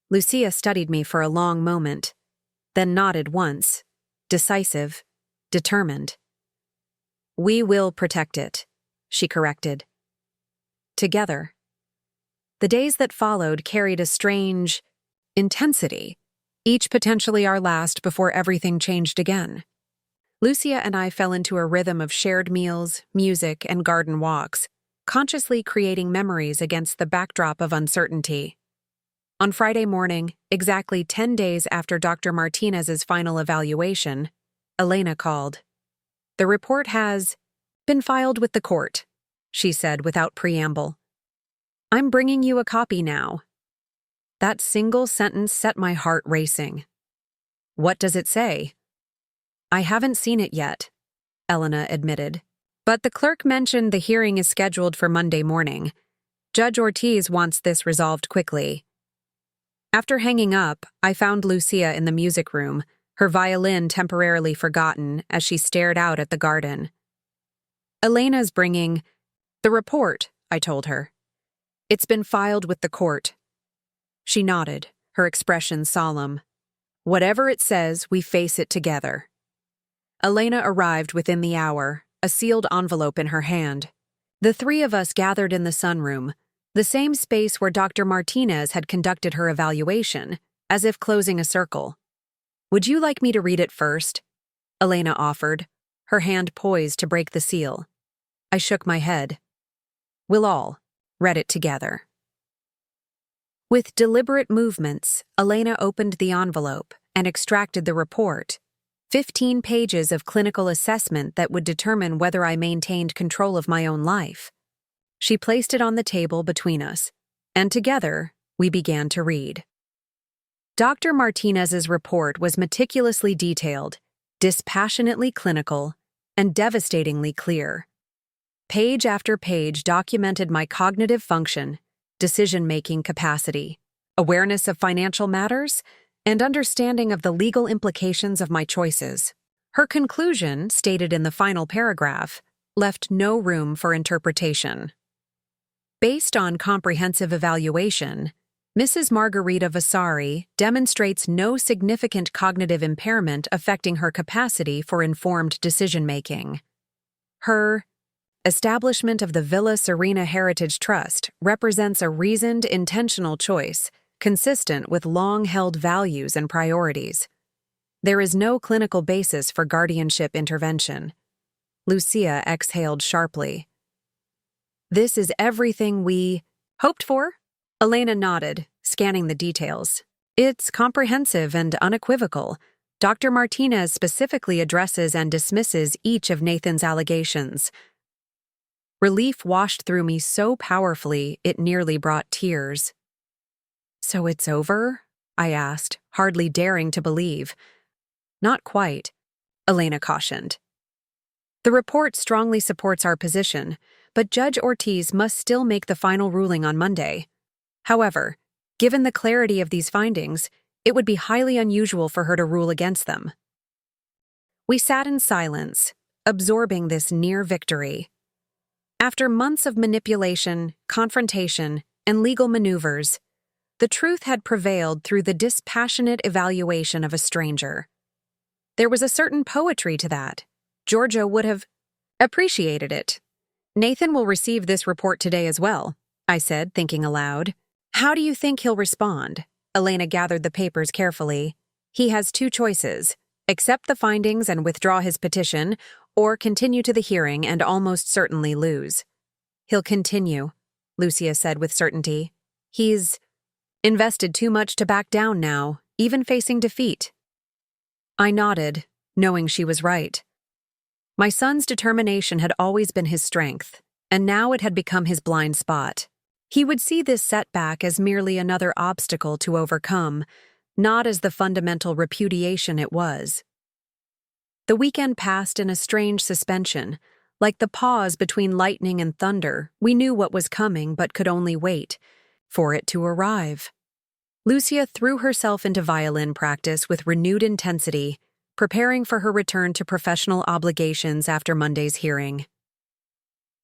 A: Lucia studied me for a long moment, then nodded once, decisive, determined. We will protect it, she corrected. Together. The days that followed carried a strange intensity, each potentially our last before everything changed again. Lucia and I fell into a rhythm of shared meals, music, and garden walks, consciously creating memories against the backdrop of uncertainty. On Friday morning, exactly 10 days after Dr. Martinez's final evaluation, Elena called. The report has been filed with the court, she said without preamble. I'm bringing you a copy now. That single sentence set my heart racing. What does it say? I haven't seen it yet, Elena admitted. But the clerk mentioned the hearing is scheduled for Monday morning. Judge Ortiz wants this resolved quickly. After hanging up, I found Lucia in the music room, her violin temporarily forgotten as she stared out at the garden. Elena's bringing the report, I told her. It's been filed with the court. She nodded, her expression solemn. Whatever it says, we face it together. Elena arrived within the hour, a sealed envelope in her hand. The 3 of us gathered in the sunroom, the same space where Dr. Martinez had conducted her evaluation, as if closing a circle. Would you like me to read it first? Elena offered, her hand poised to break the seal. I shook my head. We'll all read it together. With deliberate movements, Elena opened the envelope and extracted the report, 15 pages of clinical assessment that would determine whether I maintained control of my own life. She placed it on the table between us, and together, we began to read. Dr. Martinez's report was meticulously detailed, dispassionately clinical, and devastatingly clear. Page after page documented my cognitive function, decision-making capacity, awareness of financial matters, and understanding of the legal implications of my choices. Her conclusion, stated in the final paragraph, left no room for interpretation. Based on comprehensive evaluation, Mrs. Margarita Vasari demonstrates no significant cognitive impairment affecting her capacity for informed decision-making. Her establishment of the Villa Serena Heritage Trust represents a reasoned, intentional choice consistent with long-held values and priorities. There is no clinical basis for guardianship intervention. Lucia exhaled sharply. This is everything we hoped for? Elena nodded, scanning the details. It's comprehensive and unequivocal. Dr. Martinez specifically addresses and dismisses each of Nathan's allegations. Relief washed through me so powerfully it nearly brought tears. "So it's over?" I asked, hardly daring to believe. "Not quite," Elena cautioned. "The report strongly supports our position, but Judge Ortiz must still make the final ruling on Monday. However, given the clarity of these findings, it would be highly unusual for her to rule against them." We sat in silence, absorbing this near victory. After months of manipulation, confrontation, and legal maneuvers, the truth had prevailed through the dispassionate evaluation of a stranger. There was a certain poetry to that. Giorgio would have appreciated it. "Nathan will receive this report today as well," I said, thinking aloud. "How do you think he'll respond?" Elena gathered the papers carefully. "He has two choices: accept the findings and withdraw his petition, or continue to the hearing and almost certainly lose." "He'll continue," Lucia said with certainty. "He's invested too much to back down now, even facing defeat." I nodded, knowing she was right. My son's determination had always been his strength, and now it had become his blind spot. He would see this setback as merely another obstacle to overcome, not as the fundamental repudiation it was. The weekend passed in a strange suspension. Like the pause between lightning and thunder, we knew what was coming but could only wait for it to arrive. Lucia threw herself into violin practice with renewed intensity, preparing for her return to professional obligations after Monday's hearing.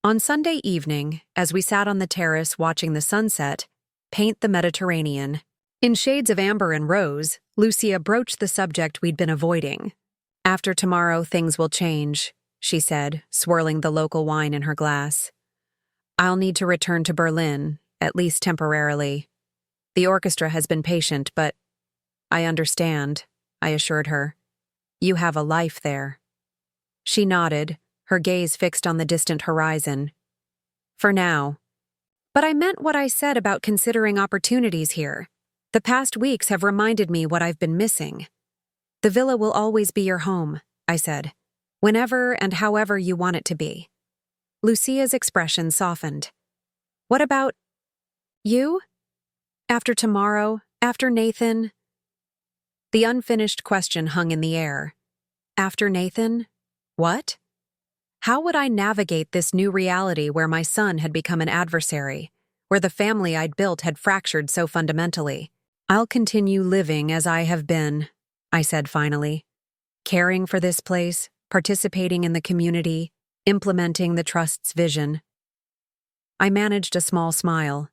A: On Sunday evening, as we sat on the terrace watching the sunset paint the Mediterranean, in shades of amber and rose, Lucia broached the subject we'd been avoiding. "After tomorrow, things will change," she said, swirling the local wine in her glass. "I'll need to return to Berlin, at least temporarily. The orchestra has been patient, but—" "I understand," I assured her. "You have a life there." She nodded, her gaze fixed on the distant horizon. "For now." But I meant what I said about considering opportunities here. The past weeks have reminded me what I've been missing. "The villa will always be your home," I said, "whenever and however you want it to be." Lucia's expression softened. "What about you? After tomorrow, after Nathan?" The unfinished question hung in the air. After Nathan? What? How would I navigate this new reality where my son had become an adversary, where the family I'd built had fractured so fundamentally? "I'll continue living as I have been," I said finally, "caring for this place, participating in the community, implementing the trust's vision." I managed a small smile.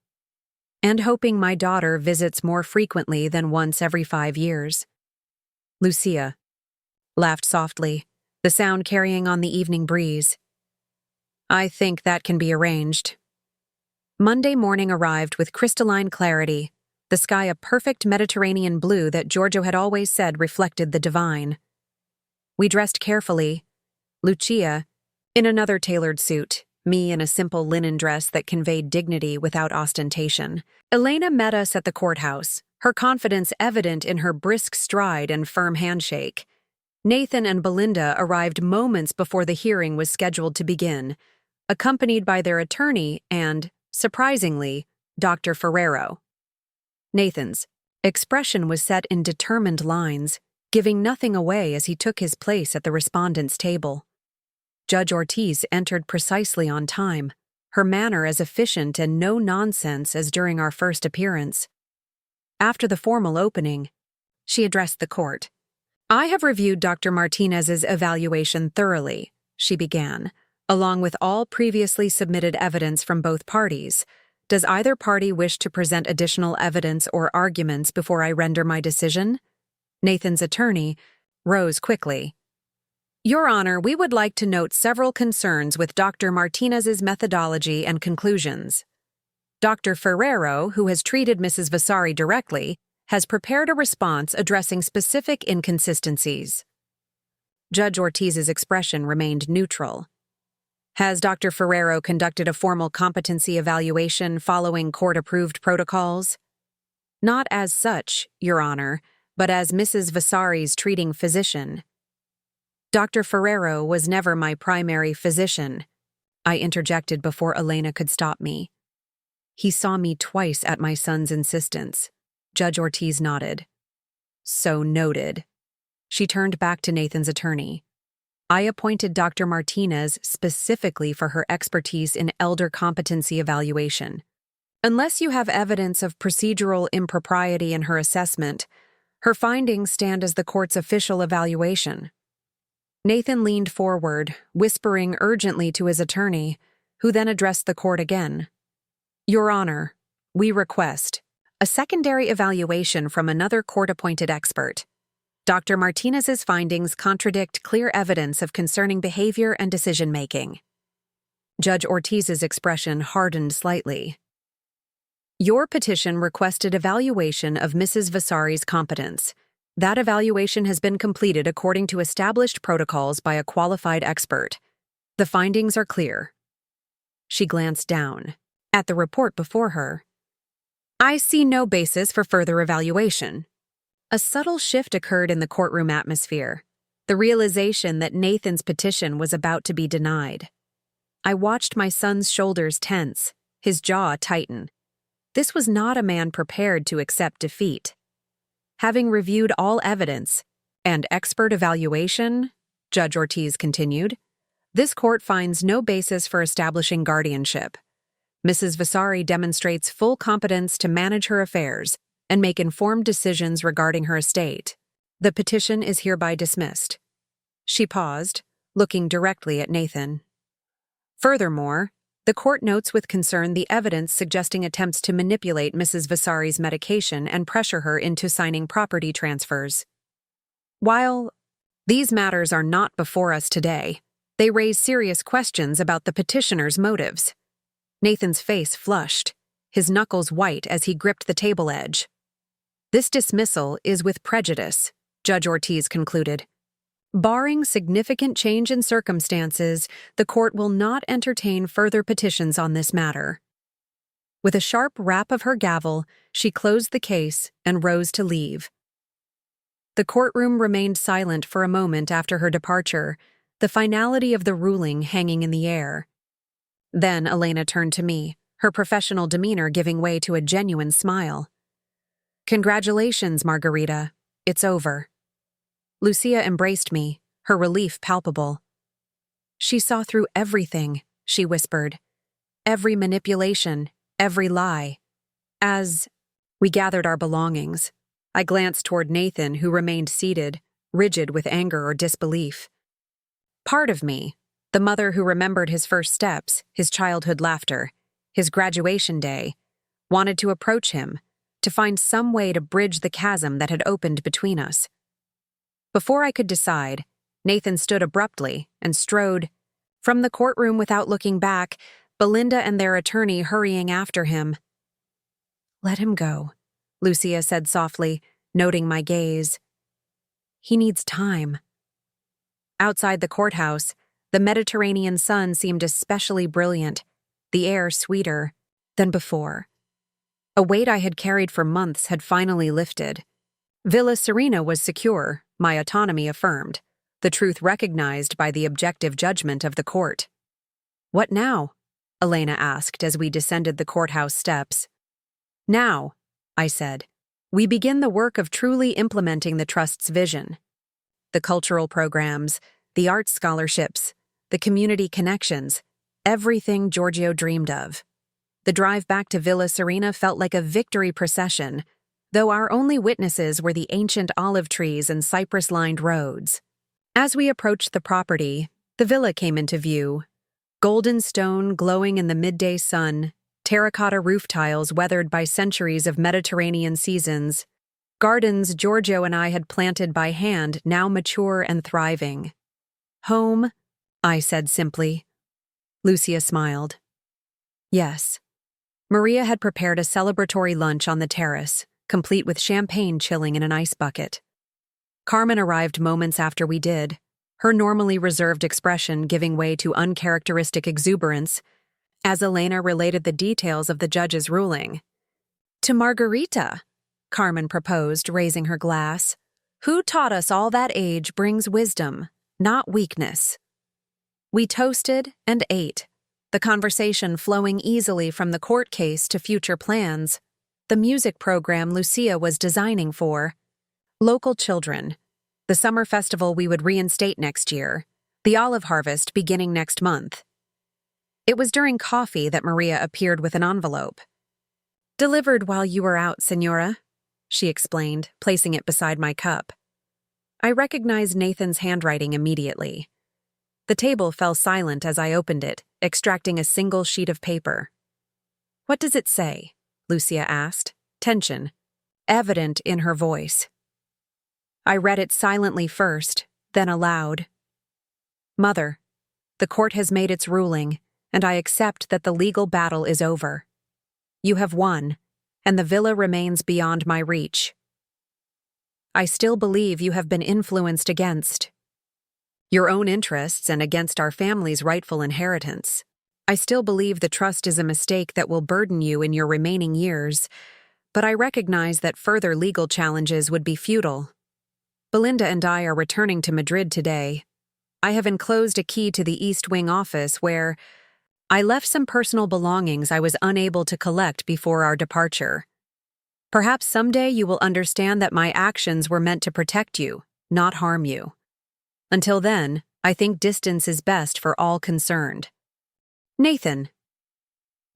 A: "And hoping my daughter visits more frequently than once every 5 years." Lucia laughed softly, the sound carrying on the evening breeze. "I think that can be arranged." Monday morning arrived with crystalline clarity, the sky a perfect Mediterranean blue that Giorgio had always said reflected the divine. We dressed carefully, Lucia in another tailored suit, me in a simple linen dress that conveyed dignity without ostentation. Elena met us at the courthouse, her confidence evident in her brisk stride and firm handshake. Nathan and Belinda arrived moments before the hearing was scheduled to begin, accompanied by their attorney and, surprisingly, Dr. Ferrero. Nathan's expression was set in determined lines, giving nothing away as he took his place at the respondents' table. Judge Ortiz entered precisely on time, her manner as efficient and no-nonsense as during our first appearance. After the formal opening, she addressed the court. "I have reviewed Dr. Martinez's evaluation thoroughly," she began, "along with all previously submitted evidence from both parties. Does either party wish to present additional evidence or arguments before I render my decision?" Nathan's attorney rose quickly. "Your Honor, we would like to note several concerns with Dr. Martinez's methodology and conclusions. Dr. Ferrero, who has treated Mrs. Vasari directly, has prepared a response addressing specific inconsistencies." Judge Ortiz's expression remained neutral. "Has Dr. Ferrero conducted a formal competency evaluation following court-approved protocols?" "Not as such, Your Honor, but as Mrs. Vasari's treating physician." "Dr. Ferrero was never my primary physician." I interjected before Elena could stop me. He saw me twice at my son's insistence. Judge Ortiz nodded. So noted. She turned back to Nathan's attorney. I appointed Dr. Martinez specifically for her expertise in elder competency evaluation. Unless you have evidence of procedural impropriety in her assessment, her findings stand as the court's official evaluation. Nathan leaned forward, whispering urgently to his attorney, who then addressed the court again. Your Honor, we request a secondary evaluation from another court-appointed expert. Dr. Martinez's findings contradict clear evidence of concerning behavior and decision-making. Judge Ortiz's expression hardened slightly. Your petition requested evaluation of Mrs. Vasari's competence. That evaluation has been completed according to established protocols by a qualified expert. The findings are clear. She glanced down at the report before her. I see no basis for further evaluation. A subtle shift occurred in the courtroom atmosphere, the realization that Nathan's petition was about to be denied. I watched my son's shoulders tense, his jaw tighten. This was not a man prepared to accept defeat. Having reviewed all evidence and expert evaluation, Judge Ortiz continued, this court finds no basis for establishing guardianship. Mrs. Vasari demonstrates full competence to manage her affairs and make informed decisions regarding her estate. The petition is hereby dismissed. She paused, looking directly at Nathan. Furthermore, the court notes with concern the evidence suggesting attempts to manipulate Mrs. Vasari's medication and pressure her into signing property transfers. While these matters are not before us today, they raise serious questions about the petitioner's motives. Nathan's face flushed, his knuckles white as he gripped the table edge. This dismissal is with prejudice, Judge Ortiz concluded. Barring significant change in circumstances, the court will not entertain further petitions on this matter. With a sharp rap of her gavel, she closed the case and rose to leave. The courtroom remained silent for a moment after her departure, the finality of the ruling hanging in the air. Then Elena turned to me, her professional demeanor giving way to a genuine smile. Congratulations, Margarita. It's over. Lucia embraced me, her relief palpable. She saw through everything, she whispered. Every manipulation, every lie. As we gathered our belongings, I glanced toward Nathan, who remained seated, rigid with anger or disbelief. Part of me, the mother who remembered his first steps, his childhood laughter, his graduation day, wanted to approach him, to find some way to bridge the chasm that had opened between us. Before I could decide, Nathan stood abruptly and strode from the courtroom without looking back, Belinda and their attorney hurrying after him. Let him go, Lucia said softly, noting my gaze. He needs time. Outside the courthouse, the Mediterranean sun seemed especially brilliant, the air sweeter than before. A weight I had carried for months had finally lifted. Villa Serena was secure, my autonomy affirmed, the truth recognized by the objective judgment of the court. What now? Elena asked as we descended the courthouse steps. Now, I said, we begin the work of truly implementing the Trust's vision. The cultural programs, the arts scholarships, the community connections, everything Giorgio dreamed of. The drive back to Villa Serena felt like a victory procession, though our only witnesses were the ancient olive trees and cypress-lined roads. As we approached the property, the villa came into view. Golden stone glowing in the midday sun, terracotta roof tiles weathered by centuries of Mediterranean seasons, gardens Giorgio and I had planted by hand now mature and thriving. Home, I said simply. Lucia smiled. Yes. Maria had prepared a celebratory lunch on the terrace, complete with champagne chilling in an ice bucket. Carmen arrived moments after we did, her normally reserved expression giving way to uncharacteristic exuberance, as Elena related the details of the judge's ruling. To Margarita, Carmen proposed, raising her glass, who taught us all that age brings wisdom, not weakness. We toasted and ate, the conversation flowing easily from the court case to future plans, the music program Lucia was designing for, local children, the summer festival we would reinstate next year, the olive harvest beginning next month. It was during coffee that Maria appeared with an envelope. "Delivered while you were out, Senora," she explained, placing it beside my cup. I recognized Nathan's handwriting immediately. The table fell silent as I opened it, extracting a single sheet of paper. "What does it say?" Lucia asked, tension evident in her voice. I read it silently first, then aloud. "Mother, the court has made its ruling, and I accept that the legal battle is over. You have won, and the villa remains beyond my reach. I still believe you have been influenced against your own interests and against our family's rightful inheritance. I still believe the trust is a mistake that will burden you in your remaining years, but I recognize that further legal challenges would be futile. Belinda and I are returning to Madrid today. I have enclosed a key to the East Wing office where I left some personal belongings I was unable to collect before our departure. Perhaps someday you will understand that my actions were meant to protect you, not harm you. Until then, I think distance is best for all concerned. Nathan."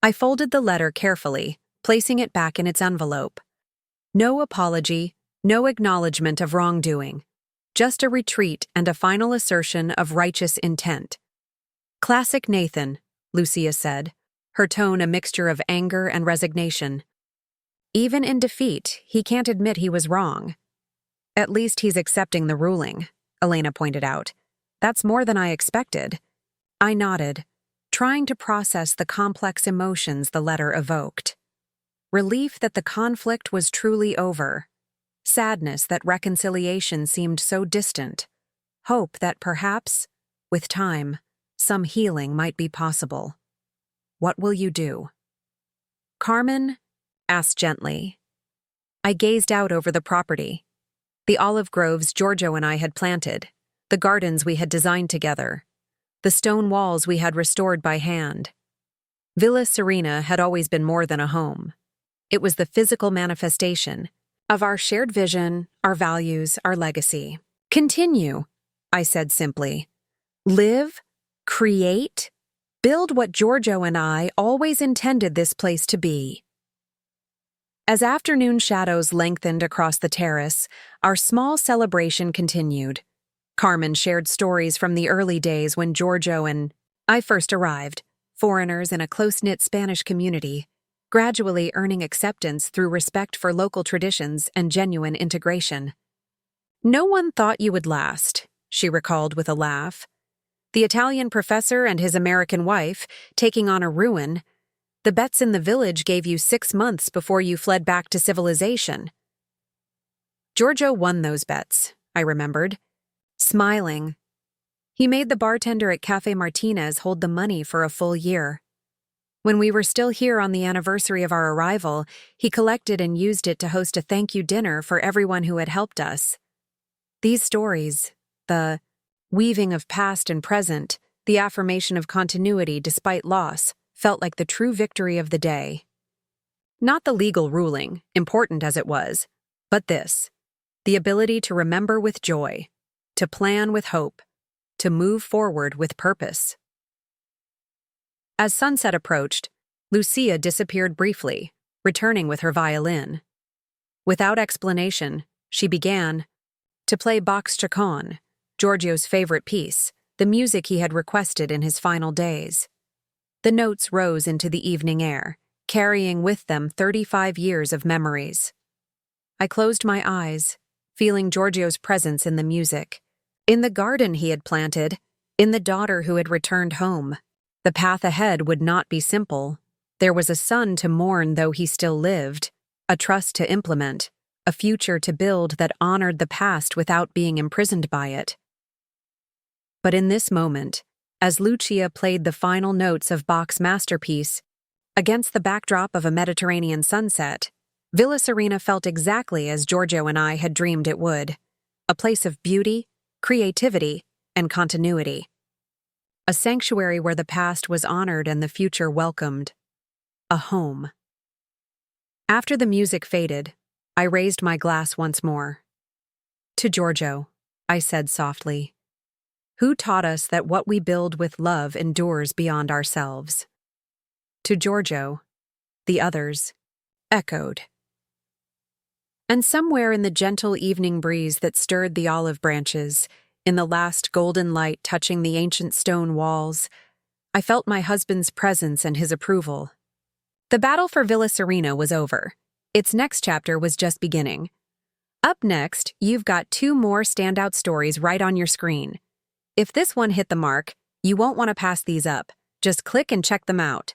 A: I folded the letter carefully, placing it back in its envelope. No apology, no acknowledgement of wrongdoing, just a retreat and a final assertion of righteous intent. "Classic Nathan," Lucia said, her tone a mixture of anger and resignation. "Even in defeat, he can't admit he was wrong. At least he's accepting the ruling," Elena pointed out. "That's more than I expected." I nodded, trying to process the complex emotions the letter evoked. Relief that the conflict was truly over. Sadness that reconciliation seemed so distant. Hope that perhaps, with time, some healing might be possible. "What will you do?" Carmen asked gently. I gazed out over the property. The olive groves Giorgio and I had planted, the gardens we had designed together, the stone walls we had restored by hand. Villa Serena had always been more than a home. It was the physical manifestation of our shared vision, our values, our legacy. "Continue," I said simply. "Live, create, build what Giorgio and I always intended this place to be." As afternoon shadows lengthened across the terrace, our small celebration continued. Carmen shared stories from the early days when Giorgio and I first arrived, foreigners in a close-knit Spanish community, gradually earning acceptance through respect for local traditions and genuine integration. "No one thought you would last," she recalled with a laugh. "The Italian professor and his American wife, taking on a ruin. The bets in the village gave you 6 months before you fled back to civilization." Giorgio won those bets, I remembered. Smiling. He made the bartender at Cafe Martinez hold the money for a full year. When we were still here on the anniversary of our arrival, he collected and used it to host a thank-you dinner for everyone who had helped us. These stories, the weaving of past and present, the affirmation of continuity despite loss, felt like the true victory of the day. Not the legal ruling, important as it was, but this, the ability to remember with joy, to plan with hope, to move forward with purpose. As sunset approached, Lucia disappeared briefly, returning with her violin. Without explanation, she began to play Bach's Chaconne, Giorgio's favorite piece, the music he had requested in his final days. The notes rose into the evening air, carrying with them 35 years of memories. I closed my eyes, feeling Giorgio's presence in the music, in the garden he had planted, in the daughter who had returned home. The path ahead would not be simple. There was a son to mourn though he still lived, a trust to implement, a future to build that honored the past without being imprisoned by it. But in this moment, as Lucia played the final notes of Bach's masterpiece, against the backdrop of a Mediterranean sunset, Villa Serena felt exactly as Giorgio and I had dreamed it would, a place of beauty, creativity, and continuity. a sanctuary where the past was honored and the future welcomed. A home. After the music faded, I raised my glass once more. To Giorgio, I said softly, who taught us that what we build with love endures beyond ourselves? To Giorgio, the others echoed. And somewhere in the gentle evening breeze that stirred the olive branches, in the last golden light touching the ancient stone walls, I felt my husband's presence and his approval. The battle for Villa Serena was over. Its next chapter was just beginning. Up next, you've got 2 more standout stories right on your screen. If this one hit the mark, you won't want to pass these up. Just click and check them out.